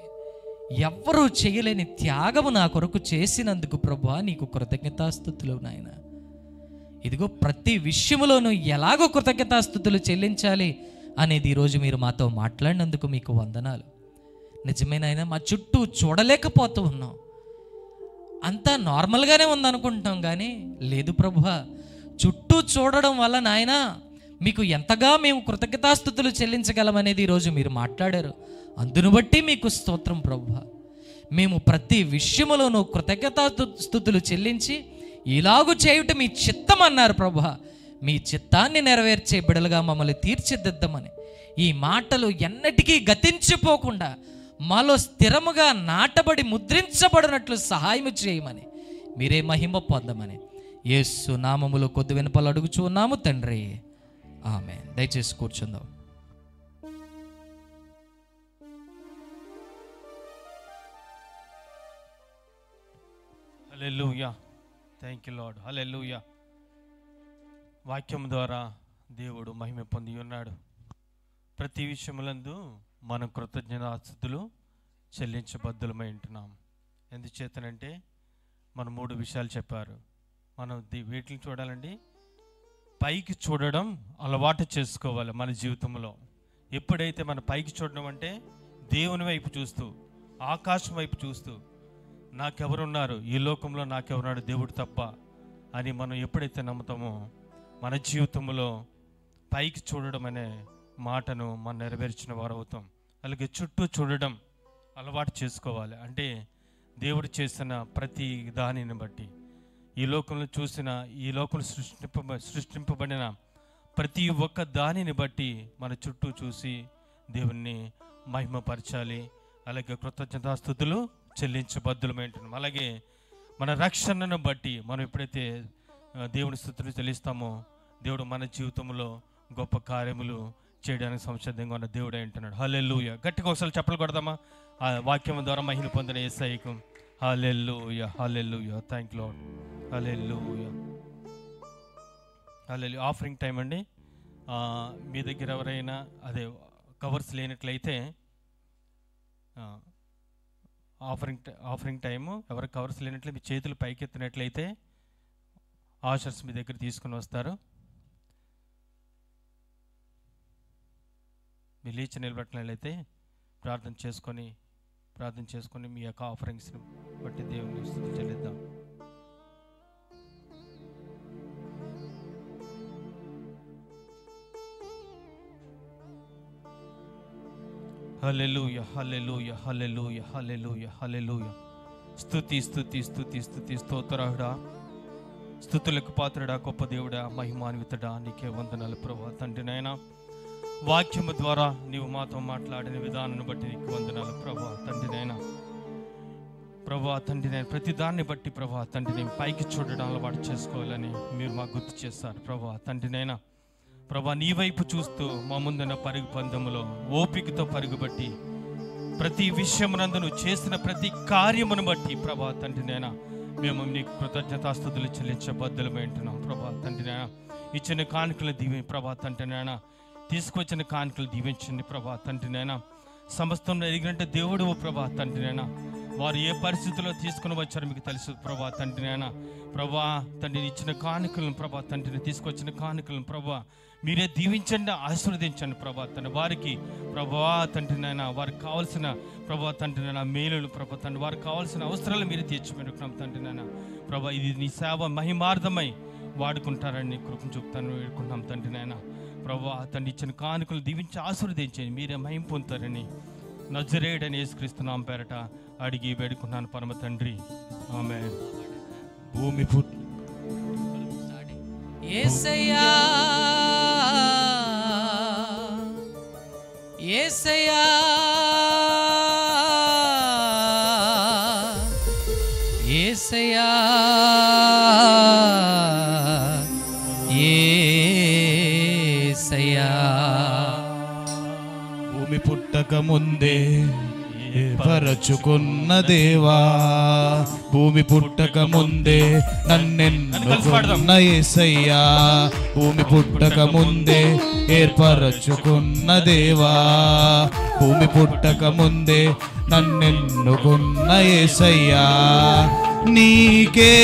ఎవ్వరూ చేయలేని త్యాగము నా కొరకు చేసినందుకు ప్రభువా నీకు కృతజ్ఞతాస్తుతులు నాయన. ఇదిగో ప్రతి విషయంలోనూ ఎలాగో కృతజ్ఞతాస్తుతులు చెల్లించాలి అనేది ఈరోజు మీరు మాతో మాట్లాడినందుకు మీకు వందనాలు. నిజమేనాయన, మా చుట్టూ చూడలేకపోతూ ఉన్నాం, అంతా నార్మల్గానే ఉందనుకుంటున్నాం, కానీ లేదు ప్రభువా, చుట్టూ చూడడం వల్ల నాయన మీకు ఎంతగా మేము కృతజ్ఞతాస్తుతులు చెల్లించగలమనేది ఈరోజు మీరు మాట్లాడారు. అందును బట్టి మీకు స్తోత్రం ప్రభువా. మేము ప్రతి విషయములోనూ కృతజ్ఞతాస్తుతులు చెల్లించి ఇలాగు చేయుట మీ చిత్తం అన్నారు ప్రభువా. మీ చిత్తాన్ని నెరవేర్చే బిడలుగా మమ్మల్ని తీర్చిదిద్దమని, ఈ మాటలు ఎన్నటికీ గతించిపోకుండా మాలో స్థిరముగా నాటబడి ముద్రించబడినట్లు సహాయం చేయమని, మీరే మహిమ పొందమని యేసు నామములో కొద్ది వినపాలు అడుగుచూ ఉన్నాము తండ్రి, ఆమేన్. దయచేసి కూర్చుందాం. హల్లెలూయా, థ్యాంక్ యూ లార్డ్, హల్లెలూయా. వాక్యం ద్వారా దేవుడు మహిమ పొంది ఉన్నాడు. ప్రతి విషయములందు మనం కృతజ్ఞతాస్తుతులు చెల్లించబద్దులమై ఉంటున్నాం. ఎందుచేతనంటే మనం 3 విషయాలు చెప్పారు. మనం వీటిని చూడాలండి, పైకి చూడడం అలవాటు చేసుకోవాలి మన జీవితంలో. ఎప్పుడైతే మన పైకి చూడడం అంటే దేవుని వైపు చూస్తూ, ఆకాశం వైపు చూస్తూ, నాకెవరున్నారు ఈ లోకంలో, నాకెవరున్నాడు దేవుడు తప్ప అని మనం ఎప్పుడైతే నమ్ముతామో మన జీవితంలో పైకి చూడడం అనే మాటను మనం నెరవేర్చిన వారు అవుతాం. అలాగే చుట్టూ చూడడం అలవాటు చేసుకోవాలి. అంటే దేవుడు చేసిన ప్రతి దానిని బట్టి, ఈ లోకంలో చూసిన, ఈ లోకంలో సృష్టింపబడిన ప్రతి ఒక్క దానిని బట్టి మన చుట్టూ చూసి దేవుణ్ణి మహిమపరచాలి. అలాగే కృతజ్ఞతాస్తుతులు చెల్లించబద్దులమేంటున్నాం. అలాగే మన రక్షణను బట్టి మనం ఎప్పుడైతే దేవుని స్తుతులు చెల్లిస్తామో, దేవుడు మన జీవితంలో గొప్ప కార్యములు చేయడానికి సంసిద్ధంగా ఉన్న దేవుడు అంటున్నాడు. హల్లెలూయా. గట్టిగా ఒకసారి చప్పలు కొడదామా? ఆ వాక్యం ద్వారా మహిమ పొందిన యేసయ్యకు hallelujah, hallelujah. Thank you Lord. Hallelujah, hallelujah. Offering time అండి. మీ దగ్గర ఎవరైనా కవర్స్ లేనట్లయితే ఆఫరింగ్ టైము ఎవరికి కవర్స్ లేనట్లయితే మీ చేతులు పైకెత్తినట్లయితే ఆషర్స్ మీ దగ్గర తీసుకుని వస్తారు. మీరు లేచి నిలబెట్టినట్లయితే ప్రార్థన చేసుకొని మీ యొక్క ఆఫరింగ్స్ని బట్టి దేవుని స్తుతి చెల్లిద్దాం. హల్లెలూయా, హల్లెలూయా, హల్లెలూయా, హల్లెలూయా, హల్లెలూయా. స్తుతి స్తుతి స్తుతి స్తుతి స్తోత్రుడా, స్తుతులకు పాత్రుడా, గొప్ప దేవుడా, మహిమాన్వితుడా, నీకే వందనాలు ప్రభువా. తండ్రి నాయనా, వాక్యము ద్వారా నీవు మాతో మాట్లాడిన విధానాన్ని బట్టి నీకు వందనాలు ప్రభువా. తండ్రి నాయనా, ప్రతి దాన్ని బట్టి ప్రభువా తండ్రి, నేను పైకి చూడడం అలవాటు చేసుకోవాలని మీరు మాకు గుర్తు చేస్తారు ప్రభువా. తండ్రి నాయనా, ప్రభా నీ వైపు చూస్తూ మా ముందున్న పరుగు పందెములో ఓపికతో పరుగుబట్టి ప్రతి విషయమునందు నువ్వు చేసిన ప్రతి కార్యమును బట్టి ప్రభా తండ్రి నాయనా, మేము నీకు కృతజ్ఞతాస్తుతులు చెల్లించబద్దులమై ఉంటున్నాం ప్రభా. తండ్రి నాయనా, ఇచ్చిన కానుకలు ప్రభా తండ్రి నాయనా, తీసుకొచ్చిన కానుకలు దీవించండి ప్రభా. తండ్రి నాయనా, సమస్తంలో ఎదిగినట్టే దేవుడు ప్రభా. తండ్రి నాయనా, వారు ఏ పరిస్థితుల్లో తీసుకుని వచ్చారో మీకు తెలుసు ప్రభా. తండ్రి నాయనా, ప్రభా తండ్రిని ఇచ్చిన కానుకలను ప్రభా తండ్రిని తీసుకొచ్చిన కానుకలను ప్రభా మీరే దీవించండి, ఆశీర్వదించండి ప్రభా. వారికి ప్రభా తండ్రి నాయన, వారికి కావాల్సిన ప్రభా తండ్రి నాయన మేలులు ప్రభా తండ్రి, వారికి కావాల్సిన అవసరాలు మీరు తీర్చిపెట్టుకున్నాం తండ్రి నాయన ప్రభా. ఇది నీ సేవ మహిమార్థమై వాడుకుంటారని కృపను చూపుతాను వేడుకుంటున్నాం తండ్రి నాయన ప్రభా. తండ్రి ఇచ్చిన కానుకలు దీవించి ఆశీర్వదించండి, మీరే మహిమ పొందుతారని నజరేయుడని యేసుక్రీస్తునామం పేరట అడిగి వేడుకున్నాను పరమ తండ్రి, ఆమేన్. భూమి యేసయ్యా, యేసయ్యా, యేసయ్యా, యేసయ్యా. భూమి పుట్టక ముందే ఏర్పరచుకున్న దేవా, భూమి పుట్టక ముందే నన్నెన్నుకున్న యేసయ్యా, భూమి పుట్టక ముందే ఏర్పరచుకున్న దేవా, భూమి పుట్టక ముందే నన్నెన్నుకున్న యేసయ్యా, నీకే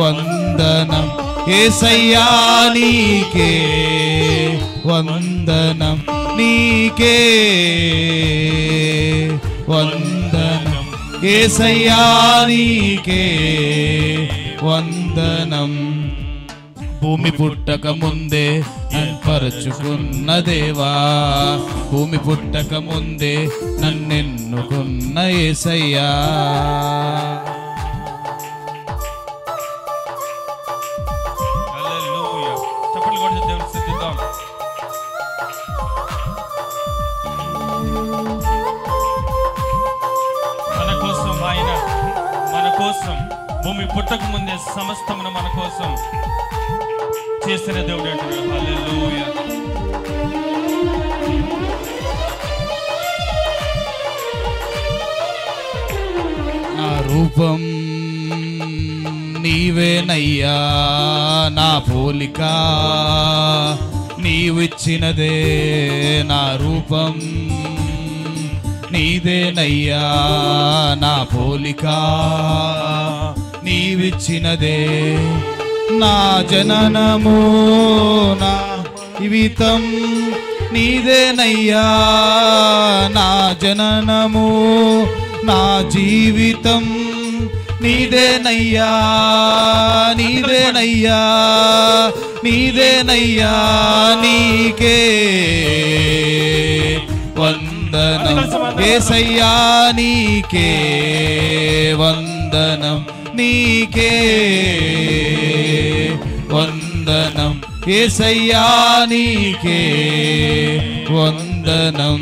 వందనం యేసయ్యా, నీకే వందనం, నీకే వందనం యేసయ్యా, నీకే వందనం. భూమి పుట్టక ముందే ఏర్పరచుకున్న దేవా, భూమి పుట్టక ముందే నన్నెన్నుకున్న యేసయ్యా. హల్లెలూయా. చప్పట్లు కొట్టి దేవుని స్తుతిద్దాం. మన కోసం భూమి పుట్టక ముందే సమస్తమును మన కోసం చేసిన దేవుడు అంటారు. హల్లెలూయా. నా రూపం నీవేనయ్యా, నా పోలిక నీవిచ్చినదే, నా రూపం నీదేనయ్యా, నా పోలిక నీవిచ్చినదే, నా జననము నా జీవితం నీదేనయ్యా, నా జననము నా జీవితం నీదేనయ్యా, నీదేనయ్యా, నీదేనయ్యా, నీకే వందనం యేసయ్యా నీకే వందనం, నీకే వందనం, యేసయ్యా నీకే వందనం.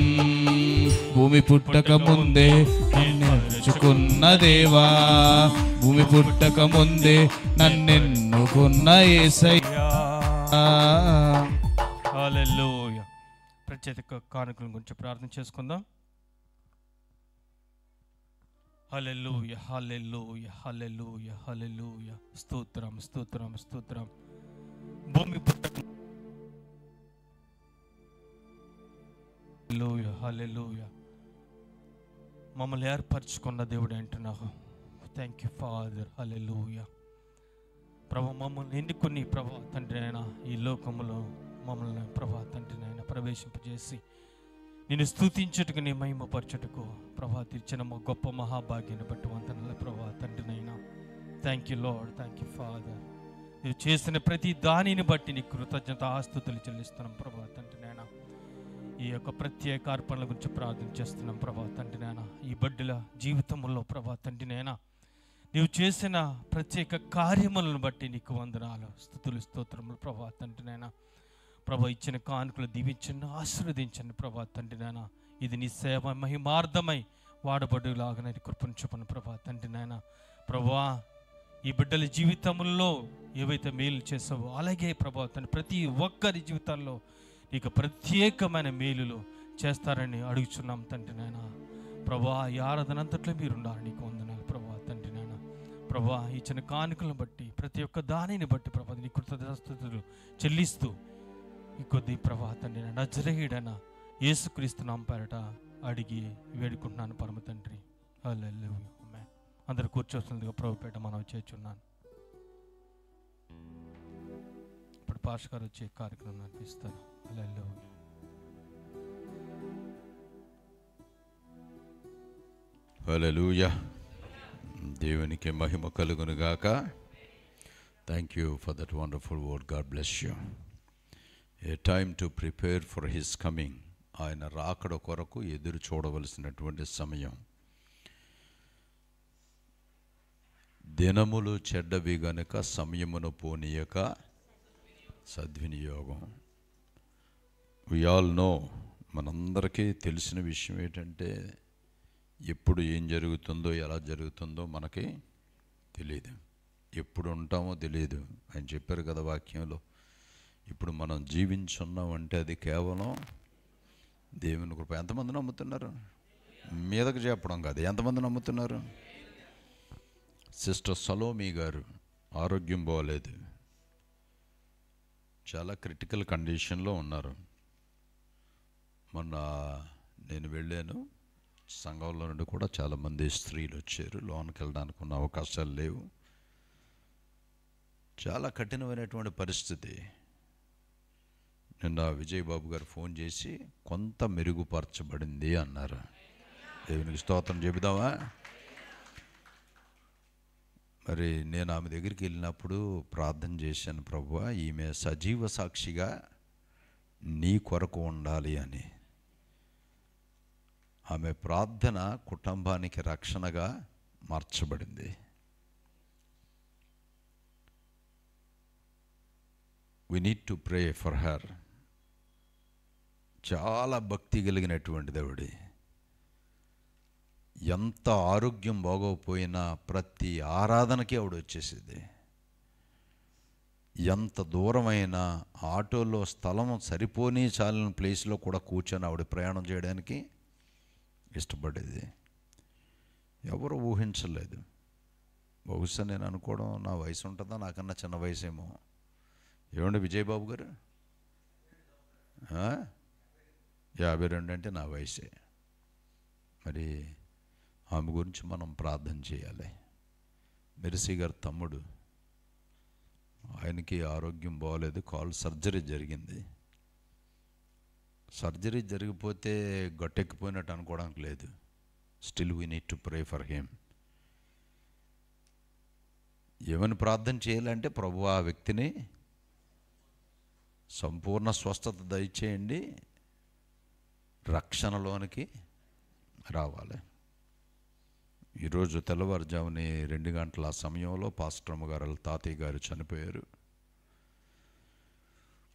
భూమి పుట్టక ముందే నన్నెన్నుకున్న దేవా, భూమి పుట్టక ముందే నన్నెన్నుకున్న యేసయ్యా. హల్లెలూయా. ప్రత్యేక కానుకల గురించి ప్రార్థన చేసుకుందాం. హల్లెలూయా, హల్లెలూయా, హల్లెలూయా, హల్లెలూయా. స్తోత్రం, స్తోత్రం, స్తోత్రం. భూమి పుట్టక హల్లెలూయా, హల్లెలూయా. మమ్మల్ని ఏర్పరచుకున్న దేవుడు అంటున్నావు. Thank you Father. హల్లెలూయా. ప్రభు మమ్మల్ని ఎన్నుకొని ప్రభా తండ్రి అయినా ఈ లోకంలో మమ్మల్ని ప్రభా తండ్రి అయినా ప్రవేశింపజేసి నేను స్తుతించుటకు, నీ మహిమపరచుటకు ప్రభా తీర్చిన మా గొప్ప మహాభాగ్యాన్ని బట్టి వందనాలు ప్రభా తండ్రినైనా. Thank you Lord, thank you Father. నువ్వు చేసిన ప్రతి దానిని బట్టి నీ కృతజ్ఞత ఆస్తుతులు చెల్లిస్తున్నాం ప్రభా తండ్రినైనా. ఈ యొక్క ప్రత్యేక అర్పణల గురించి ప్రార్థన చేస్తున్నాం ప్రభా తండ్రినైనా. ఈ బిడ్డల జీవితంలో ప్రభా తండ్రినైనా నీవు చేసిన ప్రత్యేక కార్యములను బట్టి నీకు వందనాలు, స్తుతులు, స్తోత్రములు ప్రభా తండ్రినైనా. ప్రభా ఇచ్చిన కానుకలు దీవించండి, ఆశీర్వదించండి ప్రభా తండ్రినైనా. ఇది నీ సేవ మహిమార్థమై వాడబడులాగా కృపను చూపను ప్రభా తండ్రినైనా. ప్రభా ఈ బిడ్డల జీవితంలో ఏవైతే మేలు చేసావో అలాగే ప్రభా తండ్రి ప్రతి ఒక్కరి జీవితాల్లో నీకు ప్రత్యేకమైన మేలులు చేస్తారని అడుగుచున్నాం తండ్రినైనా. ప్రభా ఈ ఆరాధన అంతట్లో మీరున్నారు, నీకు వందనాలు ప్రభా తండ్రినైనా. ప్రభా ఇచ్చిన కానుకలను బట్టి ప్రతి ఒక్క దానిని బట్టి ప్రభా నీ కృతజ్ఞతలు చెల్లిస్తూ ఈ కొద్ది ప్రభా తండ్రి నజరేయుడైన యేసుక్రీస్తు నామమున పేరట అడిగి వేడుకుంటున్నాను పరమ తండ్రి. హల్లెలూయా. ఆమేన్. అందరూ కూర్చోవలసిందిగా ప్రభుపేట మనం చేర్చున్నాను. ఇప్పుడు పాస్టర్ గారు వచ్చే కార్యక్రమం నడిపిస్తారు. హల్లెలూయా. హల్లెలూయా. దేవునికి మహిమ కలుగును గాక. Thank you for that wonderful word. God bless you. A time to prepare for his coming. ఆయన రాకడ కొరకు ఎదురు చూడవలసినటువంటి సమయం. దినములు చెడ్డవి గనుక సమయమును పోనీయక సద్వినియోగం. వి ఆల్ నో, మనందరికీ తెలిసిన విషయం ఏంటంటే ఎప్పుడు ఏం జరుగుతుందో ఎలా జరుగుతుందో మనకి తెలియదు, ఎప్పుడు ఉంటామో తెలియదు. ఆయన చెప్పారు కదా వాక్యంలో, ఇప్పుడు మనం జీవించున్నామంటే అది కేవలం దేవుని కృప. ఎంతమంది నమ్ముతున్నారు? మీదకు చెప్పడం కాదు, ఎంతమంది నమ్ముతున్నారు? సిస్టర్ సలోమి గారు ఆరోగ్యం బాగోలేదు, చాలా క్రిటికల్ కండిషన్లో ఉన్నారు. మొన్న నేను వెళ్ళాను, సంఘంలో నుండి కూడా చాలామంది స్త్రీలు వచ్చారు. లోనికి వెళ్ళడానికి ఉన్న అవకాశాలు లేవు. చాలా కఠినమైనటువంటి పరిస్థితి. నిన్న విజయబాబు గారు ఫోన్ చేసి కొంత మెరుగుపరచబడింది అన్నారు. దేవునికి స్తోత్రం చెబుదామా? మరి నేను ఆమె దగ్గరికి వెళ్ళినప్పుడు ప్రార్థన చేశాను, ప్రభువా ఈమె సజీవ సాక్షిగా నీ కొరకు ఉండాలి అని. ఆమె ప్రార్థన కుటుంబానికి రక్షణగా మార్చబడింది. We need to pray for her. చాలా భక్తి కలిగినటువంటి దేవుడి. ఎంత ఆరోగ్యం బాగోకపోయినా ప్రతి ఆరాధనకి ఆవిడ వచ్చేసేది. ఎంత దూరమైనా ఆటోలో స్థలం సరిపోని చాలిన ప్లేస్లో కూడా కూర్చొని ఆవిడ ప్రయాణం చేయడానికి ఇష్టపడేది. ఎవరు ఊహించలేదు. బహుశా నేను అనుకోవడం నా వయసు ఉంటుందా, నాకన్నా చిన్న వయసేమో. ఏమండి విజయబాబు గారు? 52 అంటే నా వయసే. మరి ఆమె గురించి మనం ప్రార్థన చేయాలి. మెర్సీ గారు తమ్ముడు, ఆయనకి ఆరోగ్యం బాగోలేదు, కాల్ సర్జరీ జరిగింది. సర్జరీ జరిగిపోతే గట్టెక్కిపోయినట్టు అనుకోవడానికి లేదు. Still we need to pray for him. ఏమని ప్రార్థన చేయాలంటే, ప్రభు ఆ వ్యక్తిని సంపూర్ణ స్వస్థత దయచేయండి, రక్షణలోనికి రావాలి. ఈరోజు తెల్లవారుజాముని 2 గంటల సమయంలో పాస్టర్ అమ్మగారు వాళ్ళ తాతయ్య గారు చనిపోయారు.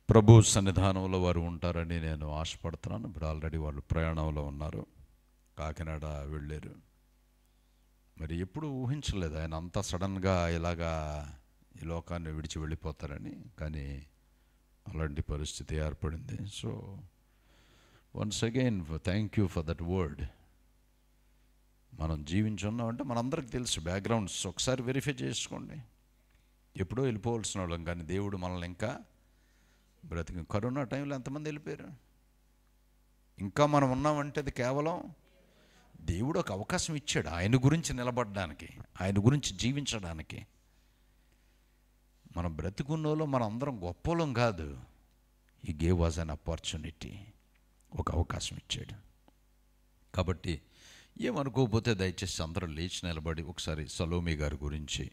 ప్రభు సన్నిధానంలో వారు ఉంటారని నేను ఆశపడుతున్నాను. ఇప్పుడు ఆల్రెడీ వాళ్ళు ప్రయాణంలో ఉన్నారు, కాకినాడ వెళ్ళారు. మరి ఎప్పుడు ఊహించలేదు ఆయన అంత సడన్గా ఇలాగా ఈ లోకాన్ని విడిచి వెళ్ళిపోతారని. కానీ అలాంటి పరిస్థితి ఏర్పడింది. So once again thank you for that word. మనం జీవించున్నామంటే మనందరికి తెలుసు బ్యాక్గ్రౌండ్స్, ఒకసారి వెరిఫై చేసుకోండి. ఎప్పుడో వెళ్ళిపోవాల్సిన వాళ్ళం, కానీ దేవుడు మనల్ని ఇంకా బ్రతికి. కరోనా టైంలో ఎంతమంది వెళ్ళిపోయారు? ఇంకా మనం ఉన్నామంటే అది కేవలం దేవుడు ఒక అవకాశం ఇచ్చాడు ఆయన గురించి నిలబడడానికి, ఆయన గురించి జీవించడానికి. మనం బ్రతికున్నోలో మనం అందరం గొప్పలం కాదు. ఈ గేవ్ వాజ్ అన్ ఆపర్చునిటీ, ఒక అవకాశం ఇచ్చాడు. కాబట్టి ఏమనుకోకపోతే దయచేసి అందరూ లేచి నిలబడి ఒకసారి సలోమి గారి గురించి,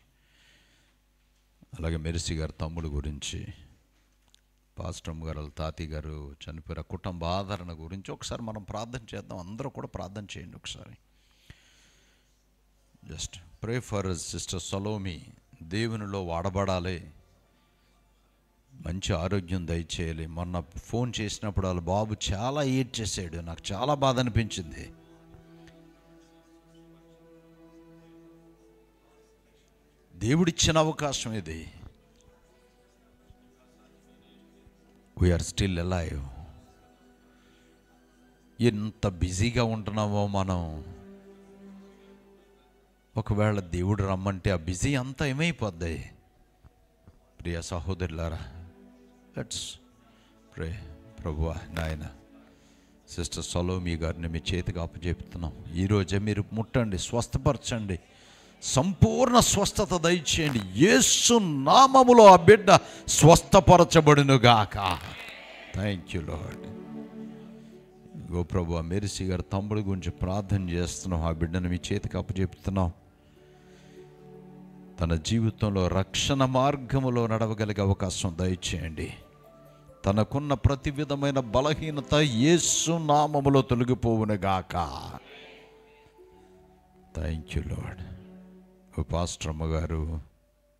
అలాగే మెర్సీ గారి తమ్ముడు గురించి, పాస్టర్ గారు వాళ్ళ తాతయ్య గారు చనిపోయిన కుటుంబ ఆదరణ గురించి ఒకసారి మనం ప్రార్థన చేద్దాం. అందరూ కూడా ప్రార్థన చేయండి ఒకసారి. Just pray for sister Salomi. దేవునిలో వాడబడాలి, మంచి ఆరోగ్యం దయచేయాలి. మొన్న ఫోన్ చేసినప్పుడు వాళ్ళ బాబు చాలా ఏడ్చేసాడు, నాకు చాలా బాధ అనిపించింది. దేవుడిచ్చిన అవకాశం ఇది. We are still alive. ఎంత బిజీగా ఉంటున్నామో మనం. ఒకవేళ దేవుడు రమ్మంటే ఆ బిజీ అంతా ఏమైపోద్ది? ప్రియ సహోదరులారా, లెట్స్ ప్రే. ప్రభువా నాయన, సిస్టర్ సలోమి గారిని మీ చేతికి అప్పచెప్తున్నాం. ఈరోజే మీరు ముట్టండి, స్వస్థపరచండి, సంపూర్ణ స్వస్థత దయచేయండి. యేసు నామములో ఆ బిడ్డ స్వస్థపరచబడునుగాక. Thank you Lord. గో ప్రభు, మెర్సీ గారి తమ్ముడి గురించి ప్రార్థన చేస్తున్నాం. ఆ బిడ్డను మీ చేతికి అప్పచెప్తున్నాం. తన జీవితంలో రక్షణ మార్గములో నడవగలిగే అవకాశం దయచేయండి. తనకున్న ప్రతి విధమైన బలహీనత యేసు నామములో తొలగిపోవునుగాక. Thank you Lord. పాస్టర్ అమ్మగారు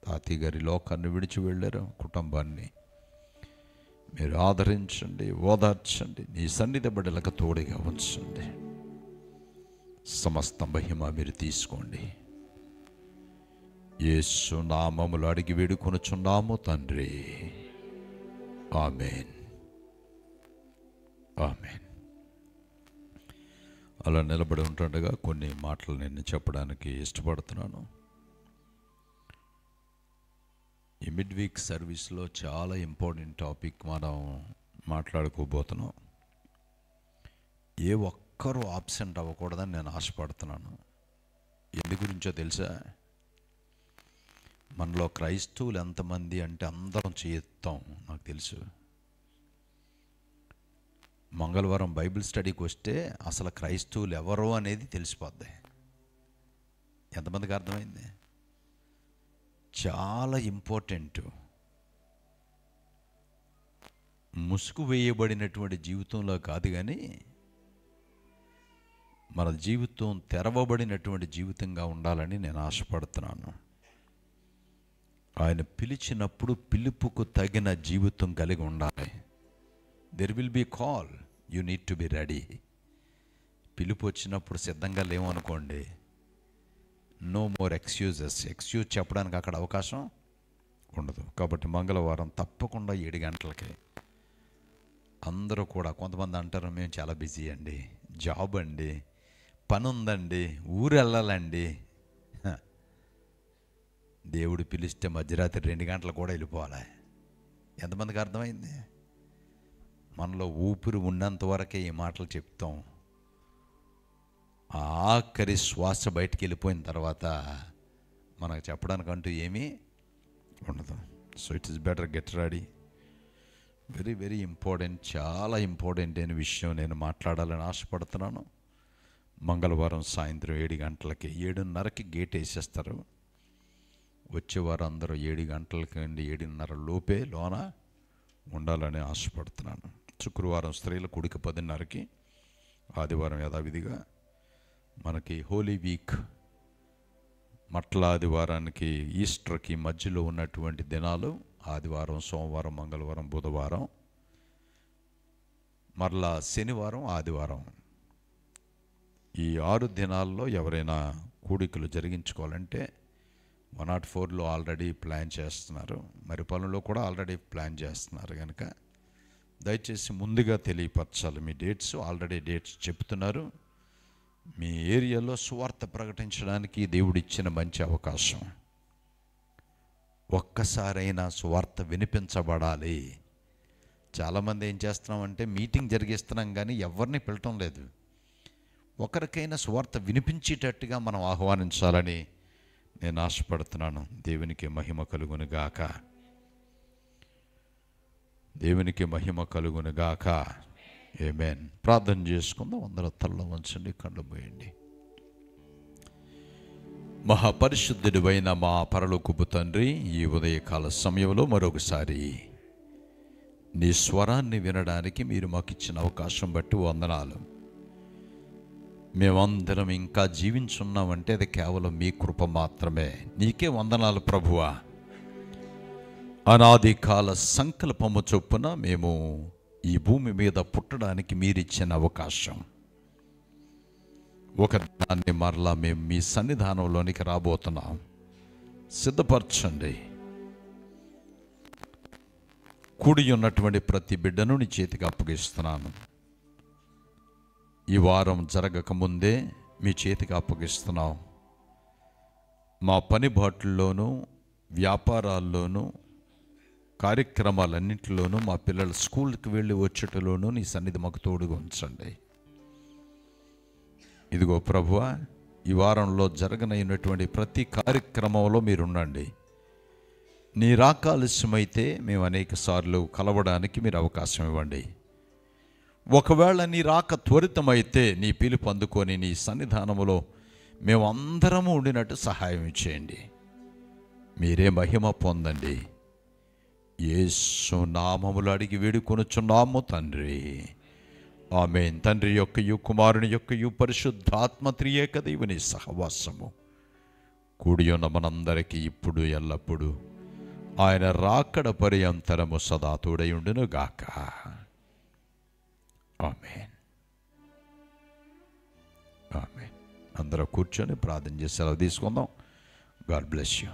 తాతయ్య గారి లోకాన్ని విడిచి వెళ్ళారు. కుటుంబాన్ని మీరు ఆదరించండి, ఓదార్చండి, నీ సన్నిధి బిడ్డలకు తోడుగా ఉంచండి. సమస్త మహిమ మీరు తీసుకోండి. యేసు నామములో అడిగి వేడుకొనుచున్నాము తండ్రి. ఆమేన్, ఆమేన్. అలా నిలబడి ఉంటుండగా కొన్ని మాటలు నేను చెప్పడానికి ఇష్టపడుతున్నాను. ఈ మిడ్ వీక్ సర్వీస్లో చాలా ఇంపార్టెంట్ టాపిక్ మనం మాట్లాడుకోబోతున్నాం. ఏ ఒక్కరూ ఆబ్సెంట్ అవ్వకూడదని నేను ఆశపడుతున్నాను. ఎందు గురించో తెలుసా? మనలో క్రైస్తవులు ఎంతమంది అంటే అందరం చేస్తాం, నాకు తెలుసు. మంగళవారం బైబిల్ స్టడీకి వస్తే అసలు క్రైస్తవులు ఎవరో అనేది తెలిసిపోద్ది. ఎంతమందికి అర్థమైంది? చాలా ఇంపార్టెంట్. ముసుగు వేయబడినటువంటి జీవితంలో కాదు, కానీ మన జీవితం తెరవబడినటువంటి జీవితంగా ఉండాలని నేను ఆశపడుతున్నాను. ఆయన పిలిచినప్పుడు పిలుపుకు తగిన జీవితం కలిగి ఉండాలి. There will be call, you need to be ready. పిలుపు వచ్చినప్పుడు సిద్ధంగా లేవనుకోండి, నో మోర్ ఎక్స్క్యూజెస్. ఎక్స్క్యూజ్ చెప్పడానికి అక్కడ అవకాశం ఉండదు. కాబట్టి మంగళవారం తప్పకుండా 7 గంటలకి అందరూ కూడా, కొంతమంది అంటారు మేము చాలా బిజీ అండి, జాబ్ అండి, పని ఉందండి, ఊరు వెళ్ళాలండి. దేవుడు పిలిస్తే మధ్యరాత్రి 2 గంటలు కూడా వెళ్ళిపోవాలి. ఎంతమందికి అర్థమైంది? మనలో ఊపిరి ఉన్నంత వరకే ఈ మాటలు చెప్తాం. ఆఖరి శ్వాస బయటికి వెళ్ళిపోయిన తర్వాత మనకు చెప్పడానికంటూ ఏమీ ఉండదు. So it is better get ready. Very very important, చాలా ఇంపార్టెంట్ అయిన విషయం నేను మాట్లాడాలని ఆశపడుతున్నాను. మంగళవారం సాయంత్రం 7 గంటలకి, 7:30కి గేట్ వేసేస్తారు. వచ్చేవారు అందరూ 7 గంటలకి నుండి 7:30 లోపే లోన ఉండాలని ఆశపడుతున్నాను. శుక్రవారం స్త్రీల కూడిక 10:30కి, ఆదివారం యథావిధిగా, మనకి హోలీ వీక్, మట్ల ఆదివారానికి ఈస్టర్కి మధ్యలో ఉన్నటువంటి దినాలు ఆదివారం, సోమవారం, మంగళవారం, బుధవారం, మరలా శనివారం, ఆదివారం. ఈ 6 దినాల్లో ఎవరైనా కూడికలు జరిగించుకోవాలంటే 104లో ఆల్రెడీ ప్లాన్ చేస్తున్నారు, మరిపాలెంలో కూడా ఆల్రెడీ ప్లాన్ చేస్తున్నారు. కనుక దయచేసి ముందుగా తెలియపరచాలి. మీ డేట్స్ ఆల్రెడీ డేట్స్ చెప్తున్నారు. మీ ఏరియాలో సువార్త ప్రకటించడానికి దేవుడిచ్చిన మంచి అవకాశం. ఒక్కసారైనా సువార్త వినిపించబడాలి. చాలామంది ఏం చేస్తున్నామంటే మీటింగ్ జరిగిస్తున్నాం కానీ ఎవరిని పిలటం లేదు. ఒకరికైనా సువార్త వినిపించేటట్టుగా మనం ఆహ్వానించాలని నేను ఆశపడుతున్నాను. దేవునికి మహిమ కలుగునుగాక, దేవునికి మహిమ కలుగునుగాక. ఆమేన్. ప్రార్థన చేసుకుందాం. అందరూ తలలో వంచండి, కళ్ళు మూయండి. మహాపరిశుద్ధుడివైన మా పరలోకపు తండ్రి, ఈ ఉదయకాల సమయంలో మరొకసారి నీ స్వరాన్ని వినడానికి మీరు మాకు ఇచ్చిన అవకాశం బట్టి వందనాలు. మేమందరం ఇంకా జీవించున్నామంటే అది కేవలం మీ కృప మాత్రమే. నీకే వందనాలు ప్రభువా. అనాది కాల సంకల్పము చొప్పున మేము ఈ భూమి మీద పుట్టడానికి మీరిచ్చిన అవకాశం. ఒక దాన్ని మరలా మేము మీ సన్నిధానంలోనికి రాబోతున్నాం. సిద్ధపరచండి. కూడి ఉన్నటువంటి ప్రతి బిడ్డను నీ చేతికి అప్పగిస్తున్నాను. ఈ వారం జరగకముందే మీ చేతికి అప్పగిస్తున్నాం. మా పనిబాట్లలోనూ, వ్యాపారాల్లోనూ, కార్యక్రమాలన్నింటిలోనూ, మా పిల్లలు స్కూల్కి వెళ్ళి వచ్చేటలోనూ నీ సన్నిధి మాకు తోడుగా ఉంచండి. ఇదిగో ప్రభువా, ఈ వారంలో జరగనైనటువంటి ప్రతి కార్యక్రమంలో మీరుండండి. నీ రాక ఆలస్యమైతే మేము అనేక సార్లు కలవడానికి మీరు అవకాశం ఇవ్వండి. ఒకవేళ నీ రాక త్వరితమైతే నీ పిలుపు అందుకొని నీ సన్నిధానములో మేము అందరము ఉండినట్టు సహాయం చేయండి. మీరే మహిమ పొందండి. యేసు నామములు అడిగి వేడుకొనుచున్నాము తండ్రి. ఆమేన్. తండ్రి యొక్కయు, కుమారుని యొక్కయు, పరిశుద్ధాత్మ త్రియేక దేవుని సహవాసము కూడి ఉన్న మనందరికీ ఇప్పుడు ఎల్లప్పుడూ ఆయన రాకడ పర్యంతరము సదా తోడై ఉండును గాక. ఆమేన్. ఆమేన్. అందరూ కూర్చొని ప్రార్థన చేసి సెలవు తీసుకుందాం. God bless you.